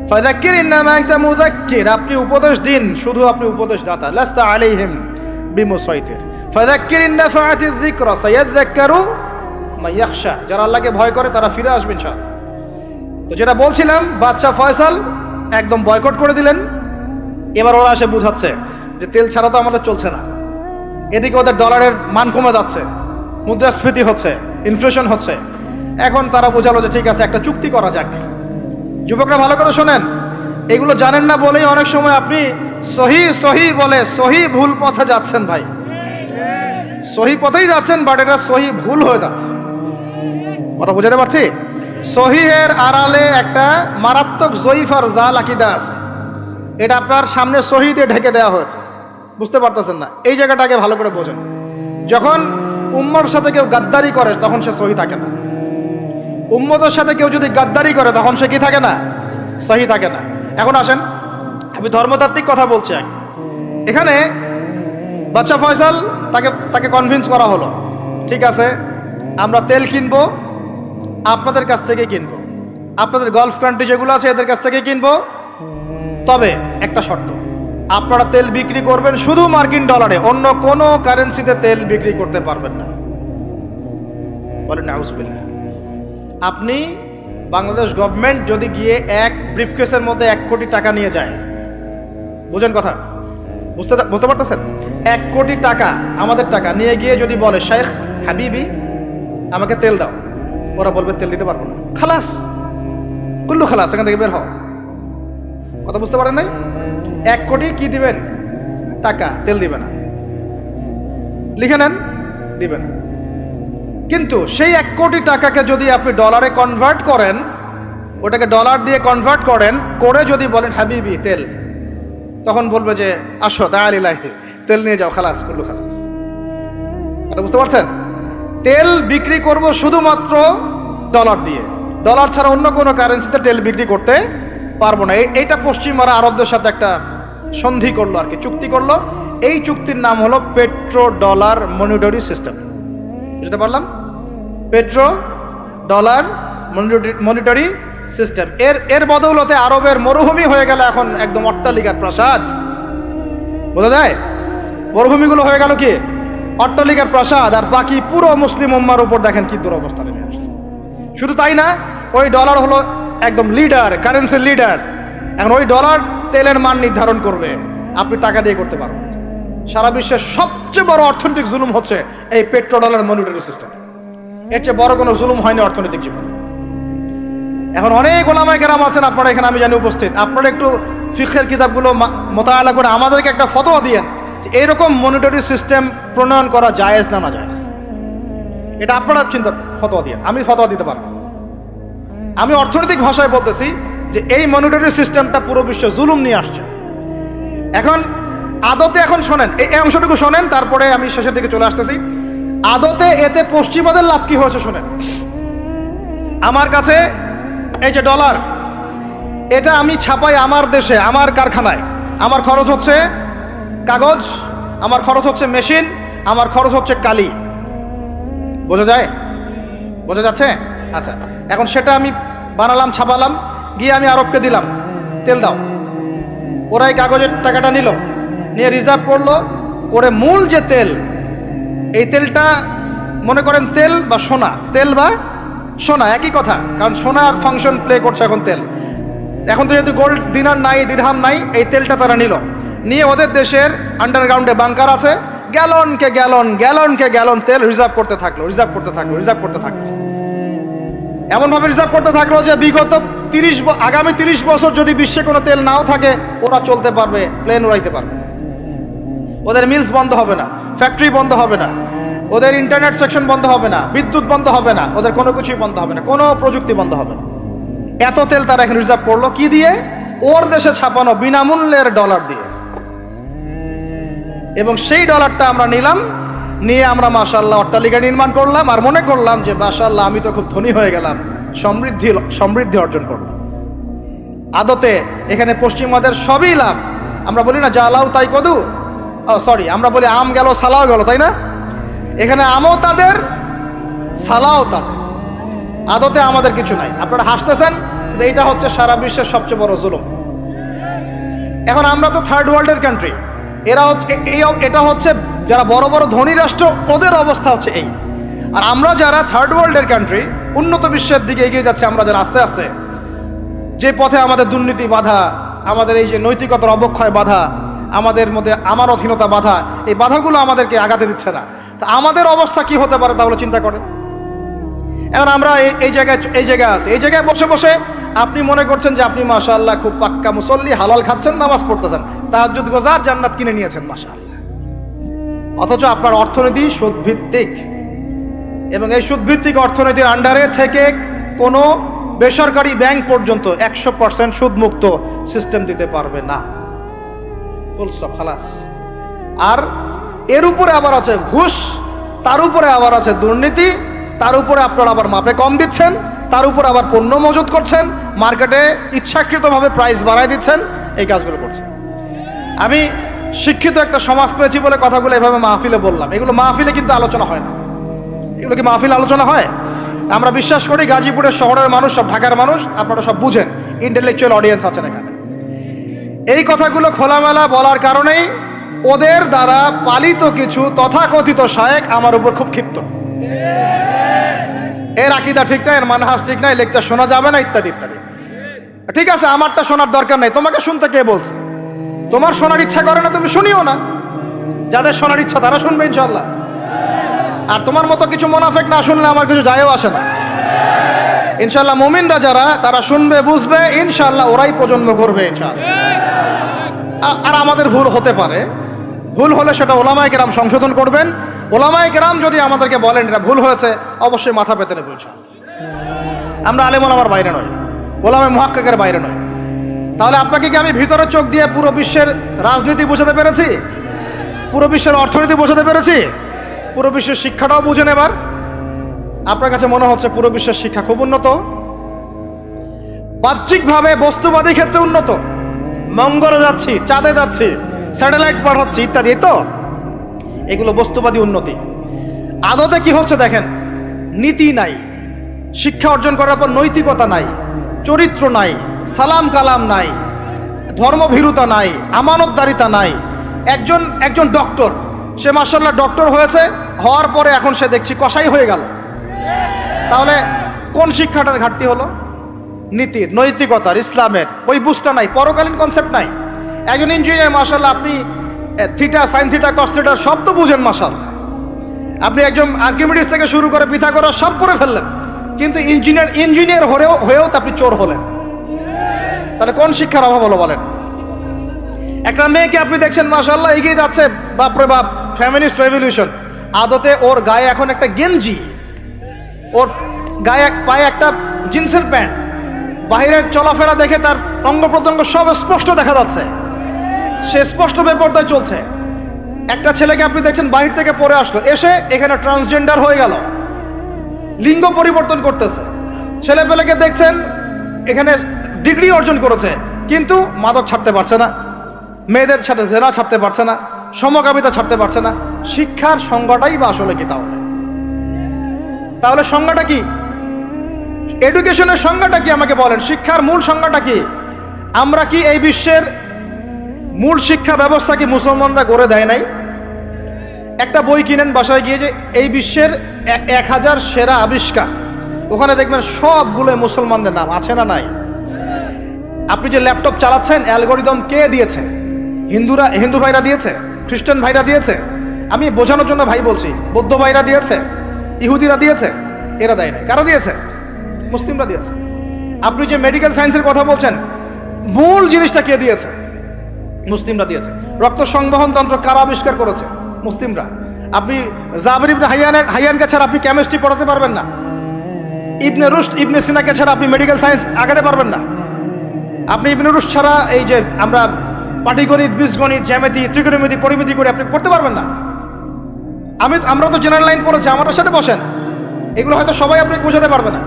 ফাযাক্কির ইন্নামা আনতা মুযাক্কির, আপনি উপদেশ দিন, শুধু আপনি উপদেশ দাতা। লাস্তা আলাইহিম বিমুসাইতির। ফাযাক্কির ইন নাফাআতিয যিকরা সায়াযাক্কারু মান ইয়াখশা, যারা আল্লাহকে ভয় করে তারা ফিরে আসবে ইনশাআল্লাহ। তো যেটা বলছিলাম, বাদশা ফয়সাল একদম বয়কট করে দিলেন। এবার ওরা এসে বুঝাচ্ছে যে তেল ছাড়া তো আমাদের চলছে না। এদিকে ওদের ডলারের মান কমে যাচ্ছে, মুদ্রাস্ফীতি হচ্ছে, ইনফ্লেশন হচ্ছে। এখন তারা বোঝালো যে ঠিক আছে, একটা চুক্তি করা যাক। যুবকরা ভালো করে শোনেন, এগুলো জানেন না বলেই অনেক সময় আপনি সহি সহি বলে সহি ভুল পথে যাচ্ছেন। ভাই, সহি পথেই যাচ্ছেন, বাট এটা সহি ভুল হয়ে যাচ্ছে। কথা বুঝাতে পারছি? সহিহের আড়ালে একটা মারাত্মক জয়ীফ আর জাল আকীদা আছে। এটা আপনার সামনে সহি দিয়ে ঢেকে দেওয়া হয়েছে, বুঝতে পারতেছেন না। এই জায়গাটাকে ভালো করে বোঝেন। যখন উম্মর সাথে কেউ গাদ্দারি করে তখন সে সহি থাকে না। উম্মতের সাথে কেউ যদি গাদ্দারি করে তখন সে কি থাকে না? সহি থাকে না। এখন আসেন, আমি ধর্মতাত্ত্বিক কথা বলছি। এখানে বাদশা ফয়সাল তাকে কনভিন্স করা হলো, ঠিক আছে আমরা তেল কিনবো, আপনাদের কাছ থেকে কিনবো, আপনাদের গালফ কান্ট্রি যেগুলো আছে এদের কাছ থেকে কিনবো। তবে একটা শর্ত, আপনারা তেল বিক্রি করবেন শুধু মার্কিন ডলারে, অন্য কোনো কারেন্সিতে তেল বিক্রি করতে পারবেন না। বলেন নাউজুবিল্লাহ। আপনি বাংলাদেশ গভর্নমেন্ট যদি গিয়ে এক ব্রিফকেসের মধ্যে 1 কোটি টাকা নিয়ে যায়, বুঝেন কথা, বুঝতে পারতেছেন? 1 কোটি টাকা আমাদের টাকা নিয়ে গিয়ে যদি বলে শেখ হাবিবি আমাকে তেল দাও, ওরা বলবে তেল দিতে পারবো না, খালাস, কুল্লু খালাস, এখান থেকে বের হও। কথা বুঝতে পারেন নাই? 1 কোটি কি দিবেন? টাকা, তেল দিবে না। লিখে নেন, দিবেন। কিন্তু সেই 1 কোটি টাকাকে যদি আপনি ডলারে কনভার্ট করেন, ওটাকে ডলার দিয়ে কনভার্ট করেন, করে যদি বলেন হাবিবি তেল, তখন বলবে যে আসো দালিলাহি, তেল নিয়ে যাও, খালাস, কুল্লু খালাস। এটা বুঝতে পারছেন? তেল বিক্রি করব শুধুমাত্র ডলার দিয়ে, ডলার ছাড়া অন্য কোনো কারেন্সিতে তেল বিক্রি করতে পারবো না। এইটা পশ্চিমারা আরবদের সাথে একটা সন্ধি করলো আর কি, চুক্তি করলো। এই চুক্তির নাম হলো পেট্রো ডলার মনিটরি সিস্টেম। বুঝতে পারলাম? Petro dollar monetary system. এর বদৌলতে আরবের মরুভূমি হয়ে গেল এখন একদম অট্টালিকার প্রাসাদ। বোঝা যায়? মরুভূমিগুলো হয়ে গেল কি অট্টালিকার প্রাসাদ, আর বাকি পুরো মুসলিম উম্মার উপর দেখেন কি দুরবস্থা নেমে আসছে। শুধু তাই না, ওই ডলার হলো একদম লিডার, কারেন্সির লিডার। এখন ওই ডলার তেলের মান নির্ধারণ করবে, আপনি টাকা দিয়ে করতে পারবেন। সারা বিশ্বের সবচেয়ে বড় অর্থনৈতিক জুলুম হচ্ছে এই পেট্রো ডলার মনিটরি সিস্টেম। এর চেয়ে বড় কোনো জুলুম হয়নি অর্থনৈতিক জীবনে। এখন অনেক ওলামায়ে কেরাম আছেন আপনারা এখানে, আমি জানি উপস্থিত, আপনারা একটু ফিকহের কিতাবগুলো মোতালা করে আমাদেরকে একটা ফতোয়া দিয়েন যে এইরকম মনিটরি সিস্টেম প্রণয়ন করা জায়েজ না না জায়েজ। এটা আপনারা ফতোয়া দিয়েন, আমি ফতোয়া দিতে পারবো। আমি অর্থনৈতিক ভাষায় বলতেছি যে এই মনিটরি সিস্টেমটা পুরো বিশ্ব জুলুম নিয়ে আসছে। এখন আদতে, এখন শোনেন এই অংশটুকু শোনেন, তারপরে আমি শেষের দিকে চলে আসতেছি। আদতে এতে পশ্চিমাদের লাভ কি হয়েছে শোনেন। আমার কাছে এই যে ডলার, এটা আমি ছাপাই আমার দেশে, আমার কারখানায়। আমার খরচ হচ্ছে কাগজ, আমার খরচ হচ্ছে মেশিন, আমার খরচ হচ্ছে কালি। বোঝা যায়? বোঝা যাচ্ছে? আচ্ছা, এখন সেটা আমি বানালাম, ছাপালাম, গিয়ে আমি আরবকে দিলাম, তেল দাও। ওরা এই কাগজের টাকাটা নিল, নিয়ে রিজার্ভ করলো, করে মূল যে তেল, এই তেলটা মনে করেন তেল বা সোনা, তেল বা সোনা একই কথা, কারণ সোনার ফাংশন প্লে করছে এখন তেল। এখন তো যেহেতু গোল্ড দিনার নাই, দিরহাম নাই, এই তেলটা তারা নিয়ে ওদের দেশের আন্ডারগ্রাউন্ডে বাংকার আছে, গ্যালনকে গ্যালন তেল রিজার্ভ করতে থাকলো। এমনভাবে রিজার্ভ করতে থাকলো যে বিগত আগামী 30 বছর যদি বিশ্বে কোনো তেল নাও থাকে, ওরা চলতে পারবে, প্লেন উড়াইতে পারবে। ওদের মিলস বন্ধ হবে না, ফ্যাক্টরি বন্ধ হবে না, ওদের ইন্টারনেট সেকশন বন্ধ হবে না, বিদ্যুৎ বন্ধ হবে না, ওদের কোনো কিছুই বন্ধ হবে না, কোনো প্রযুক্তি বন্ধ হবে না। এত তেল তারা এখন রিজার্ভ করলো কি দিয়ে? ওর দেশে ছাপানো বিনামূল্যের ডলার দিয়ে। এবং সেই ডলারটা আমরা নিলাম, নিয়ে আমরা মাশাআল্লাহ অট্টালিকা নির্মাণ করলাম, আর মনে করলাম যে মাশাআল্লাহ আমি তো খুব ধনী হয়ে গেলাম, সমৃদ্ধি অর্জন করলাম। আদতে এখানে পশ্চিমাদের সবই লাভ। আমরা বলি না জালাও তাই কদু, সরি, আমরা বলি আম গেল সালাও গেল, তাই না? এখানে আমও তাদের, সালাও তাদের, আদতে আমাদের কিছু নাই। আপনারা হাসতেছেন, এইটা হচ্ছে সারা বিশ্বের সবচেয়ে বড় জুলুম। এখন আমরা তো থার্ড ওয়ার্ল্ডের কান্ট্রি, এটা হচ্ছে যারা বড় বড় ধনী রাষ্ট্র, ওদের অবস্থা হচ্ছে এই। আর আমরা যারা থার্ড ওয়ার্ল্ডের কান্ট্রি, উন্নত বিশ্বের দিকে এগিয়ে যাচ্ছে, আমরা যারা আস্তে আস্তে, যে পথে আমাদের দুর্নীতি বাধা, আমাদের এই যে নৈতিকতার অবক্ষয় বাধা, আমাদের মধ্যে আমানতহীনতা বাধা, এই বাধাগুলো আমাদেরকে আগাতে দিচ্ছে না। তা আমাদের অবস্থা কি হতে পারে তাহলে চিন্তা করেন। এখন আমরা এই জায়গায় আছি, এই জায়গায় বসে বসে আপনি মনে করছেন যে আপনি মাশাআল্লাহ খুব পাক্কা মুসল্লি, হালাল খাচ্ছেন, নামাজ পড়তেছেন, তাহাজ্জুদ গোজার, জান্নাত কিনে নিয়েছেন মাশাআল্লাহ। অথচ আপনার অর্থনীতি সুদভিত্তিক, এবং এই সুদভিত্তিক অর্থনীতির আন্ডারে থেকে কোনো বেসরকারি ব্যাংক পর্যন্ত 100% সুদমুক্ত সিস্টেম দিতে পারবে না, ফুল স্টপ, খালাস। আর এর উপরে আবার আছে ঘুষ, তার উপরে আবার আছে দুর্নীতি, তার উপরে আপনারা আবার মাপে কম দিচ্ছেন, তার উপর আবার পণ্য মজুত করছেন, মার্কেটে ইচ্ছাকৃতভাবে প্রাইস বাড়ায় দিচ্ছেন, এই কাজগুলো করছেন। আমি শিক্ষিত একটা সমাজ পেয়েছি বলে কথাগুলো এভাবে মাহফিলে বললাম। এগুলো মাহফিলে কিন্তু আলোচনা হয় না। এগুলো কি মাহফিলে আলোচনা হয়? আমরা বিশ্বাস করি গাজীপুরের শহরের মানুষ, সব ঢাকার মানুষ, আপনারা সব বুঝেন, ইন্টেলেকচুয়াল অডিয়েন্স আছেন এখানে। এই কথাগুলো খোলামেলা বলার কারণেই ওদের দ্বারা পালিত কিছু তথাকথিত শায়েখ আমার উপর খুব ক্ষিপ্ত। এর আকীদা ঠিক না, এর মানহাজ ঠিক না, লেকচার শোনা যাবে না, ইত্যাদি ইত্যাদি। ঠিক আছে, আমারটা শোনার দরকার নেই, তোমাকে শুনতে কে বলছে? তোমার শোনার ইচ্ছা করে না, তুমি শুনিও না। যাদের শোনার ইচ্ছা তারা শুনবে ইনশাআল্লাহ। আর তোমার মতো কিছু মুনাফিক না শুনলে আমার কিছু যায়ও আসে না। ইনশাআল্লাহ মুমিনরা যারা, তারা শুনবে, বুঝবে, ইনশাআল্লাহ ওরাই প্রজন্ম করবে ইনশাআল্লাহ। আর আমাদের ভুল হতে পারে, ভুল হলে সেটা ওলামায়ে কেরাম সংশোধন করবেন। ওলামায়ে কেরাম যদি আমাদেরকে বলেন এটা ভুল হয়েছে, অবশ্যই মাথা পেতে নেব ইনশাআল্লাহ। আমরা আলেম ওলামার বাইরে নয়, ওলামায়ে মুহাক্কিকের বাইরে নয়। তাহলে আপনাকে কি আমি ভিতরের চোখ দিয়ে পুরো বিশ্বের রাজনীতি বোঝাতে পেরেছি? পুরো বিশ্বের অর্থনীতি বোঝাতে পেরেছি? পুরো বিশ্বের শিক্ষাটাও বুঝেন এবার? আপনার কাছে মনে হচ্ছে পুরো বিশ্বের শিক্ষা খুব উন্নত? বাহ্যিকভাবে বস্তুবাদী ক্ষেত্রে উন্নত, মঙ্গলে যাচ্ছি, চাঁদে যাচ্ছি, স্যাটেলাইট পাঠাচ্ছি ইত্যাদি, তো এগুলো বস্তুবাদী উন্নতি। আদতে কি হচ্ছে দেখেন, নীতি নাই, শিক্ষা অর্জন করার পর নৈতিকতা নাই, চরিত্র নাই, সালাম কালাম নাই, ধর্মভীরুতা নাই, আমানতদারিতা নাই। একজন ডক্টর, সে মাশাআল্লাহ ডক্টর হয়েছে, হওয়ার পরে এখন সে দেখছি কসাই হয়ে গেল। তাহলে কোন শিক্ষাটার ঘাটতি হলো? নীতির, নৈতিকতার, ইসলামের ওই বুঝটা নাই, পরকালীন কনসেপ্ট নাই। একজন ইঞ্জিনিয়ার মাশাআল্লাহ, আপনি theta, sine theta, cos theta সব তো বুঝেন মাশাআল্লাহ। আপনি একজন আর্কিমিডিস থেকে শুরু করে পিথাগোরাস সব পড়ে ফেললেন, কিন্তু ইঞ্জিনিয়ার হয়েও তো আপনি চোর হলেন। তাহলে কোন শিক্ষার অভাব হলো বলেন? একটা মেয়েকে আপনি দেখছেন মাশাআল্লাহ এগিয়ে যাচ্ছে, বাপরে বাপ, ফেমিনিস্ট রেভলিউশন। আদতে ওর গায়ে এখন একটা গেঞ্জি, ওর গায়ে পায়ে একটা জিন্সের প্যান্ট, বাহিরের চলাফেরা দেখে তার অঙ্গ প্রত্যঙ্গ সব স্পষ্ট দেখা যাচ্ছে, সে স্পষ্ট বেপরদায় চলছে। একটা ছেলেকে আপনি দেখছেন বাহির থেকে পড়ে আসলো, এসে এখানে ট্রান্সজেন্ডার হয়ে গেল, লিঙ্গ পরিবর্তন করতেছে। ছেলেপেলেকে দেখছেন এখানে ডিগ্রি অর্জন করেছে, কিন্তু মাদক ছাড়তে পারছে না, মেয়েদের সাথে জেনা ছাড়তে পারছে না, সমকামিতা ছাড়তে পারছে না। শিক্ষার সংজ্ঞাটাই বা আসলে কি? তাহলে সংজ্ঞাটা কি? এডুকেশনের সংজ্ঞাটা কি আমাকে বলেন? শিক্ষার মূল সংজ্ঞাটা কি? আমরা কি এই বিশ্বের মূল শিক্ষা ব্যবস্থা কি মুসলমানরা গড়ে দেয় নাই? একটা বই কিনেন বাসায় গিয়ে, যে এই বিশ্বের 1000 সেরা আবিষ্কার, ওখানে দেখবেন সবগুলো মুসলমানদের নাম আছে না নাই? আপনি যে ল্যাপটপ চালাচ্ছেন, অ্যালগোরিদম কে দিয়েছে? হিন্দু ভাইরা দিয়েছে, খ্রিস্টান ভাইরা দিয়েছে। আমি বোঝানোর জন্য ভাই বলছি, বৌদ্ধ ভাইরা দিয়েছে, ইহুদিরা দিয়েছে, এরা দেয় না। কারা দিয়েছে? মুসলিমরা দিয়েছে। আপনি যে মেডিকেল সায়েন্সের কথা বলছেন, মূল জিনিসটা কে দিয়েছে? মুসলিমরা দিয়েছে। রক্ত সংবহন তন্ত্র কারা আবিষ্কার করেছে? মুসলিমরা। আপনি জাবের ইবনে হাইয়ানকে ছাড়া আপনি কেমিস্ট্রি পড়াতে পারবেন না। ইবনে রুশদ, ইবনে সিনাকে ছাড়া আপনি মেডিকেল সায়েন্স আগাতে পারবেন না। আপনি ইবনে রুশদ ছাড়া এই যে আমরা পাটিগণিত, বীজগণিত, জ্যামিতি, ত্রিকোণমিতি, পরিমিতি করে আপনি করতে পারবেন না। আমরা তো জেনারেল লাইন পড়েছি, আমার সাথে বসেন, এগুলো হয়তো সবাই আপনি বোঝাতে পারবে না।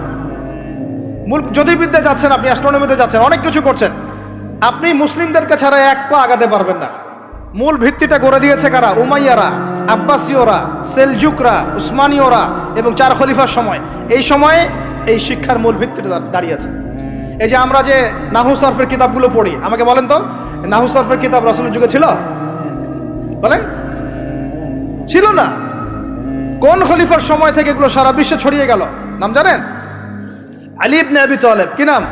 মূল জ্যোতির্বিদ্যা যাচ্ছেন, আপনি অ্যাস্ট্রোনমিতে যাচ্ছেন, অনেক কিছু করছেন, আপনি মুসলিমদেরকে ছাড়া এক পা আগাতে পারবেন না। মূল ভিত্তিটা গড়ে দিয়েছে কারা? উমাইয়ারা, আব্বাসীয়রা, সেলজুকরা, উসমানীয়রা এবং 4 খলিফার সময়। এই সময়ে এই শিক্ষার মূল ভিত্তিটা দাঁড়িয়েছে। এই যে আমরা যে নাহু সরফের কিতাবগুলো পড়ি, আমাকে বলেন তো, নাহু সরফের কিতাব রাসূলের যুগে ছিল? বলেন, ছিল না। কোন খলিফার সময় থেকে এগুলো সারা বিশ্বে ছড়িয়ে গেল? নাম জানেন? আলী ইবনে আবি তালেব। কি নাম?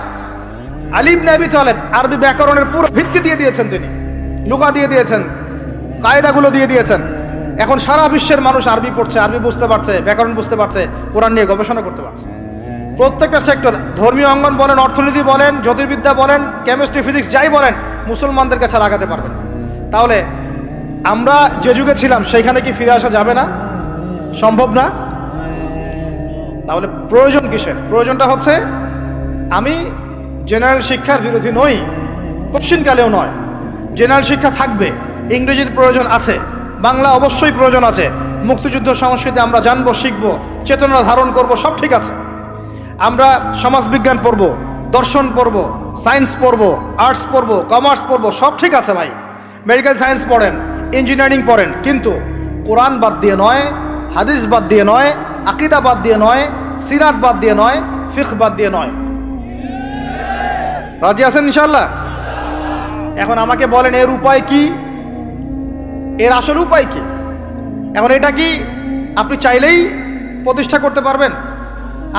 আলী ইবনে আবি তালেব। আরবি ব্যাকরণের পুরো ভিত্তি দিয়ে দিয়েছেন তিনি, লুগা দিয়ে দিয়েছেন, কায়দাগুলো দিয়ে দিয়েছেন। এখন সারা বিশ্বের মানুষ আরবি পড়ছে, আরবি বুঝতে পারছে, ব্যাকরণ বুঝতে পারছে, কোরআন নিয়ে গবেষণা করতে পারছে। প্রত্যেকটা সেক্টর, ধর্মীয় অঙ্গন বলেন, অর্থনীতি বলেন, জ্যোতির্বিদ্যা বলেন, কেমিস্ট্রি, ফিজিক্স, যাই বলেন, মুসলমানদের কাছে লাগাতে পারবেন। তাহলে আমরা যে যুগে ছিলাম সেইখানে কি ফিরে আসা যাবে না? সম্ভব না। তাহলে প্রয়োজন কিসের? প্রয়োজনটা হচ্ছে, আমি জেনারেল শিক্ষার বিরোধী নই, কোশ্চিনকালেও নয়। জেনারেল শিক্ষা থাকবে, ইংরেজির প্রয়োজন আছে, বাংলা অবশ্যই প্রয়োজন আছে, মুক্তিযুদ্ধ সংস্কৃতি আমরা জানবো, শিখবো, চেতনা ধারণ করব, সব ঠিক আছে। আমরা সমাজবিজ্ঞান পড়ব, দর্শন পড়ব, সায়েন্স পড়ব, আর্টস পড়ব, কমার্স পড়ব, সব ঠিক আছে ভাই। মেডিকেল সায়েন্স পড়েন, ইঞ্জিনিয়ারিং পড়েন, কিন্তু কোরআন বাদ দিয়ে নয়, হাদিস বাদ দিয়ে নয়, আকীদা বাদ দিয়ে নয়, সিরাত বাদ দিয়ে নয়, ফিকহ বাদ দিয়ে নয়। রাজি আছেন ইনশাআল্লাহ? এখন আমাকে বলেন, এর উপায় কি? এর আসল উপায় কি? এখন এটা কি আপনি চাইলেই প্রতিষ্ঠা করতে পারবেন?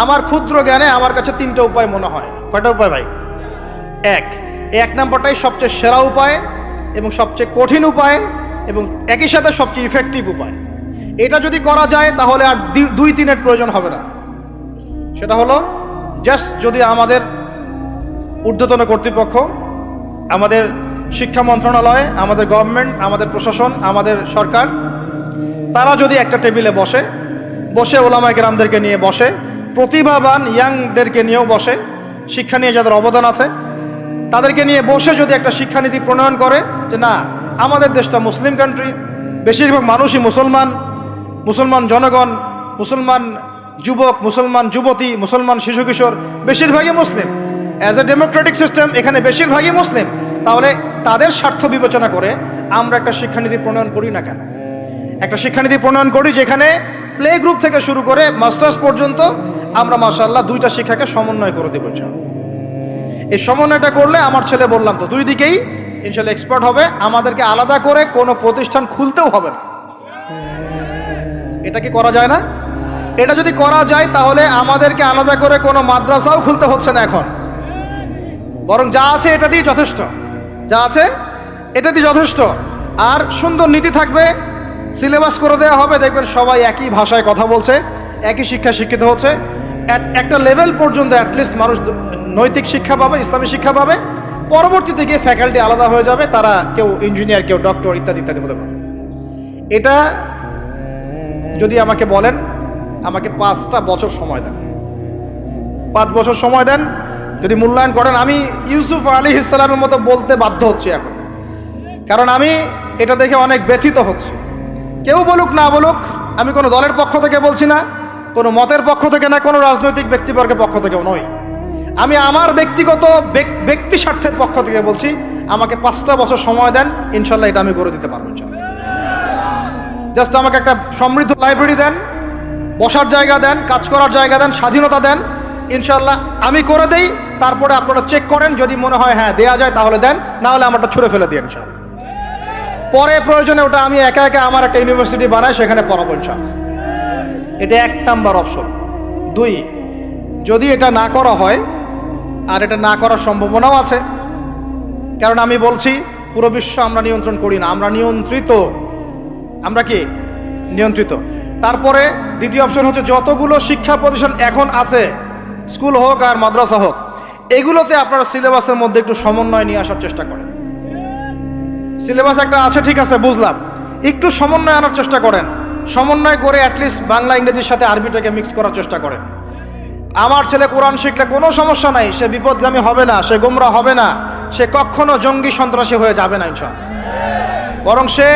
আমার ক্ষুদ্র জ্ঞানে আমার কাছে 3টা উপায় মনে হয়। কয়টা উপায় ভাই? এক নম্বরটাই সবচেয়ে সেরা উপায় এবং সবচেয়ে কঠিন উপায় এবং একই সাথে সবচেয়ে ইফেক্টিভ উপায়। এটা যদি করা যায় তাহলে আর 2-3-এর প্রয়োজন হবে না। সেটা হলো, জাস্ট যদি আমাদের ঊর্ধ্বতন কর্তৃপক্ষ, আমাদের শিক্ষা মন্ত্রণালয়, আমাদের গভর্নমেন্ট, আমাদের প্রশাসন, আমাদের সরকার, তারা যদি একটা টেবিলে বসে ওলামায়ে কেরামদেরকে নিয়ে বসে, প্রতিভাবান ইয়াংদেরকে নিয়েও বসে, শিক্ষা নিয়ে যাদের অবদান আছে তাদেরকে নিয়ে বসে যদি একটা শিক্ষানীতি প্রণয়ন করে যে না, আমাদের দেশটা মুসলিম কান্ট্রি, বেশিরভাগ মানুষই মুসলমান জনগণ, মুসলমান যুবক, মুসলমান যুবতী, মুসলমান শিশু কিশোর বেশিরভাগই মুসলিম, অ্যাজ এ ডেমোক্রেটিক সিস্টেম এখানে বেশিরভাগই মুসলিম, তাহলে তাদের স্বার্থ বিবেচনা করে আমরা একটা শিক্ষানীতি প্রণয়ন করি না কেন? একটা শিক্ষানীতি প্রণয়ন করি যেখানে প্লে গ্রুপ থেকে শুরু করে মাস্টার্স পর্যন্ত আমরা মাশাআল্লাহ 2টা শিক্ষাকে সমন্বয় করে দেবো ইনশাআল্লাহ। এই সমন্বয়টা করলে আমার ছেলে বললাম তো 2 দিকেই ইনশাআল্লাহ এক্সপার্ট হবে। আমাদেরকে আলাদা করে কোনো প্রতিষ্ঠান খুলতেও হবে না। এটা কি করা যায় না? এটা যদি করা যায় তাহলে আমাদেরকে আলাদা করে কোনো মাদ্রাসাও খুলতে হচ্ছে না এখন, বরং যা আছে এটা দিয়ে যথেষ্ট, যা আছে এটা দিয়ে যথেষ্ট। আর সুন্দর নীতি থাকবে, সিলেবাস করে দেওয়া হবে, দেখবেন সবাই একই ভাষায় কথা বলছে, একই শিক্ষা শিক্ষিত হচ্ছে, একটা লেভেল পর্যন্ত অ্যাটলিস্ট মানুষ নৈতিক শিক্ষা পাবে, ইসলামী শিক্ষা পাবে। পরবর্তীতে গিয়ে ফ্যাকাল্টি আলাদা হয়ে যাবে, তারা কেউ ইঞ্জিনিয়ার, কেউ ডক্টর, ইত্যাদি ইত্যাদি হতে পারে। এটা যদি আমাকে বলেন, আমাকে 5টা বছর সময় দেন, 5 বছর সময় দেন, যদি মূল্যায়ন করেন, আমি ইউসুফ আলাইহিস সালামের মতো বলতে বাধ্য হচ্ছি এখন, কারণ আমি এটা দেখে অনেক ব্যথিত হচ্ছি। কেউ বলুক না বলুক, আমি কোনো দলের পক্ষ থেকে বলছি না, কোনো মতের পক্ষ থেকে না, কোনো রাজনৈতিক ব্যক্তিবর্গের পক্ষ থেকেও নয়, আমি আমার ব্যক্তিগত ব্যক্তি স্বার্থের পক্ষ থেকে বলছি, আমাকে 5টা বছর সময় দেন, ইনশাল্লাহ এটা আমি করে দিতে পারবো ইনশাল্লাহ। জাস্ট আমাকে একটা সমৃদ্ধ লাইব্রেরি দেন, বসার জায়গা দেন, কাজ করার জায়গা দেন, স্বাধীনতা দেন, ইনশাল্লাহ আমি করে দেই। তারপরে আপনারা চেক করেন, যদি মনে হয় হ্যাঁ দেয়া যায় তাহলে দেন, না হলে আমারটা ছুঁড়ে ফেলে দিন ইনশাল্লাহ। পরে প্রয়োজনে ওটা আমি একা একা আমার একটা ইউনিভার্সিটি বানাই, সেখানে পড়াবো ইনশাল্লাহ। এটা 1 নাম্বার অপশন। 2, যদি এটা না করা হয়, আর এটা না করার সম্ভাবনাও আছে, কারণ আমি বলছি পুরো বিশ্ব আমরা নিয়ন্ত্রণ করি না, আমরা নিয়ন্ত্রিত। আমরা কি নিয়ন্ত্রিত? তারপরে 2য় অপশন হচ্ছে, যতগুলো শিক্ষা প্রতিষ্ঠান এখন আছে, স্কুল হোক আর মাদ্রাসা হোক, এগুলোতে আপনারা সিলেবাসের মধ্যে একটু সমন্বয় নিয়ে আসার চেষ্টা করেন। সিলেবাস একটা আছে, ঠিক আছে, বুঝলাম, একটু সমন্বয় আনার চেষ্টা করেন। সমন্বয় করে অ্যাটলিস্ট বাংলা ইংরেজির সাথে আরবিটাকে মিক্স করার চেষ্টা করেন। আমার ছেলে কোরআন শিখলে কোনো সমস্যা নাই, সে বিপদগামী হবে না, সে গোমরা হবে না, সে কখনো জঙ্গি সন্ত্রাসী হয়ে যাবে না ইনশাআল্লাহ, বরং সে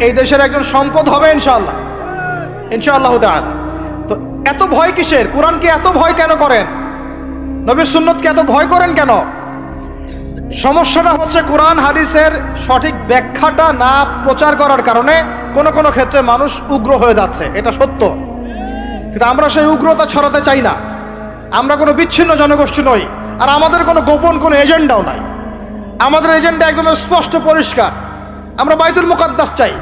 এই দেশের একজন সম্পদ হবে ইনশাআল্লাহ, ইনশাআল্লাহ তাআলা। তো এত ভয় কিসের? কোরআনকে এত ভয় কেন করেন? নবীর সুন্নতকে এত ভয় করেন কেন? সমস্যাটা হচ্ছে কোরআন হাদিসের সঠিক ব্যাখ্যাটা না প্রচার করার কারণে কোনো কোনো ক্ষেত্রে মানুষ উগ্র হয়ে যাচ্ছে, এটা সত্য। কিন্তু আমরা সেই উগ্রতা ছড়াতে চাই না। আমরা কোনো বিচ্ছিন্ন জনগোষ্ঠী নই, আর আমাদের কোনো গোপন কোনো এজেন্ডাও নাই। আমাদের এজেন্ডা একদম স্পষ্ট পরিষ্কার। আমরা বাইতুল মুকাদ্দাস চাই,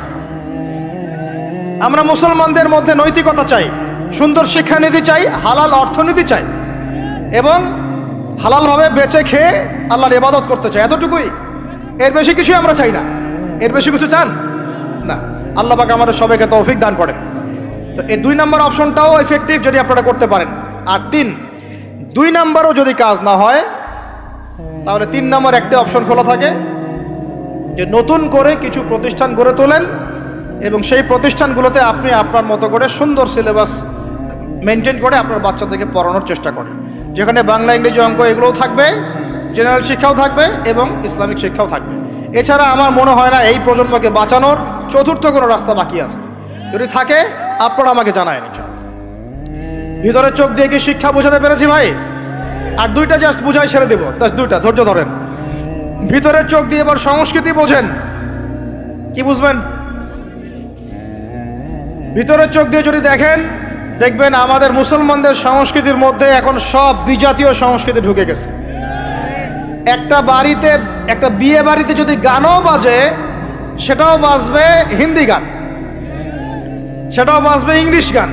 আমরা মুসলমানদের মধ্যে নৈতিকতা চাই, সুন্দর শিক্ষানীতি চাই, হালাল অর্থনীতি চাই, এবং হালালভাবে বেঁচে খেয়ে আল্লাহর ইবাদত করতে চাই, এতটুকুই। এর বেশি কিছু আমরা চাই না। এর বেশি কিছু চান না? আল্লাহ পাক আমাদের সবাইকে তৌফিক দান করেন। তো এই 2 নম্বর অপশনটাও এফেক্টিভ যদি আপনারা করতে পারেন। আর 2 নম্বরও যদি কাজ না হয়, তাহলে 3 নম্বর একটা অপশন খোলা থাকে যে নতুন করে কিছু প্রতিষ্ঠান গড়ে তোলেন এবং সেই প্রতিষ্ঠানগুলোতে আপনি আপনার মতো করে সুন্দর সিলেবাস মেনটেন করে আপনার বাচ্চাদেরকে পড়ানোর চেষ্টা করেন, যেখানে বাংলা, ইংরেজি, অঙ্ক এগুলোও থাকবে, জেনারেল শিক্ষাও থাকবে এবং ইসলামিক শিক্ষাও থাকবে। এছাড়া আমার মনে হয় না এই প্রজন্মকে বাঁচানোর চতুর্থ কোনো রাস্তা বাকি আছে। যদি থাকে আপনারা আমাকে জানায় নিচ্ছেন। ভিতরের চোখ দিয়ে কি শিক্ষা বোঝাতে পেরেছি ভাই? আর 2টা জাস্ট বুঝাই ছেড়ে দেবো, 2টা ধৈর্য ধরেন। ভিতরের চোখ দিয়ে এবার সংস্কৃতি বোঝেন। কি বুঝবেন? ভিতরের চোখ দিয়ে যদি দেখেন, দেখবেন আমাদের মুসলমানদের সংস্কৃতির মধ্যে এখন সব বিজাতীয় সংস্কৃতি ঢুকে গেছে। একটা বাড়িতে, একটা বিয়ে বাড়িতে যদি গানও বাজে, সেটাও বাজবে হিন্দি গান, সেটাও বাজবে ইংলিশ গান।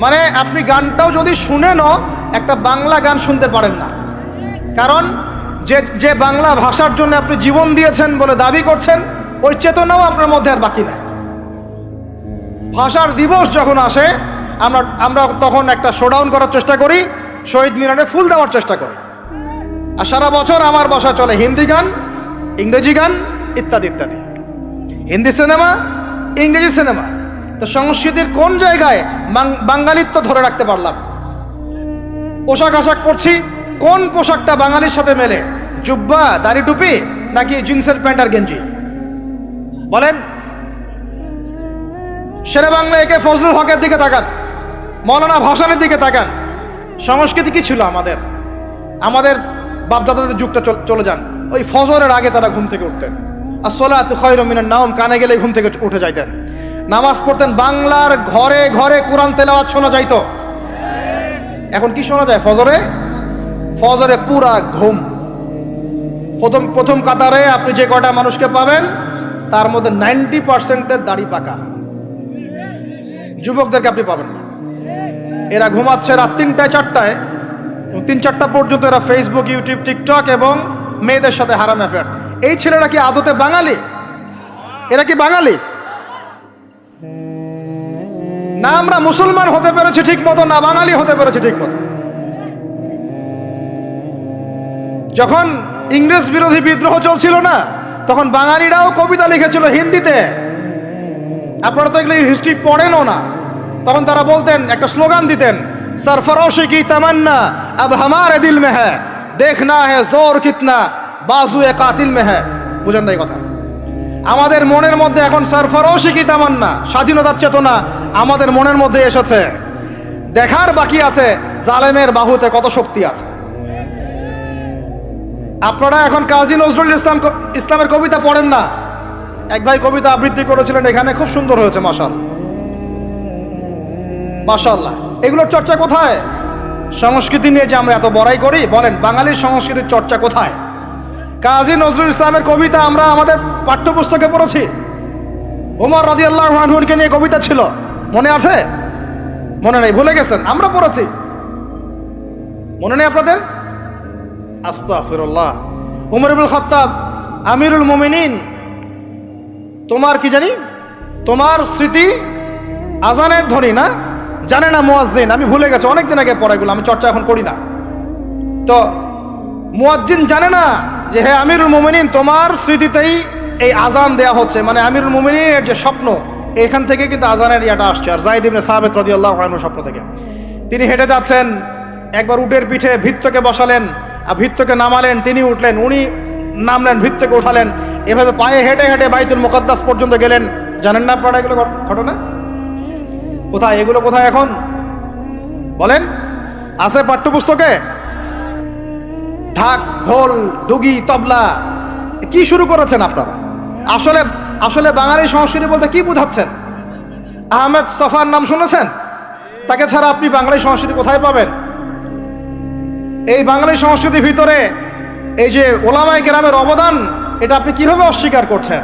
মানে আপনি গানটাও যদি শুনেনও একটা বাংলা গান শুনতে পারেন না। কারণ যে বাংলা ভাষার জন্য আপনি জীবন দিয়েছেন বলে দাবি করছেন, ওই চেতনাও আপনার মধ্যে আর বাকি নাই। ভাষার দিবস যখন আসে, আমরা তখন একটা শোডাউন করার চেষ্টা করি, শহীদ মিনারে ফুল দেওয়ার চেষ্টা করি। আর সারা বছর আমার বাসা চলে হিন্দি গান, ইংরেজি গান, ইত্যাদি ইত্যাদি। হিন্দি সিনেমা, ইংরেজি সিনেমা। তো সংস্কৃতির কোন জায়গায় বাঙালিত্ব ধরে রাখতে পারলাম? পোশাক আশাক পরছি, কোন পোশাকটা বাঙালির সাথে মেলে? জুব্বা, দাড়ি টুপি, নাকি জিন্সের প্যান্ট আর গেঞ্জি? বলেন। শেরে বাংলা একে ফজলুল হকের দিকে তাকান, মৌলানা ভাসানের দিকে তাকান। সংস্কৃতি কি ছিল আমাদের? আমাদের বাপদাদাদের যুগটা চলে যান, ওই ফজরের আগে তারা ঘুম থেকে উঠতেন। আসসালাতু খায়রুম মিনান নাওম, কানে গেলে ঘুম থেকে উঠে যাইতেন, নামাজ পড়তেন। বাংলার ঘরে ঘরে কোরআন তেলাওয়াত শোনা যাইতো। এখন কি শোনা যায়? ফজরে পুরা ঘুম। প্রথম কাতারে আপনি যে কটা মানুষকে পাবেন, তার মধ্যে 90% দাড়ি পাকা। যুবকদেরকে আপনি পাবেন না। এরা ঘুমাচ্ছে রাত 3টায় 4টায়, 3-4টা পর্যন্ত এরা ফেসবুক, ইউটিউব, টিকটক এবং মেয়েদের সাথে হারাম অ্যাফেয়ার্স। এই ছেলেরা কি আদতে বাঙালি? এরা কি বাঙালি? না আমরা মুসলমান হতে পেরেছি ঠিক মতো, না বাঙালি হতে পেরেছি ঠিক মতো। যখন ইংরেজ বিরোধী বিদ্রোহ চলছিল না, তখন বাঙালিরাও কবিতা লিখেছিল হিন্দিতে। আপনারা তো এগুলো হিস্ট্রি পড়েনও না। তখন তারা বলতেন, একটা স্লোগান দিতেন, सरफरोशी की तमन्ना अब हमारे दिल में है, देखना है जोर कितना बाजुए कातिल में है। বুঝেন না এই কথা? আমাদের মনের মধ্যে এখন সরফরোশি কি তামান্না, স্বাধীনতার চেতনা আমাদের মনের মধ্যে এসেছে। দেখার বাকি আছে জালেমের বাহুতে কত শক্তি আছে। আপনারা এখন কাজী নজরুল ইসলামের কবিতা পড়েন না। এক ভাই কবিতা আবৃত্তি করেছিলেন এখানে, খুব সুন্দর হয়েছে, মাশাআল্লাহ মাশাআল্লাহ। এগুলোর চর্চা কোথায়? সংস্কৃতি নিয়ে যে আমরা এত বড়াই করি, বলেন বাঙালির সংস্কৃতির চর্চা কোথায়? কাজী নজরুল ইসলামের কবিতা আমরা আমাদের পাঠ্যপুস্তকে পড়েছি। ওমর রাদিয়াল্লাহু আনহুকে নিয়ে কবিতা ছিল, মনে আছে? মনে নেই, ভুলে গেছেন? আমরা পড়েছি, মনে নেই আপনাদের? আস্তাগফিরুল্লাহ। উমর ইবনুল খাত্তাব, আমিরুল মুমিনিন, তোমার কি জানি, তোমার স্মৃতি আজানের ধ্বনি না, জানে না মুয়াজ্জিন। আমি ভুলে গেছি, অনেকদিন আগে পড়াগুলো, আমি চর্চা এখন করি না। তো মুয়াজ্জিন জানে না যে হে আমিরুল মুমিনিন, তোমার স্মৃতিতেই এই আজান দেয়া হচ্ছে। মানে আমিরুল মুমিনিনের যে স্বপ্ন, এখান থেকে কিন্তু আজানের ইয়াটা আসছে। আর যায়েদ ইবনে সাবিত রাদিয়াল্লাহু আনহু স্বপ্ন থেকে তিনি হেঁটে যাচ্ছেন, একবার উটের পিঠে ভৃত্যকে বসালেন আর ভৃত্যকে নামালেন, তিনি উঠলেন, উনি নামলেন, ভৃত্যকে উঠালেন, এভাবে পায়ে হেঁটে হেঁটে বাইতুল মুকাদ্দাস পর্যন্ত গেলেন। জানেন না আপনারা এগুলো ঘটনা? কোথায় এগুলো, কোথায় এখন বলেন? আছে পাঠ্যপুস্তকে? ঢাক, ঢোল, ডুগি, তবলা কি শুরু করেছেন আপনারা? আসলে আসলে বাঙালি সংস্কৃতি বলতে কি বোঝাচ্ছেন? আহমেদ সফার নাম শুনেছেন? তাকে ছাড়া আপনি বাঙালি সংস্কৃতি কোথায় পাবেন? এই বাঙালি সংস্কৃতির ভিতরে এই যে ওলামায়ে কেরামের অবদান, এটা আপনি কিভাবে অস্বীকার করছেন?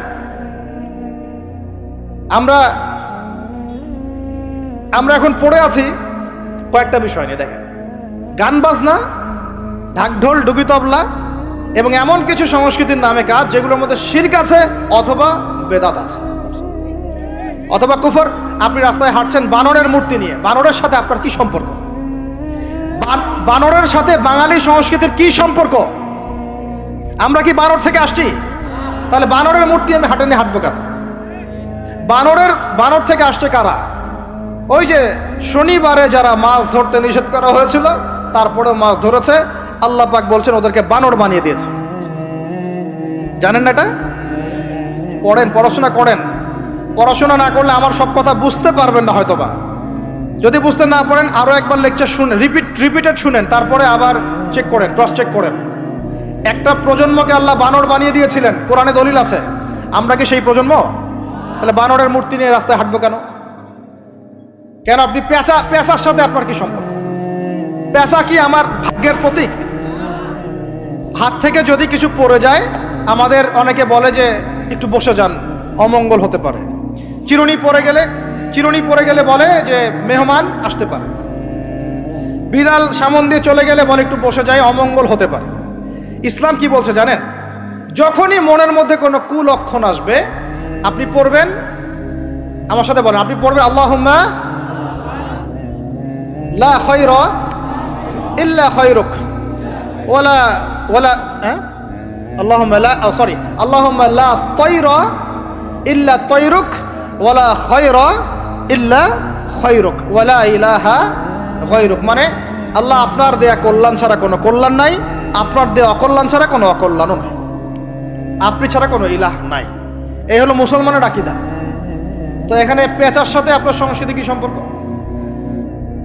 আমরা এখন পড়ে আছি কয়েকটা বিষয় নিয়ে। দেখেন, গান বাজনা, ঢাকঢোল, ডুগি, তবলা এবং এমন কিছু সংস্কৃতির নামে কাজ যেগুলোর মধ্যে শিরক আছে অথবা বেদাত আছে অথবা কুফর। আপনি রাস্তায় হাঁটছেন বানরের মূর্তি নিয়ে, বানরের সাথে আপনার কি সম্পর্ক? বানরের সাথে বাঙালি সংস্কৃতির কি সম্পর্ক? আমরা কি বানর থেকে আসছি? তাহলে বানরের মূর্তি আমি হাটে নিয়ে হাঁটবো কেন? বানর থেকে আসছে কারা? ওই যে শনিবারে যারা মাছ ধরতে নিষেধ করা হয়েছিল তারপরেও মাছ ধরেছে, আল্লাহ পাক বলছেন ওদেরকে বানর বানিয়ে দিয়েছে। জানেন না এটা? পড়েন, পড়াশোনা করেন। পড়াশোনা না করলে আমার সব কথা বুঝতে পারবেন না হয়তোবা। যদি বুঝতে না পারেন আরো একবার লেকচার শুনেন, রিপিটেড শুনেন, তারপরে আবার চেক করেন, ক্রস চেক করেন। একটা প্রজন্মকে আল্লাহ বানর বানিয়ে দিয়েছিলেন, কোরআনে দলিল আছে। আমরা কি সেই প্রজন্ম? তাহলে বানরের মূর্তি নিয়ে রাস্তায় হাঁটবো কেন? কেন আপনি পেঁচার সাথে আপনার কি সম্পর্ক? পেঁচা কি আমার ভাগ্যের প্রতীক? হাত থেকে যদি কিছু পড়ে যায়, আমাদের অনেকে বলে যে একটু বসে যান, অমঙ্গল হতে পারে। চিরুনি পড়ে গেলে বলে যে মেহমান আসতে পারে। বিড়াল সামন দিয়ে চলে গেলে বলে একটু বসে যায়, অমঙ্গল হতে পারে। ইসলাম কি বলছে জানেন? যখনই মনের মধ্যে কোনো কুলক্ষণ আসবে আপনি পড়বেন, আমার সাথে বলেন, আপনি পড়বেন আল্লাহুম্মা লা খায়রা ইল্লা খায়রুক ওয়ালা আল্লাহুম্মা লা তায়রা ইল্লা তায়রুক ওয়ালা খায়রা ইল্লা খায়রুক ওয়ালা ইলাহা গায়রুক। মানে আল্লাহ আপনার দেয়া কল্যাণ ছাড়া কোনো কল্যাণ নাই, আপনার দেয়া অকল্যাণ ছাড়া কোনো অকল্যাণও নাই, আপনি ছাড়া কোনো ইলাহ নাই। এই হলো মুসলমানের আকীদা। তো এখানে পেঁচার সাথে আপনার সংস্কৃতি কি সম্পর্ক?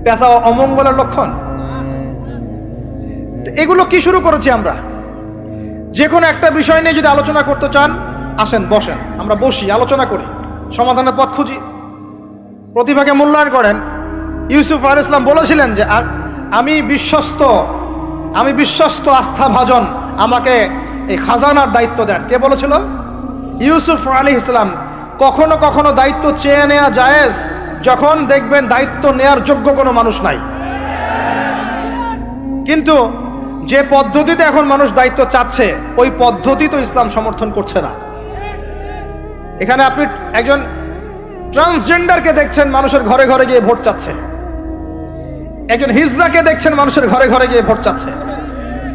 পেঁচা অমঙ্গলের লক্ষণ? এগুলো কি শুরু করেছি আমরা? যে কোনো একটা বিষয় নিয়ে যদি আলোচনা করতে চান, আসেন, বসেন, আমরা বসি, আলোচনা করি, সমাধানের পথ খুঁজি, প্রতিভাকে মূল্যায়ন করেন। ইউসুফ আলাইহিস সালাম বলেছিলেন যে আমি বিশ্বস্ত আস্থাভাজন, আমাকে এই খাজানার দায়িত্ব দেন। কে বলেছিল? ইউসুফ আলাইহিস সালাম। কখনো কখনো দায়িত্ব চেয়ে নেওয়া জায়েজ যখন দেখবেন দায়িত্ব নেয়ার যোগ্য কোনো মানুষ নাই। কিন্তু যে পদ্ধতিতে এখন মানুষ দায়িত্ব চাচ্ছে, ওই পদ্ধতি তো ইসলাম সমর্থন করছে না। এখানে আপনি একজন ট্রান্সজেন্ডারকে দেখছেন মানুষের ঘরে ঘরে গিয়ে ভোট চাচ্ছে, একজন হিজড়াকে দেখছেন মানুষের ঘরে ঘরে গিয়ে ভোট চাচ্ছে,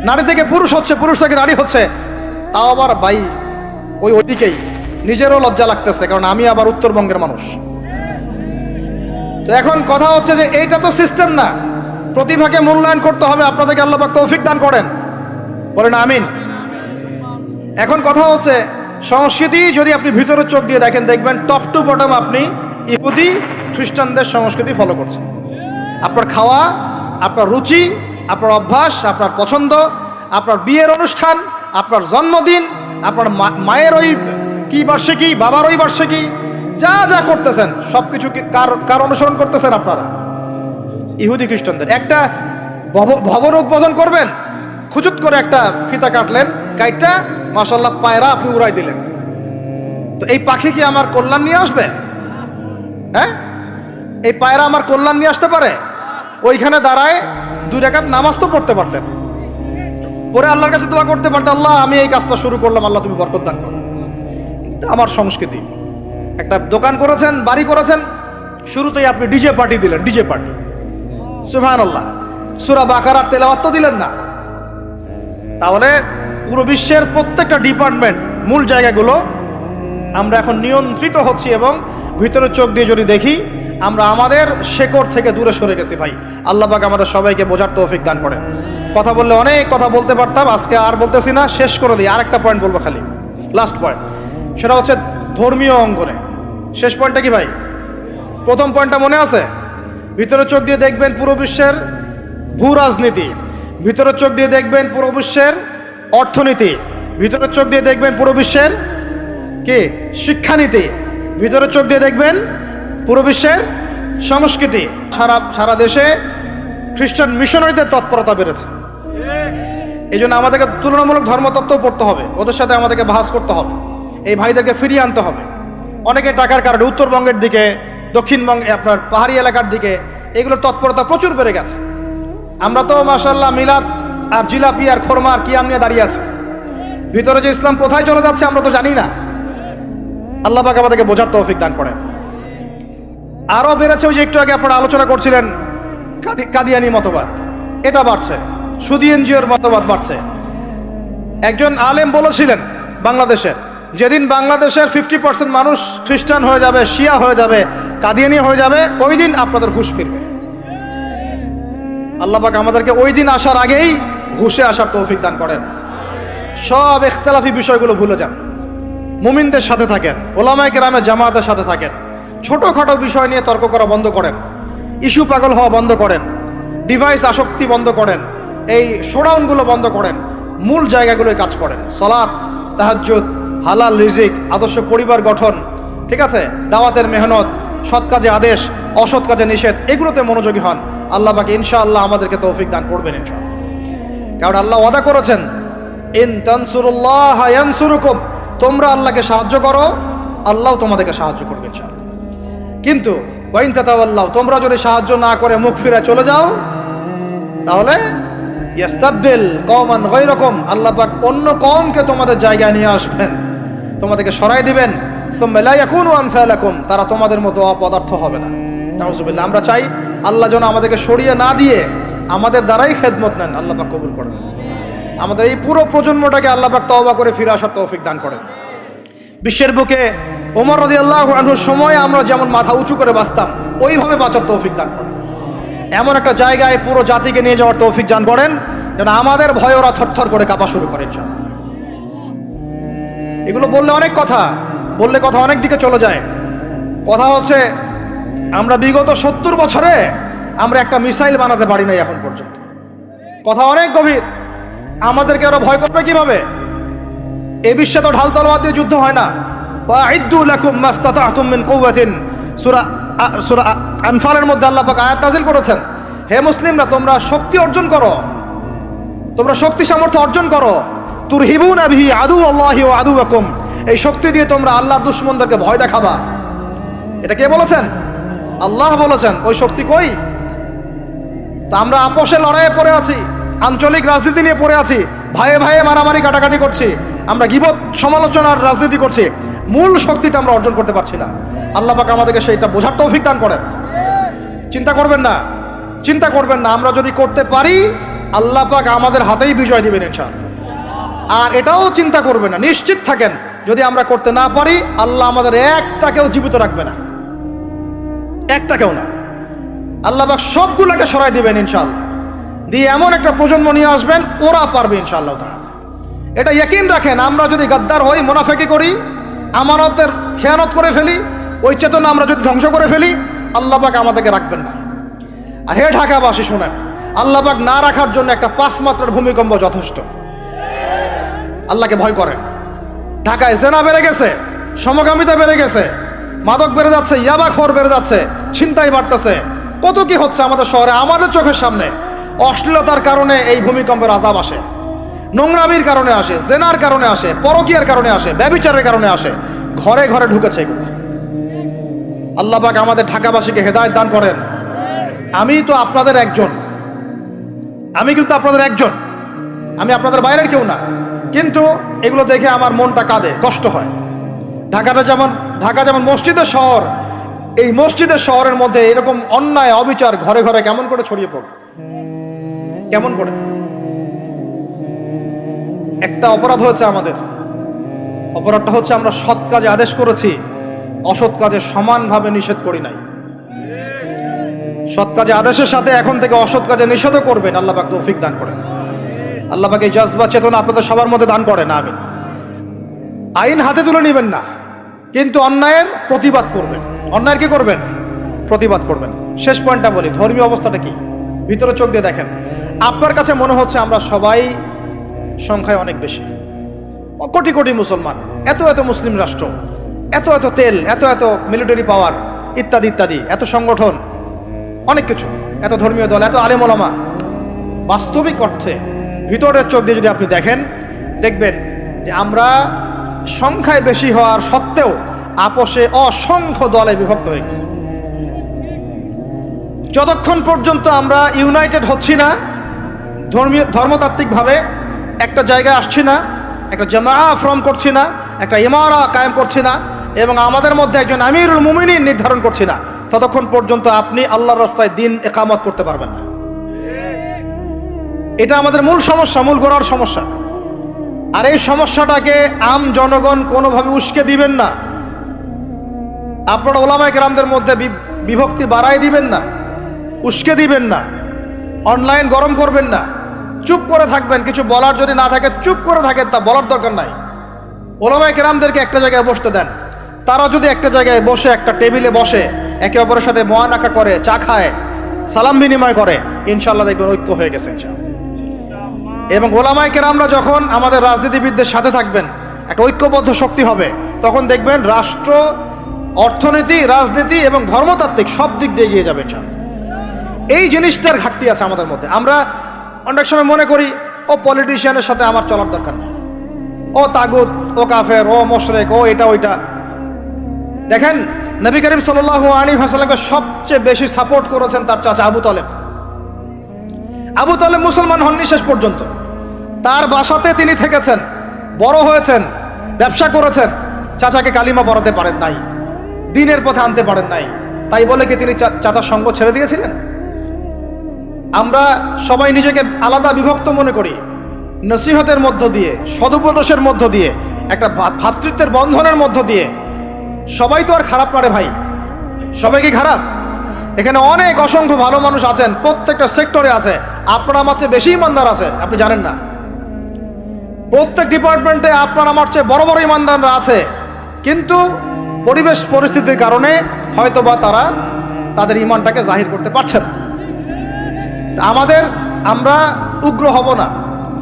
নারী থেকে পুরুষ হচ্ছে, পুরুষ থেকে নারী হচ্ছে। তাও আবার ভাই ওইদিকেই নিজেরও লজ্জা লাগতেছে, কারণ আমি আবার উত্তরবঙ্গের মানুষ। তো এখন কথা হচ্ছে যে এইটা তো সিস্টেম না, প্রতিভাকে মূল্যায়ন করতে হবে। আপনাদেরকে আল্লাহ পাক তৌফিক দান করেন, বলেন আমিন। এখন কথা হচ্ছে সংস্কৃতি যদি আপনি ভিতরে চোখ দিয়ে দেখেন, দেখবেন টপ টু বটম আপনি ইহুদি খ্রিস্টানদের সংস্কৃতি ফলো করছেন। আপনার খাওয়া, আপনার রুচি, আপনার অভ্যাস, আপনার পছন্দ, আপনার বিয়ের অনুষ্ঠান, আপনার জন্মদিন, আপনার মায়ের ওই কি বার্ষিকী, বাবার ওই বার্ষিকী, যা যা করতেছেন সবকিছু কার অনুসরণ করতেছেন আপনারা? ইহুদি খ্রিস্টানদের। একটা ভবন উদ্বোধন করবেন, খুচুত করে একটা ফিতা কাটলেন, কাইটটা মাশাআল্লাহ পায়রা আপনি উড়াই দিলেন। তো এই পাখি কি আমার কল্যাণ নিয়ে আসবে? হ্যাঁ, এই পায়রা আমার কল্যাণ নিয়ে আসতে পারে? ওইখানে দাঁড়ায় 2 রাকাত নামাজ তো পড়তে পারতেন, পরে আল্লাহর কাছে দোয়া করতে পারতেন, আল্লাহ আমি এই কাজটা শুরু করলাম, আল্লাহ তুমি বরকত দান করো। আমার সংস্কৃতি। একটা দোকান করেছেন, বাড়ি করেছেন, শুরুতেই আপনি ডিজে পার্টি দিলেন, ডিজে পার্টি। সুবহানাল্লাহ, সূরা বাকারার তেলাওয়াত তো দিলেন না। তাহলে পুরো বিশ্বের প্রত্যেকটা ডিপার্টমেন্ট, মূল জায়গাগুলো আমরা এখন নিয়ন্ত্রিত হচ্ছি। এবং ভিতরে চোখ দিয়ে যদি দেখি, আমরা আমাদের শেকড় থেকে দূরে সরে গেছি ভাই। আল্লাহ পাক আমাদের সবাইকে বোঝার তৌফিক দান করেন। কথা বললে অনেক কথা বলতে পারতাম, আজকে আর বলতেছি না, শেষ করে দিই। আরেকটা পয়েন্ট বলবো, খালি লাস্ট পয়েন্ট, সেটা হচ্ছে ধর্মীয় অঙ্গনে। শেষ পয়েন্টটা কি ভাই? প্রথম পয়েন্টটা মনে আছে? ভিতরে চোখ দিয়ে দেখবেন পুরো বিশ্বের ভূ রাজনীতি, ভিতরে চোখ দিয়ে দেখবেন পুরো বিশ্বের অর্থনীতি, ভিতরে চোখ দিয়ে দেখবেন পুরো বিশ্বের কি শিক্ষানীতি, ভিতরে চোখ দিয়ে দেখবেন পুরো বিশ্বের সংস্কৃতি। সারা দেশে খ্রিস্টান মিশনারিদের তৎপরতা বেড়েছে। এই জন্য আমাদেরকে তুলনামূলক ধর্মতত্ত্ব পড়তে হবে, ওদের সাথে আমাদেরকে বাহাস করতে হবে, এই ভাইদেরকে ফিরিয়ে আনতে হবে। অনেকে টাকার কারণে উত্তরবঙ্গের দিকে, দক্ষিণবঙ্গে, আপনার পাহাড়ি এলাকার দিকে এগুলোর তৎপরতা প্রচুর বেড়ে গেছে। আমরা তো মাশাআল্লাহ মিলাদ আর জিলাপি আর খোরমা আর কিয়াম নিয়ে দাঁড়িয়ে আছে। ভিতরে যে ইসলাম কোথায় চলে যাচ্ছে আমরা তো জানি না। আল্লাহ পাক আমাদেরকে বোঝার তৌফিক দান করেন। আরো বেড়েছে, ওই যে একটু আগে আপনারা আলোচনা করছিলেন কাদিয়ানি মতবাদ, এটা বাড়ছে। সুদী এনজিওর মতবাদ বাড়ছে। একজন আলেম বলেছিলেন বাংলাদেশের, যেদিন বাংলাদেশের 50% মানুষ খ্রিস্টান হয়ে যাবে, শিয়া হয়ে যাবে, কাদিয়ানি হয়ে যাবে, ওই দিন আপনাদের হুঁশ ফিরবে। আল্লাহ পাক আমাদেরকে ওই দিন আসার আগেই হুঁশে আসার তৌফিক দান করেন। সব ইখতিলাফি বিষয়গুলো ভুলে যান, মুমিনদের সাথে থাকেন, ওলামায়ে কেরামের জামাতের সাথে থাকেন, ছোটখাটো বিষয় নিয়ে তর্ক করা বন্ধ করেন, ইস্যু পাগল হওয়া বন্ধ করেন, ডিভাইস আসক্তি বন্ধ করেন, এই শোডাউনগুলো বন্ধ করেন, মূল জায়গাগুলোয় কাজ করেন। সালাত, তাহাজ্জুদ, হালাল রিজিক, আদর্শ পরিবার গঠন, ঠিক আছে, দাওয়াতের মেহনত, সৎ কাজে আদেশ, অসৎ কাজে নিষেধ, এগুলোতে মনোযোগী হন। আল্লাহ পাক ইনশাআল্লাহ আমাদেরকে তৌফিক দান করবেন ইনশাআল্লাহ। কারণ আল্লাহ ওয়াদা করেছেন, ইন তানসুরুল্লাহ ইয়ানসুরুকুম, তোমরা আল্লাহকে সাহায্য করো, আল্লাহ তোমাদেরকে সাহায্য করবে ইনশাআল্লাহ। কিন্তু ওয়াইন তাতাওয়াল্লাহ, তোমরা যদি সাহায্য না করে মুখ ফিরে চলে যাও, তাহলে ইয়াস্তাবদিল কওমান গায়রাকুম, আল্লাহ পাক অন্য কওমকে তোমাদের জায়গায় নিয়ে আসবেন, তোমাদেরকে সরাই দিবেন। সুম্মা লা ইয়াকুনু আমসালাকুম, তারা তোমাদের মতো অপদার্থ হবে না। নাউযুবিল্লাহ। আমরা চাই আল্লাহ যেন আমাদেরকে সরিয়ে না দিয়ে আমাদের দ্বারাই খেদমত নেন। আল্লাহ পাক কবুল করেন। আমাদের এই পুরো প্রজন্মটাকে আল্লাহ পাক তওবা করে ফিরে আসার তৌফিক দান করেন। বিশ্বের বুকে ওমর রাদিয়াল্লাহু আনহুর সময় আমরা যেমন মাথা উঁচু করে বাঁচতাম, ওইভাবে বাঁচার তৌফিক দান করেন। এমন একটা জায়গায় পুরো জাতিকে নিয়ে যাওয়ার তৌফিক দান করেন যেন আমাদের ভয়ে ওরা থরথর করে কাঁপা শুরু করে। এগুলো বললে অনেক কথা, বললে কথা অনেক দিকে চলে যায়। কথা হচ্ছে আমরা বিগত 70 বছরে আমরা একটা মিসাইল বানাতে পারি নাই এখন পর্যন্ত। কথা অনেক গভীর। আমাদেরকে ওরা ভয় করবে কিভাবে? এই বিশ্বে তো ঢাল তলোয়ার দিয়ে যুদ্ধ হয় না। ওয়াইদ্দু লাকুম মাস্তাতাতুম মিন কুওয়াতিন, সূরা আনফালের মধ্যে আল্লাহ পাক আয়াত নাযিল করেছেন, হে মুসলিমরা তোমরা শক্তি অর্জন করো, তোমরা শক্তি সামর্থ্য অর্জন করো। তুরহিবুনা বিহি আদুওয়াল্লাহি ওয়া আদুওয়াকুম, এই শক্তি দিয়ে তোমরা আল্লাহর দুশমনদেরকে ভয় দেখাবা। এটা কে বলেছেন? আল্লাহ বলেছেন। ওই শক্তি কই? তা আমরা আপোষে লড়াইয়ে পড়ে আছি, আঞ্চলিক রাজনীতি নিয়ে পড়ে আছি, ভাইয়ে ভাইয়ে মারামারি কাটাকাটি করছি, আমরা গীবত সমালোচনার রাজনীতি করছি, মূল শক্তিটা আমরা অর্জন করতে পারছি না। আল্লাহ পাক আমাদেরকে সেইটা বোঝার তৌফিক দান করেন। চিন্তা করবেন না, চিন্তা করবেন না, আমরা যদি করতে পারি আল্লাহ পাক আমাদের হাতেই বিজয় দিবেন ইনশাআল্লাহ। আর এটাও চিন্তা করবেন না, নিশ্চিত থাকেন যদি আমরা করতে না পারি আল্লাহ আমাদের একটাকেও জীবিত রাখবে না, একটাকেও না। আল্লাহ পাক সবগুলোকে সরাই দিবেন ইনশাআল্লাহ, দিয়ে এমন একটা প্রজন্ম নিয়ে আসবেন ওরা পারবে ইনশাআল্লাহ তাআলা। এটা ইয়াকিন রাখেন। আমরা যদি গাদ্দার হই, মুনাফিকি করি, আমানতের খেয়ানত করে ফেলি, ওই চেতনা আমরা যদি ধ্বংস করে ফেলি, আল্লাহ পাক আমাদেরকে রাখবেন না। আর হে ঢাকাবাসী শোনেন, আল্লাহ পাক না রাখার জন্য একটা 5 মাত্রার ভূমিকম্প যথেষ্ট। আল্লাহকে ভয় করেন। ঢাকায় জেনা বেড়ে গেছে, সমকামিতা বেড়ে গেছে, মাদক বেড়ে যাচ্ছে, ইয়াবাখোর বেড়ে যাচ্ছে, ছিনতাই বাড়তেছে, কত কি হচ্ছে আমাদের শহরে, আমাদের চোখের সামনে। অশ্লীলতার কারণে এই ভূমিকম্পের আযাব আসে, নোংরামির কারণে আসে, জেনার কারণে আসে, পরকীয়ার কারণে আসে, ব্যভিচারের কারণে আসে, ঘরে ঘরে ঢুকেছে এগুলো। আল্লাহ পাক আমাদের ঢাকাবাসীকে হেদায়েত দান করেন। আমি তো আপনাদের একজন, আমি কিন্তু আপনাদের একজন, আমি আপনাদের বাইরের কেউ না, কিন্তু এগুলো দেখে আমার মনটা কাঁদে, কষ্ট হয়। ঢাকা যেমন মসজিদের শহর, এই মসজিদের শহরের মধ্যে এরকম অন্যায় অবিচার ঘরে ঘরে কেমন করে ছড়িয়ে পড়ে, কেমন করে? একটা অপরাধ হয়েছে আমাদের, অপরাধটা হচ্ছে আমরা সৎ কাজে আদেশ করেছি, অসৎ কাজে সমানভাবে নিষেধ করি নাই। সৎ কাজে আদেশের সাথে এখন থেকে অসৎ কাজে নিষেধও করবেন। আল্লাহ পাক তৌফিক দান করেন। আল্লাহ পাক এই জজবা চেতনা আপনাদের সবার মধ্যে দান করেন, আমিন। আইন হাতে তুলে নেবেন না, কিন্তু অন্যায়ের প্রতিবাদ করবেন। অন্যায়ের কি করবেন? প্রতিবাদ করবেন। শেষ পয়েন্টটা বলি, ধর্মীয় অবস্থাটা কি? ভিতরে চোখ দিয়ে দেখেন। আপনার কাছে মনে হচ্ছে আমরা সবাই সংখ্যায় অনেক বেশি, কোটি কোটি মুসলমান, এত এত মুসলিম রাষ্ট্র, এত এত তেল, এত এত মিলিটারি পাওয়ার, ইত্যাদি ইত্যাদি, এত সংগঠন, অনেক কিছু, এত ধর্মীয় দল, এত আলেম ওলামা। বাস্তবিক অর্থে ভিতরের চোখ দিয়ে যদি আপনি দেখেন, দেখবেন যে আমরা সংখ্যায় বেশি হওয়ার সত্ত্বেও আপোষে অসংখ্য দলে বিভক্ত হয়ে গেছি। যতক্ষণ পর্যন্ত আমরা ইউনাইটেড হচ্ছি না, ধর্মতাত্ত্বিকভাবে একটা জায়গায় আসছি না, একটা জামাআ ফর্ম করছি না, একটা ইমারা কায়েম করছি না, এবং আমাদের মধ্যে একজন আমিরুল মুমিনিন নির্ধারণ করছি না, ততক্ষণ পর্যন্ত আপনি আল্লাহর রাস্তায় দিন ইকামত করতে পারবেন না। এটা আমাদের মূল সমস্যা, মূল গোড়ার সমস্যা। আর এই সমস্যাটাকে আম জনগণ কোনোভাবে উস্কে দিবেন না। আপনারা ওলামায়ে কেরামদের মধ্যে বিভক্তি বাড়াই দিবেন না, উস্কে দিবেন না, অনলাইন গরম করবেন না, চুপ করে থাকবেন। কিছু বলার যদি না থাকে চুপ করে থাকেন, তা বলার দরকার নাই। ওলামায়ে কেরামদেরকে একটা জায়গায় বসতে দেন। তারা যদি একটা জায়গায় বসে, একটা টেবিলে বসে, একে অপরের সাথে মোয়ানাকা করে, চা খায়, সালাম বিনিময় করে, ইনশাআল্লাহ দেখবেন ঐক্য হয়ে গেছে ইনশাআল্লাহ। এবং ওলামায়ে কেরামরা যখন আমাদের রাজনীতিবিদদের সাথে থাকবেন, একটা ঐক্যবদ্ধ শক্তি হবে, তখন দেখবেন রাষ্ট্র, অর্থনীতি, রাজনীতি এবং ধর্মতাত্ত্বিক সব দিক দিয়ে এগিয়ে যাবে ইনশাআল্লাহ। এই জিনিসটার ঘাটতি আছে আমাদের মধ্যে। আমরা অনেক সময় মনে করি ও পলিটিশিয়ানের সাথে আমার চলার দরকার নেই, ও তাগুত, ও কাফের, ও মুশরিক, ও এটা ওইটা। দেখেন, নবী করিম সাল্লাল্লাহু আলাইহি ওয়াসাল্লামকে সবচেয়ে বেশি সাপোর্ট করেছেন তার চাচা আবু তালেব। আবু তালেব মুসলমান হননি শেষ পর্যন্ত। তার বাসাতে তিনি থেকেছেন, বড় হয়েছেন, ব্যবসা করেছেন। চাচাকে কালিমা পড়াতে পারেন নাই, দ্বীনের পথে আনতে পারেন নাই। তাই বলে কি তিনি চাচার সঙ্গ ছেড়ে দিয়েছিলেন? আমরা সবাই নিজেকে আলাদা বিভক্ত মনে করি। নসিহতের মধ্য দিয়ে, সদুপদেশের মধ্য দিয়ে, একটা ভ্রাতৃত্বের বন্ধনের মধ্য দিয়ে। সবাই তো আর খারাপ পারে ভাই, সবাই কি খারাপ? এখানে অনেক অসংখ্য ভালো মানুষ আছেন, প্রত্যেকটা সেক্টরে আছে। আপনার আমার চেয়ে বেশি ইমানদার আছে, আপনি জানেন না। প্রত্যেক ডিপার্টমেন্টে আপনার আমার চেয়ে বড় বড় ইমানদাররা আছে, কিন্তু পরিবেশ পরিস্থিতির কারণে হয়তোবা তারা তাদের ইমানটাকে জাহির করতে পারছে না। আমরা উগ্র হব না,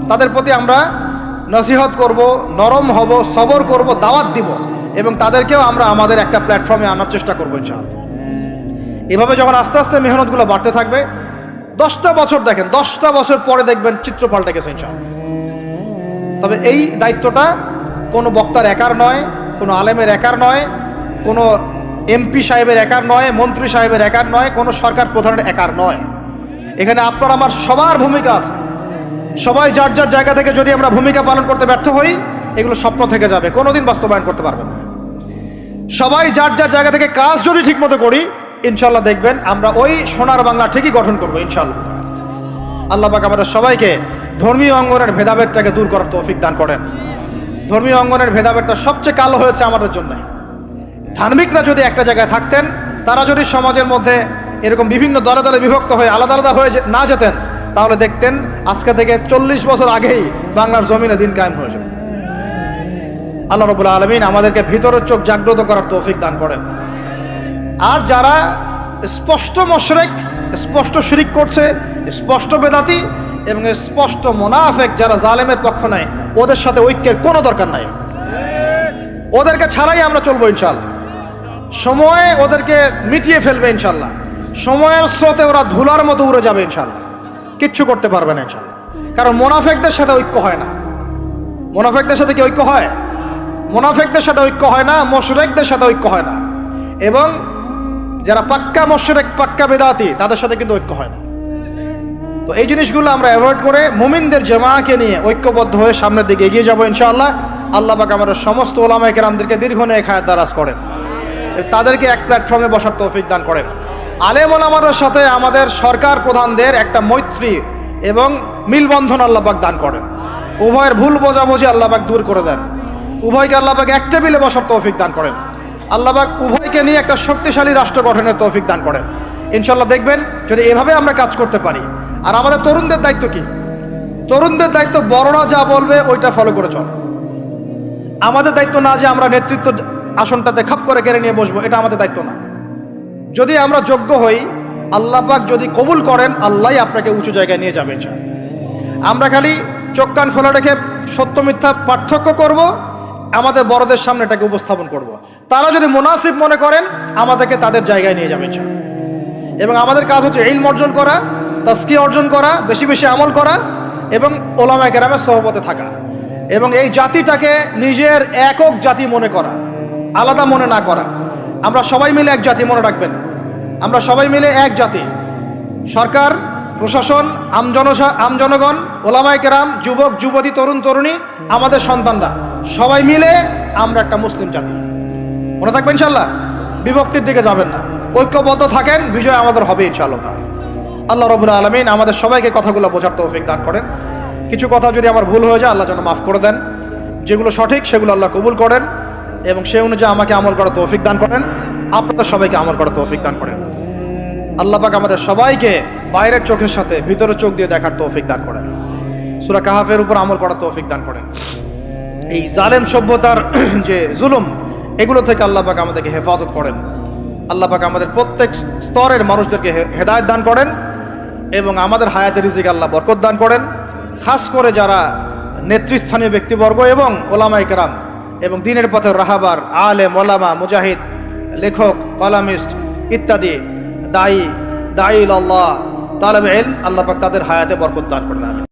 তাদের প্রতি আমরা নসিহত করব, নরম হব, সবর করব, দাওয়াত দিব, এবং তাদেরকেও আমরা আমাদের একটা প্ল্যাটফর্মে আনার চেষ্টা করবো ইনশাআল্লাহ। এভাবে যখন আস্তে আস্তে মেহনতগুলো বাড়তে থাকবে, 10টা বছর দেখেন, 10টা বছর পরে দেখবেন চিত্র পাল্টে গেছে ইনশাআল্লাহ। তবে এই দায়িত্বটা কোনো বক্তার একার নয়, কোনো আলেমের একার নয়, কোনো এমপি সাহেবের একার নয়, মন্ত্রী সাহেবের একার নয়, কোনো সরকার প্রধানের একার নয়। এখানে আপনার আমার সবার ভূমিকা আছে। সবাই যার যার জায়গা থেকে যদি আমরা ভূমিকা পালন করতে ব্যর্থ হই, এগুলো স্বপ্ন থেকে যাবে, কোনোদিন বাস্তবায়ন করতে পারবেন না। সবাই যার যার জায়গা থেকে কাজ যদি ঠিক মতো করি, ইনশাল্লাহ দেখবেন আমরা ওই সোনার বাংলা ঠিকই গঠন করবো ইনশাল্লাহ। আল্লাহ পাক আমাদের সবাইকে ধর্মীয় অঙ্গনের ভেদাভেদটাকে দূর করার তৌফিক দান করেন। ধর্মীয় অঙ্গনের ভেদাভেদটা সবচেয়ে কালো হয়েছে আমাদের জন্য। ধার্মিকরা যদি একটা জায়গায় থাকতেন, তারা যদি সমাজের মধ্যে এরকম বিভিন্ন দলে দলে বিভক্ত হয়ে আলাদা আলাদা হয়ে না যেতেন, তাহলে দেখতেন আজকে থেকে 40 বছর আগেই বাংলার জমিনে দিন কায়েম হয়ে যেত। আল্লাহ রাব্বুল আলামিন আমাদেরকে ভিতরের চোখ জাগ্রত করার তৌফিক দান করেন। আর যারা স্পষ্ট মুশরিক, স্পষ্ট শিরিক করছে, স্পষ্ট বেদাতি এবং স্পষ্ট মুনাফিক, যারা জালেমের পক্ষ নেয়, ওদের সাথে ঐক্যের কোনো দরকার নাই। ওদেরকে ছাড়াই আমরা চলবো ইনশাআল্লাহ। সময় ওদেরকে মিটিয়ে ফেলবে ইনশাআল্লাহ। সময়ের স্রোতে ওরা ধুলার মতো উড়ে যাবে ইনশাআল্লাহ, কিচ্ছু করতে পারবে না ইনশাআল্লাহ। কারণ মুনাফিকদের সাথে ঐক্য হয় না। মুনাফিকদের সাথে কি ঐক্য হয়? মুনাফিকদের সাথে ঐক্য হয় না, মুশরিকদের সাথে ঐক্য হয় না। এবং যারা পাক্কা মুশরিক, পাক্কা বেদাতি, তাদের সাথে কিন্তু ঐক্য হয় না। তো এই জিনিসগুলো আমরা অ্যাভয়েড করে মুমিনদের জামাআকে নিয়ে ঐক্যবদ্ধ হয়ে সামনের দিকে এগিয়ে যাবো ইনশাআল্লাহ। আল্লাহ পাক আমাদের সমস্ত ওলামায়ে কেরামদেরকে দীর্ঘ নেক হায়াত দারাজ করেন, তাদেরকে এক প্ল্যাটফর্মে বসার তৌফিক দান করেন। আলেম ওলামাদের সাথে আমাদের সরকার প্রধানদের একটা মৈত্রী এবং মিলবন্ধন আল্লাহ পাক দান করেন। উভয়ের ভুল বোঝাবুঝি আল্লাহ পাক দূর করে দেন। উভয়কে আল্লাহ পাক এক টেবিলে বসার তৌফিক দান করেন। আল্লাহ পাক উভয়কে নিয়ে একটা শক্তিশালী রাষ্ট্র গঠনের তৌফিক দান করেন। ইনশাল্লাহ দেখবেন যদি এভাবে আমরা কাজ করতে পারি। আর আমাদের তরুণদের দায়িত্ব কি? তরুণদের দায়িত্ব বড়রা যা বলবে ওইটা ফলো করে চল। আমাদের দায়িত্ব না যে আমরা নেতৃত্ব আসনটাতে খাপ করে কেড়ে নিয়ে বসবো, এটা আমাদের দায়িত্ব না। যদি আমরা যোগ্য হই, আল্লাহ পাক যদি কবুল করেন, আল্লাহই আপনাকে উঁচু জায়গায় নিয়ে যাবে ইনশাআল্লাহ। আমরা খালি চোখ কান খোলা রেখে সত্য মিথ্যা পার্থক্য করব, আমাদের বড়দের সামনে এটাকে উপস্থাপন করব। তারা যদি মুনাসিব মনে করেন, আমাদেরকে তাদের জায়গায় নিয়ে যাবে ইনশাআল্লাহ। এবং আমাদের কাজ হচ্ছে ইলম অর্জন করা, তাজকিয়া অর্জন করা, বেশি বেশি আমল করা এবং ওলামায়ে কেরামের সোহবতে থাকা, এবং এই জাতিটাকে নিজের একক জাতি মনে করা, আলাদা মনে না করা। আমরা সবাই মিলে এক জাতি, মনে রাখবেন, আমরা সবাই মিলে এক জাতি। সরকার, প্রশাসন, আমজনগণ, ওলামায়ে কেরাম, যুবক যুবতী, তরুণ তরুণী, আমাদের সন্তানরা, সবাই মিলে আমরা একটা মুসলিম জাতি। মনে থাকবেন ইনশাআল্লাহ, বিভক্তির দিকে যাবেন না, ঐক্যবদ্ধ থাকেন, বিজয় আমাদের হবে ইনশাআল্লাহ। আল্লাহ রাব্বুল আলামিন আমাদের সবাইকে কথাগুলো বোঝার তৌফিক দান করেন। কিছু কথা যদি আমার ভুল হয়ে যায়, আল্লাহ যেন মাফ করে দেন। যেগুলো সঠিক সেগুলো আল্লাহ কবুল করেন এবং সেই অনুযায়ী আমাকে আমল করার তৌফিক দান করেন, আপনাদের সবাইকে আমল করার তৌফিক দান করেন। আল্লাহ পাক আমাদের সবাইকে বাইরের চোখের সাথে ভিতরের চোখ দিয়ে দেখার তৌফিক দান করেন। সূরা কাহাফের উপর আমল করার তৌফিক দান করেন। এই জালেম সভ্যতার যে জুলুম, এগুলো থেকে আল্লাহ পাক আমাদেরকে হেফাজত করেন। আল্লাহ পাক আমাদের প্রত্যেক স্তরের মানুষদেরকে হেদায়েত দান করেন এবং আমাদের হায়াতের রিজিকে আল্লাহ বরকত দান করেন। খাস করে যারা নেতৃস্থানীয় ব্যক্তিবর্গ এবং ওলামায়ে কেরাম এবং দ্বীনের পথের রাহাবার, আলেম, ওলামা, মুজাহিদ, লেখক, কলামিস্ট ইত্যাদি, দায়ী আল্লাহ, তালেবে ইলম, আল্লাহ পাক তাদের হায়াতে বরকত দান করেন। আমিন।